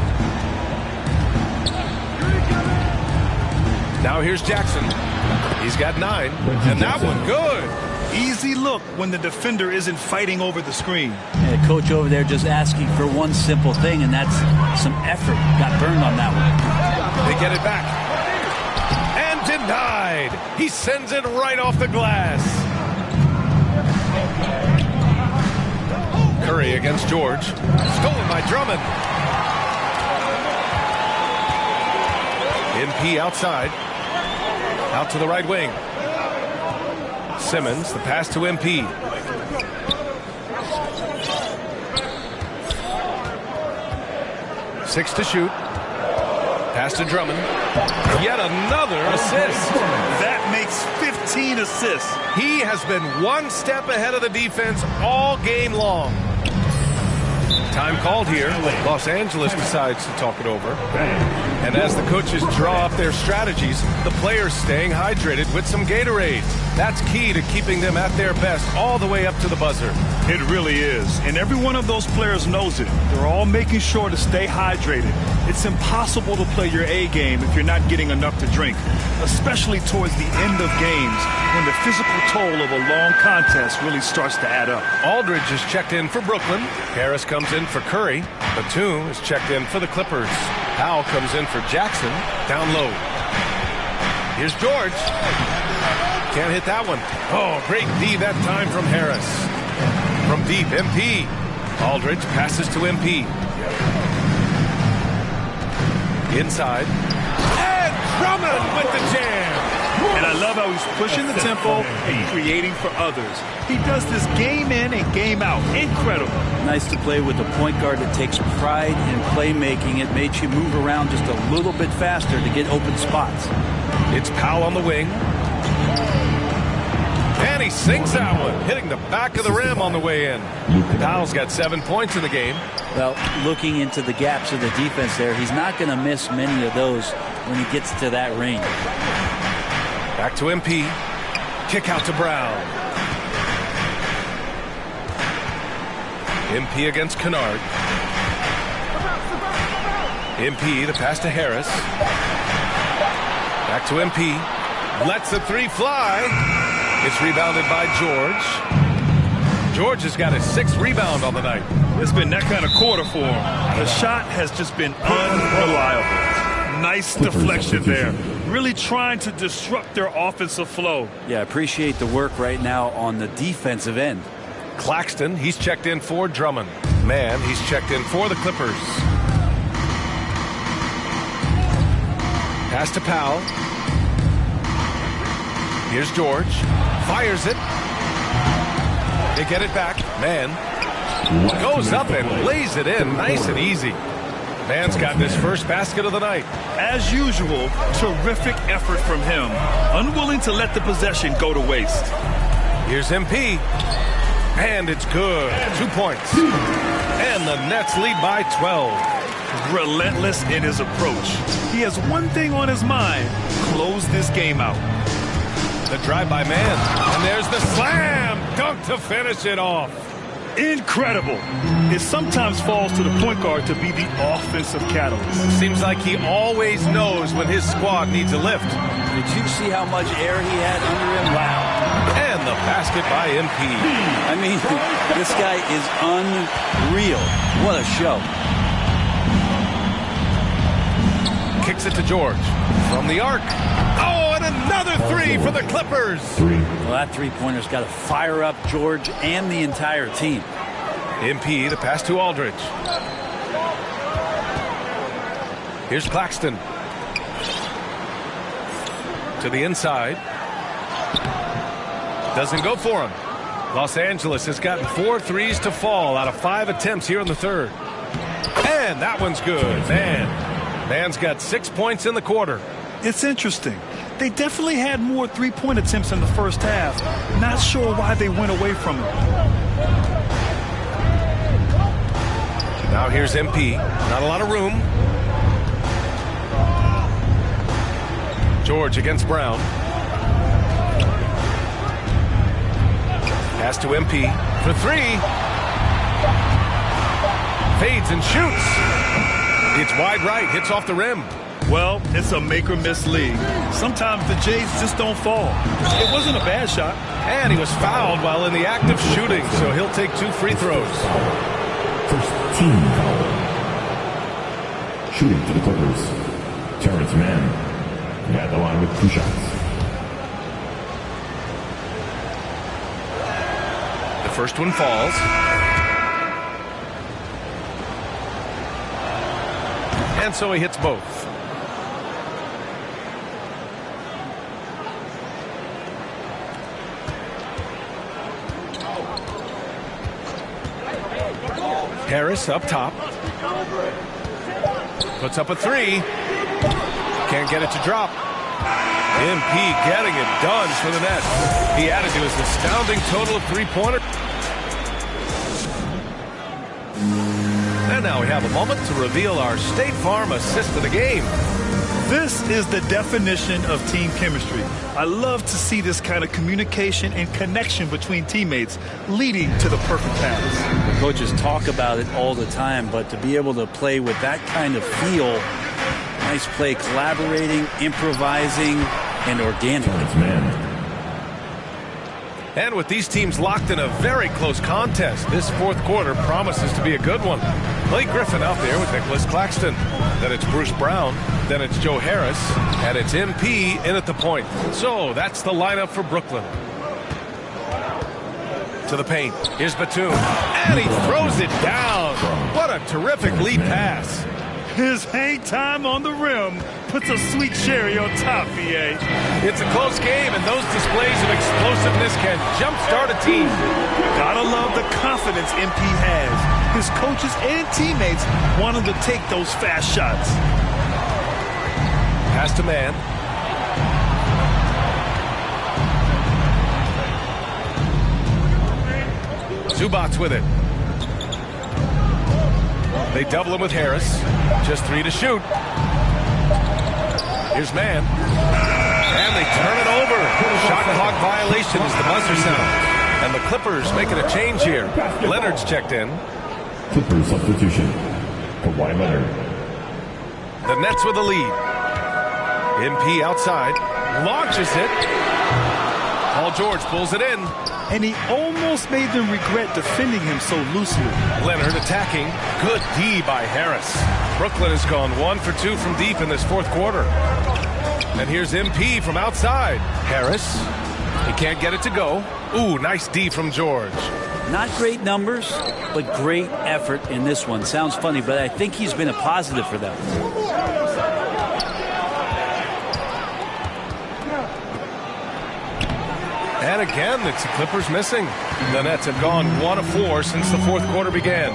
Now here's Jackson. He's got 9. And that one good. Easy look when the defender isn't fighting over the screen. And the coach over there just asking for one simple thing, and that's some effort. Got burned on that one. They get it back. And denied. He sends it right off the glass. Curry against George. Stolen by Drummond. MP outside. Out to the right wing. Simmons, the pass to MP. Six to shoot. Pass to Drummond. Yet another assist. That makes 15 assists. He has been one step ahead of the defense all game long. Time called here. Los Angeles decides to talk it over. And as the coaches draw up their strategies, the players staying hydrated with some Gatorade. That's key to keeping them at their best all the way up to the buzzer. It really is. And every one of those players knows it. They're all making sure to stay hydrated. It's impossible to play your A game if you're not getting enough to drink, especially towards the end of games when the physical toll of a long contest really starts to add up. Aldridge is checked in for Brooklyn. Harris comes in for Curry. Batum is checked in for the Clippers. Powell comes in for Jackson. Down low. Here's George. Can't hit that one. Oh, great D that time from Harris. From deep, MP. Aldridge passes to MP. Inside. And Drummond with the jam. And I love how he's pushing the tempo and creating for others. He does this game in and game out. Incredible. Nice to play with a point guard that takes pride in playmaking. It makes you move around just a little bit faster to get open spots. It's Powell on the wing. And he sinks that one, hitting the back of the rim on the way in. Powell's got 7 points in the game. Well, looking into the gaps of the defense there, he's not going to miss many of those when he gets to that range. Back to MP. Kick out to Brown. MP against Kennard. MP, the pass to Harris. Back to MP. Lets the three fly. It's rebounded by George. George has got his 6th rebound on the night. It's been that kind of quarter for him. The shot has just been unreliable. Nice deflection there. Really trying to disrupt their offensive flow. Yeah, appreciate the work right now on the defensive end. Claxton, he's checked in for Drummond. Mann, he's checked in for the Clippers. Pass to Powell. Here's George. Fires it. They get it back. Mann goes up and lays it in nice and easy. Mann's got this first basket of the night. As usual, terrific effort from him. Unwilling to let the possession go to waste. Here's MP. And it's good. 2 points. And the Nets lead by 12. Relentless in his approach. He has one thing on his mind. Close this game out. The drive by Mann. And there's the slam dunk to finish it off. Incredible. It sometimes falls to the point guard to be the offensive catalyst. Seems like he always knows when his squad needs a lift. Did you see how much air he had under him? Wow. And the basket by MP. I mean, this guy is unreal. What a show. Kicks it to George. From the arc. Oh, and another 3 for the Clippers. Well, that three-pointer's got to fire up George and the entire team. MP, the pass to Aldridge. Here's Claxton. To the inside. Doesn't go for him. Los Angeles has gotten 4 threes to fall out of 5 attempts here in the third. And that one's good. Mann's got 6 points in the quarter. It's interesting. They definitely had more three-point attempts in the first half. Not sure why they went away from it. Now here's MP. Not a lot of room. George against Brown. Pass to MP for three. Fades and shoots. It's wide right, hits off the rim. Well, it's a make-or-miss league. Sometimes the Jays just don't fall. It wasn't a bad shot. And he was fouled while in the act of shooting, so he'll take 2 free throws. First team foul. Shooting for the Clippers, Terrence Mann. At the line with 2 shots. The first one falls. And so he hits both. Harris up top. Puts up a 3. Can't get it to drop. MP getting it done for the net. He added to his astounding total of 3-pointers. And now we have a moment to reveal our State Farm assist of the game. This is the definition of team chemistry. I love to see this kind of communication and connection between teammates leading to the perfect pass. The coaches talk about it all the time, but to be able to play with that kind of feel, nice play, collaborating, improvising, and organic. And with these teams locked in a very close contest, this fourth quarter promises to be a good one. Blake Griffin out there with Nicholas Claxton. Then it's Bruce Brown. Then it's Joe Harris. And it's MP in at the point. So that's the lineup for Brooklyn. To the paint. Here's Batum. And he throws it down. What a terrific lead pass. His hang time on the rim puts a sweet cherry on top, BA. It's a close game, and those displays of explosiveness can jumpstart a team. Gotta love the confidence MP has. His coaches and teammates want him to take those fast shots. Pass to man. Zubats with it. They double him with Harris. Just 3 to shoot. Here's man. And they turn it over. Shot clock violation is the buzzer sound. And the Clippers making a change here. Leonard's checked in. Clippers substitution. Kawhi Leonard. The Nets with the lead. MP outside. Launches it. Paul George pulls it in. And he almost made them regret defending him so loosely. Leonard attacking. Good D by Harris. Brooklyn has gone 1 for 2 from deep in this fourth quarter. And here's MP from outside. Harris. He can't get it to go. Ooh, nice D from George. Not great numbers, but great effort in this one. Sounds funny, but I think he's been a positive for them. And again, it's the Clippers missing. The Nets have gone 1 of 4 since the fourth quarter began.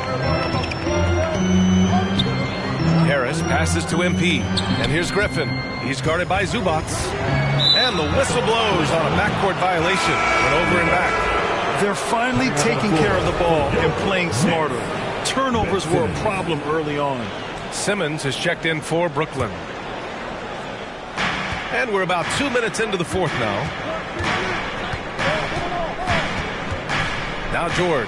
Harris passes to MP. And here's Griffin. He's guarded by Zubats. And the whistle blows on a backcourt violation. Went over and back. They're finally taking care of the ball and playing smarter. Turnovers were a problem early on. Simmons has checked in for Brooklyn. And we're about 2 minutes into the fourth now. Now George.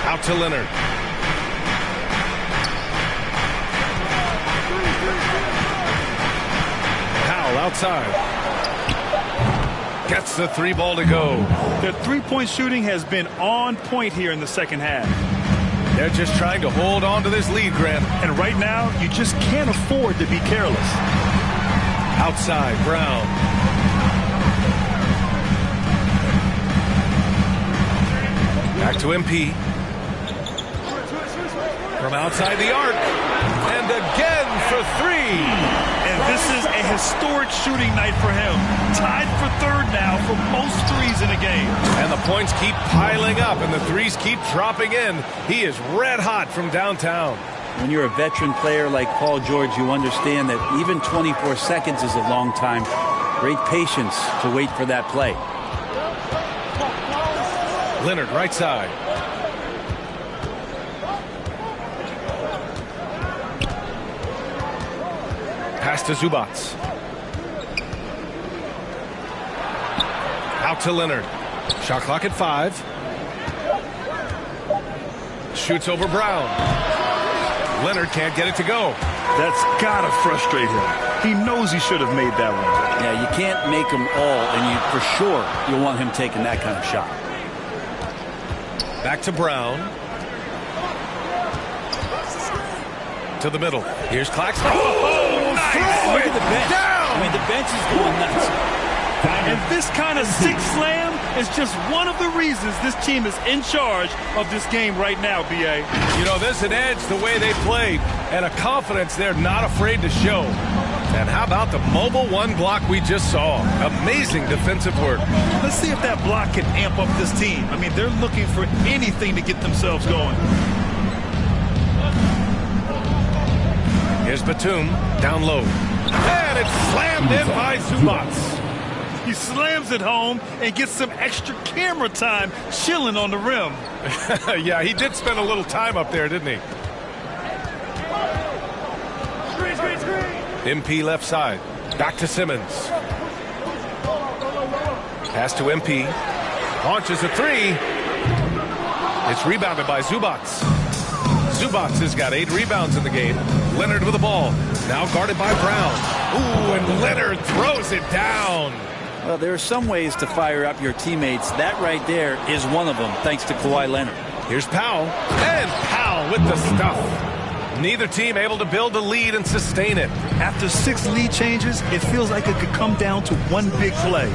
Out to Leonard. Powell outside. Gets the 3 ball to go. Their three-point shooting has been on point here in the second half. They're just trying to hold on to this lead, Grant. And right now, you just can't afford to be careless. Outside, Brown. Back to MP. From outside the arc. And again for 3. And this is a historic shooting night for him. Tied for third now for most threes in a game. And the points keep piling up and the threes keep dropping in. He is red hot from downtown. When you're a veteran player like Paul George, you understand that even 24 seconds is a long time. Great patience to wait for that play. Leonard, right side. Pass to Zubats. Out to Leonard. Shot clock at 5. Shoots over Brown. Leonard can't get it to go. That's gotta frustrate him. He knows he should have made that one. Yeah, you can't make them all, and for sure you'll want him taking that kind of shot. Back to Brown. To the middle. Here's Claxton. Oh, nice. Look at the bench. Down. I mean, the bench is going nuts. And this kind of sick slam is just one of the reasons this team is in charge of this game right now, B.A. You know, there's an edge the way they play and a confidence they're not afraid to show. And how about the mobile one block we just saw? Amazing defensive work. Let's see if that block can amp up this team. I mean, they're looking for anything to get themselves going. Here's Batum, down low. And it's slammed in by Zubats. He slams it home and gets some extra camera time chilling on the rim. Yeah, he did spend a little time up there, didn't he? MP left side. Back to Simmons. Pass to MP. Launches a 3. It's rebounded by Zubats. Zubats has got 8 rebounds in the game. Leonard with the ball. Now guarded by Brown. Ooh, and Leonard throws it down. Well, there are some ways to fire up your teammates. That right there is one of them, thanks to Kawhi Leonard. Here's Powell. And Powell with the stuff. Neither team able to build a lead and sustain it. After 6 lead changes, it feels like it could come down to one big play.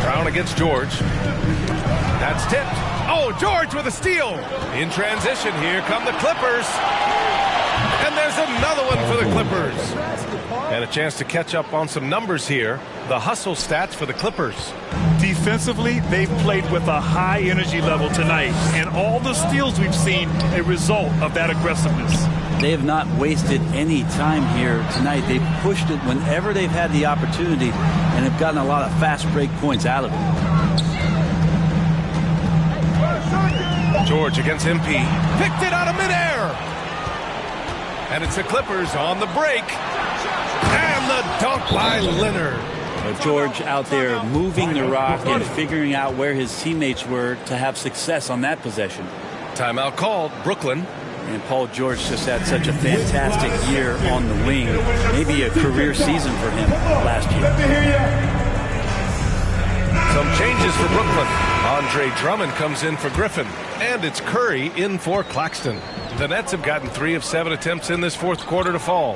Brown against George. That's tipped. Oh, George with a steal. In transition, here come the Clippers. And there's another one for the Clippers. And a chance to catch up on some numbers here. The hustle stats for the Clippers. Defensively, they've played with a high energy level tonight. And all the steals we've seen, a result of that aggressiveness. They have not wasted any time here tonight. They've pushed it whenever they've had the opportunity and have gotten a lot of fast break points out of it. George against MP. Picked it out of midair. And it's the Clippers on the break. And the dunk by Leonard. George out there moving the rock and figuring out where his teammates were to have success on that possession. Timeout called. Brooklyn. And Paul George just had such a fantastic year on the wing. Maybe a career season for him last year. Some changes for Brooklyn. Andre Drummond comes in for Griffin. And it's Curry in for Claxton. The Nets have gotten 3 of 7 attempts in this fourth quarter to fall.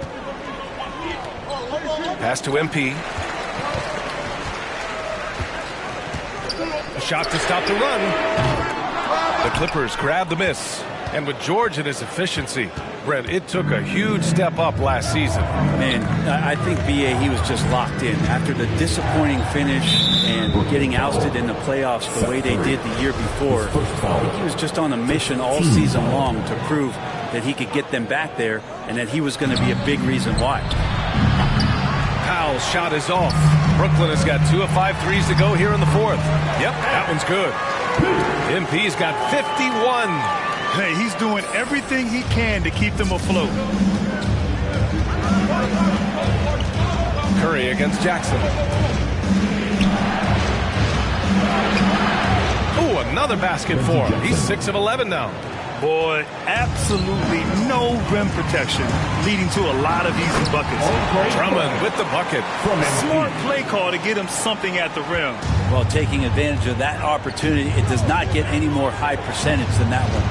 Pass to MP. A shot to stop the run. The Clippers grab the miss. And with George and his efficiency, Brent, it took a huge step up last season. Man, I think B.A., he was just locked in. After the disappointing finish and getting ousted in the playoffs the way they did the year before, I think he was just on a mission all season long to prove that he could get them back there and that he was going to be a big reason why. Powell's shot is off. Brooklyn has got 2 of 5 threes to go here in the fourth. Yep, that one's good. MP's got 51. Hey, he's doing everything he can to keep them afloat. Curry against Jackson. Ooh, another basket for him. He's 6 of 11 now. Boy, absolutely no rim protection, leading to a lot of easy buckets. Drummond with the bucket. Smart play call to get him something at the rim. Well, taking advantage of that opportunity, it does not get any more high percentage than that one.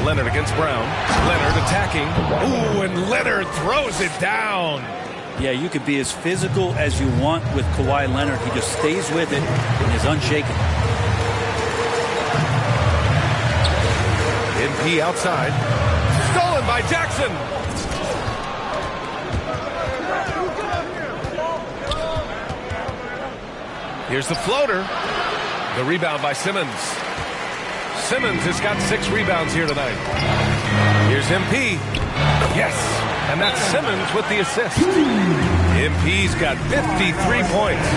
Leonard against Brown. Leonard attacking. Ooh, and Leonard throws it down. Yeah, you could be as physical as you want with Kawhi Leonard. He just stays with it and is unshaken. MP outside. Stolen by Jackson. Here's the floater. The rebound by Simmons. Simmons has got 6 rebounds here tonight. Here's MP. Yes. And that's Simmons with the assist. MP's got 53 points.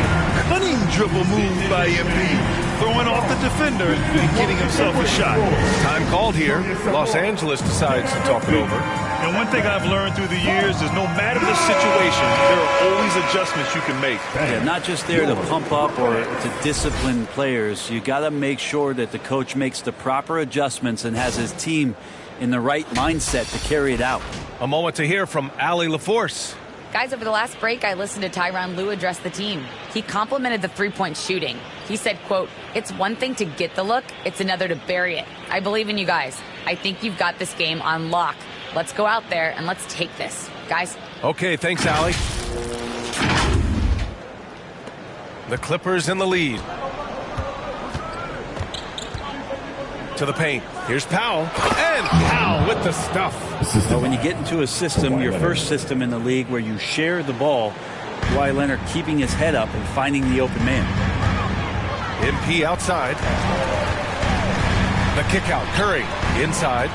Cunning dribble move by MP, throwing off the defender and getting himself a shot. Time called here. Los Angeles decides to talk it over. And one thing I've learned through the years is no matter the situation, there are always adjustments you can make. Yeah, not just there to pump up or to discipline players. You got to make sure that the coach makes the proper adjustments and has his team in the right mindset to carry it out. A moment to hear from Allie LaForce. Guys, over the last break, I listened to Tyronn Lue address the team. He complimented the three-point shooting. He said, quote, "It's one thing to get the look, it's another to bury it. I believe in you guys. I think you've got this game on lock. Let's go out there and let's take this." Guys. Okay, thanks, Allie. The Clippers in the lead. To the paint. Here's Powell. And Powell with the stuff. So when you get into a system, your first system in the league where you share the ball, Kawhi Leonard keeping his head up and finding the open man. MP outside. The kick out. Curry inside.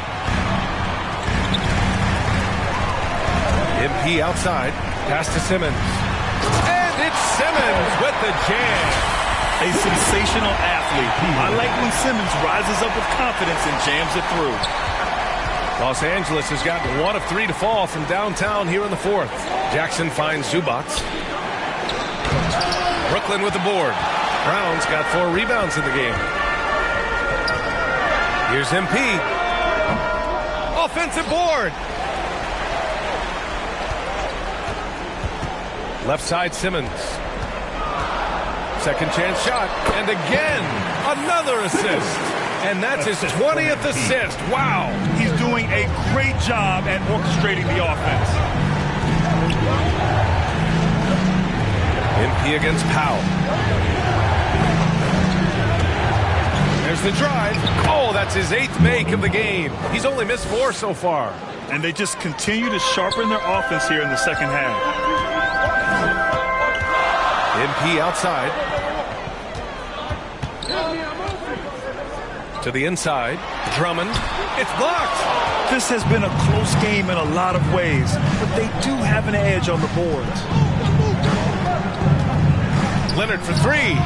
MP outside. Pass to Simmons. And it's Simmons with the jam. A sensational athlete. I like when Simmons rises up with confidence and jams it through. Los Angeles has gotten 1 of 3 to fall from downtown here in the fourth. Jackson finds Zubac. Brooklyn with the board. Brown's got 4 rebounds in the game. Here's MP. Offensive board. Left side Simmons. Second chance shot. And again, another assist. And that's his 20th assist. Wow. He's doing a great job at orchestrating the offense. MP against Powell. There's the drive. Oh, that's his 8th make of the game. He's only missed 4 so far. And they just continue to sharpen their offense here in the second half. MP outside. To the inside. Drummond. It's blocked. This has been a close game in a lot of ways, but they do have an edge on the boards. Leonard for 3.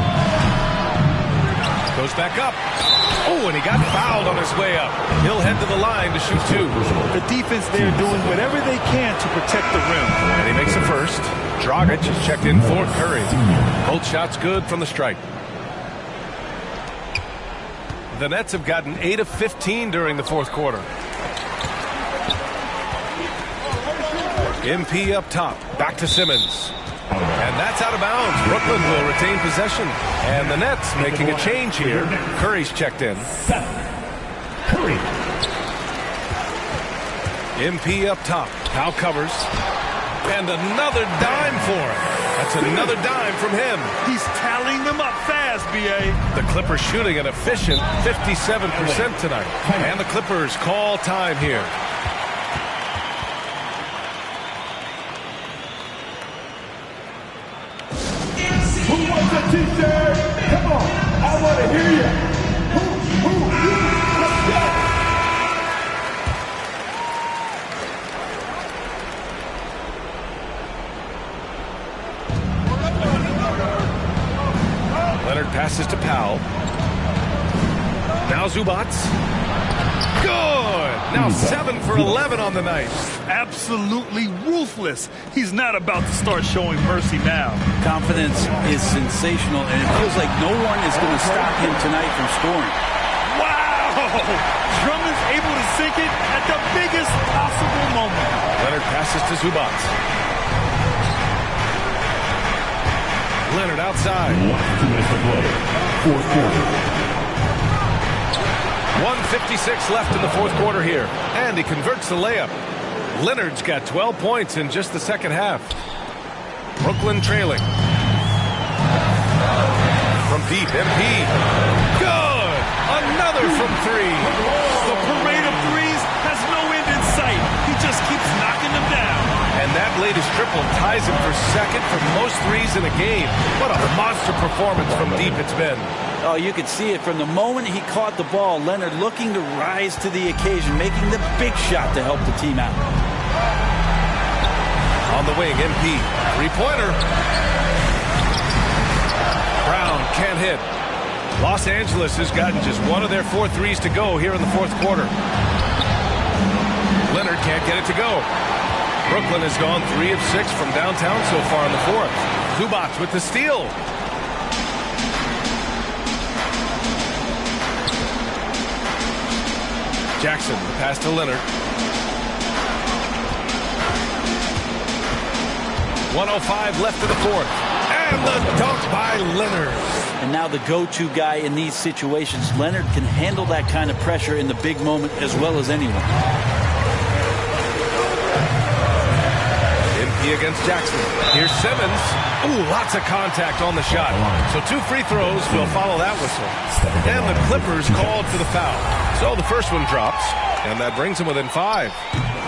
Goes back up. Oh, and he got fouled on his way up. He'll head to the line to shoot 2. The defense there doing whatever they can to protect the rim. And he makes a first. Dragic is checked in for Curry. Both shots good from the stripe. The Nets have gotten 8 of 15 during the fourth quarter. MP up top. Back to Simmons. And that's out of bounds. Brooklyn will retain possession. And the Nets making a change here. Curry's checked in. Curry. MP up top. Powell covers. And another dime for him. That's another dime from him. He's tallying them up fast, B.A. The Clippers shooting an efficient 57% tonight. And the Clippers call time here. Who wants a t-shirt? Come on, I want to hear you. Let's go. Leonard passes to Powell. Now Zubac. Good. Now 7 for 11 on the night. Absolutely ruthless. He's not about to start showing mercy now. Confidence is sensational, and it feels like no one is going to stop him tonight from scoring. Wow! Drummond's able to sink it at the biggest possible moment. Leonard passes to Zubac. Leonard outside. 2 minutes to play. Fourth quarter. 1:56 left in the fourth quarter here. And he converts the layup. Leonard's got 12 points in just the second half. Brooklyn trailing. From deep, MP. Good! Another from 3. The parade of threes has no end in sight. He just keeps knocking them down. And that latest triple ties him for second for most threes in a game. What a monster performance from deep it's been. Oh, you could see it from the moment he caught the ball. Leonard looking to rise to the occasion, making the big shot to help the team out. On the wing, MP. Three-pointer. Brown can't hit. Los Angeles has gotten just one of their 4 threes to go here in the fourth quarter. Leonard can't get it to go. Brooklyn has gone 3 of 6 from downtown so far in the fourth. Zubac with the steal. Jackson, the pass to Leonard. 1:05 left in the fourth. And the dunk by Leonard. And now the go-to guy in these situations. Leonard can handle that kind of pressure in the big moment as well as anyone. MP against Jackson. Here's Simmons. Ooh, lots of contact on the shot. So 2 free throws will follow that whistle. And the Clippers called for the foul. So the first one drops, and that brings him within 5.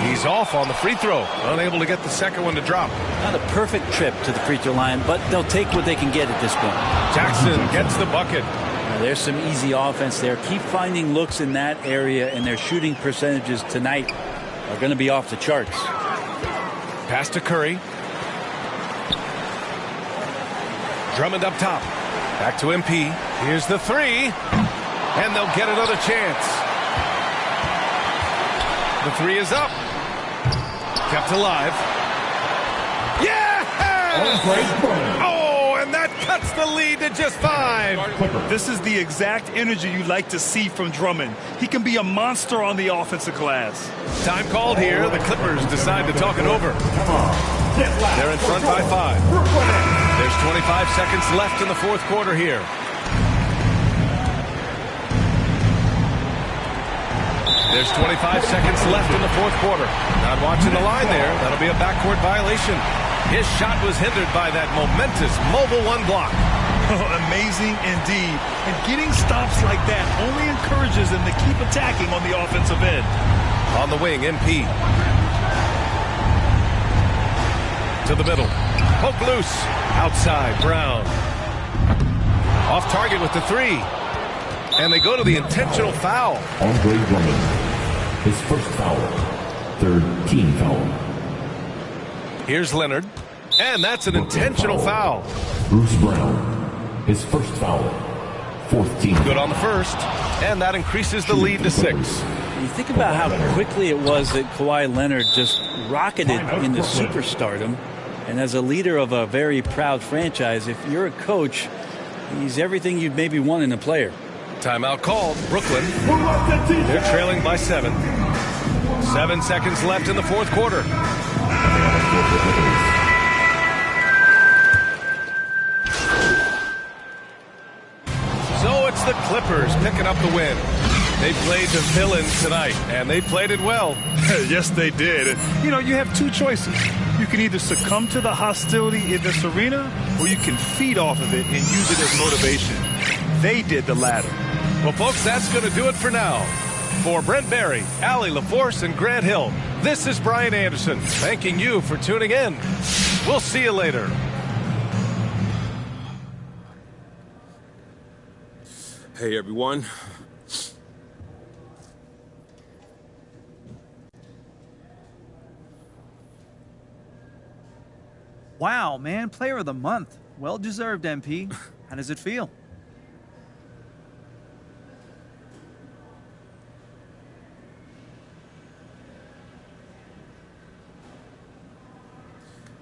He's off on the free throw, unable to get the second one to drop. Not a perfect trip to the free throw line, but they'll take what they can get at this point. Jackson gets the bucket. Now, there's some easy offense there. Keep finding looks in that area, and their shooting percentages tonight are going to be off the charts. Pass to Curry. Drummond up top. Back to MP. Here's the 3. And they'll get another chance. The 3 is up. Kept alive. Yeah! Oh, and that cuts the lead to just 5. This is the exact energy you like to see from Drummond. He can be a monster on the offensive glass. Time called here. The Clippers decide to talk it over. They're in front by 5. There's 25 seconds left in the fourth quarter here. There's 25 seconds left in the fourth quarter. Not watching the line there. That'll be a backcourt violation. His shot was hindered by that momentous mobile 1 block. Amazing indeed. And getting stops like that only encourages them to keep attacking on the offensive end. On the wing, MP. To the middle. Poke loose. Outside, Brown. Off target with the 3. And they go to the intentional foul. Andre Drummond, his first foul. 3rd team foul. Here's Leonard. And that's an intentional foul. Bruce Brown, his first foul. 4th team. Good on the first. And that increases the lead to 6. You think about how quickly it was that Kawhi Leonard just rocketed into superstardom. And as a leader of a very proud franchise, if you're a coach, he's everything you'd maybe want in a player. Timeout called. Brooklyn. They're trailing by 7. 7 seconds left in the fourth quarter. So it's the Clippers picking up the win. They played the villains tonight, and they played it well. Yes, they did. And, you have 2 choices. You can either succumb to the hostility in this arena, or you can feed off of it and use it as motivation. They did the latter. Well, folks, that's going to do it for now. For Brent Barry, Allie LaForce, and Grant Hill, this is Brian Anderson, thanking you for tuning in. We'll see you later. Hey, everyone. Wow, man, player of the month. Well deserved, MP. How does it feel?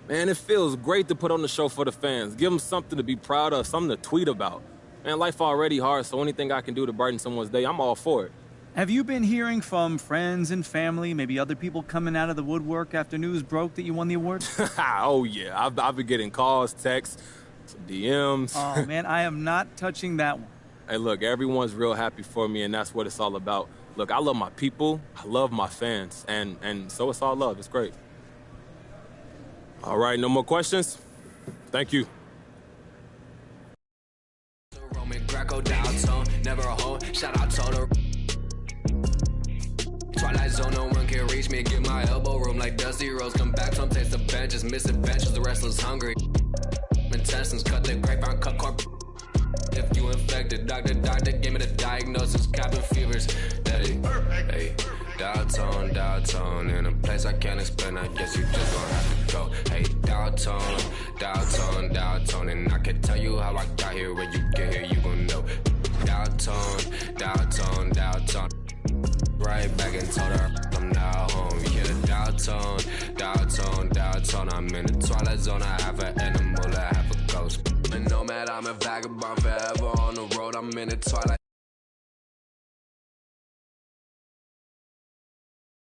Man, it feels great to put on the show for the fans. Give them something to be proud of, something to tweet about. Man, life already hard, so anything I can do to brighten someone's day, I'm all for it. Have you been hearing from friends and family, maybe other people coming out of the woodwork after news broke that you won the award? Oh, yeah. I've been getting calls, texts, some DMs. Oh, man, I am not touching that one. Hey, look, everyone's real happy for me, and that's what it's all about. Look, I love my people. I love my fans. And so it's all love. It's great. All right, no more questions? Thank you. Never a hoe, shout out total. Twilight zone, no one can reach me. Give my elbow room like Dusty Rose. Come back, some taste the benches, misadventures, the restless hungry. Intestines cut the grapevine, cut corp. If you infected, doctor, give me the diagnosis. Cabin fevers, hey, Downtown, in a place I can't explain. I guess you just gonna have to go. Hey, downtown, and I can tell you how I got here. When you get here, you gon' know. Downtown. Right back and told her I'm now home. Yeah, downtown. I'm in the twilight zone. I have an animal, I have a ghost. And no matter, I'm a vagabond forever.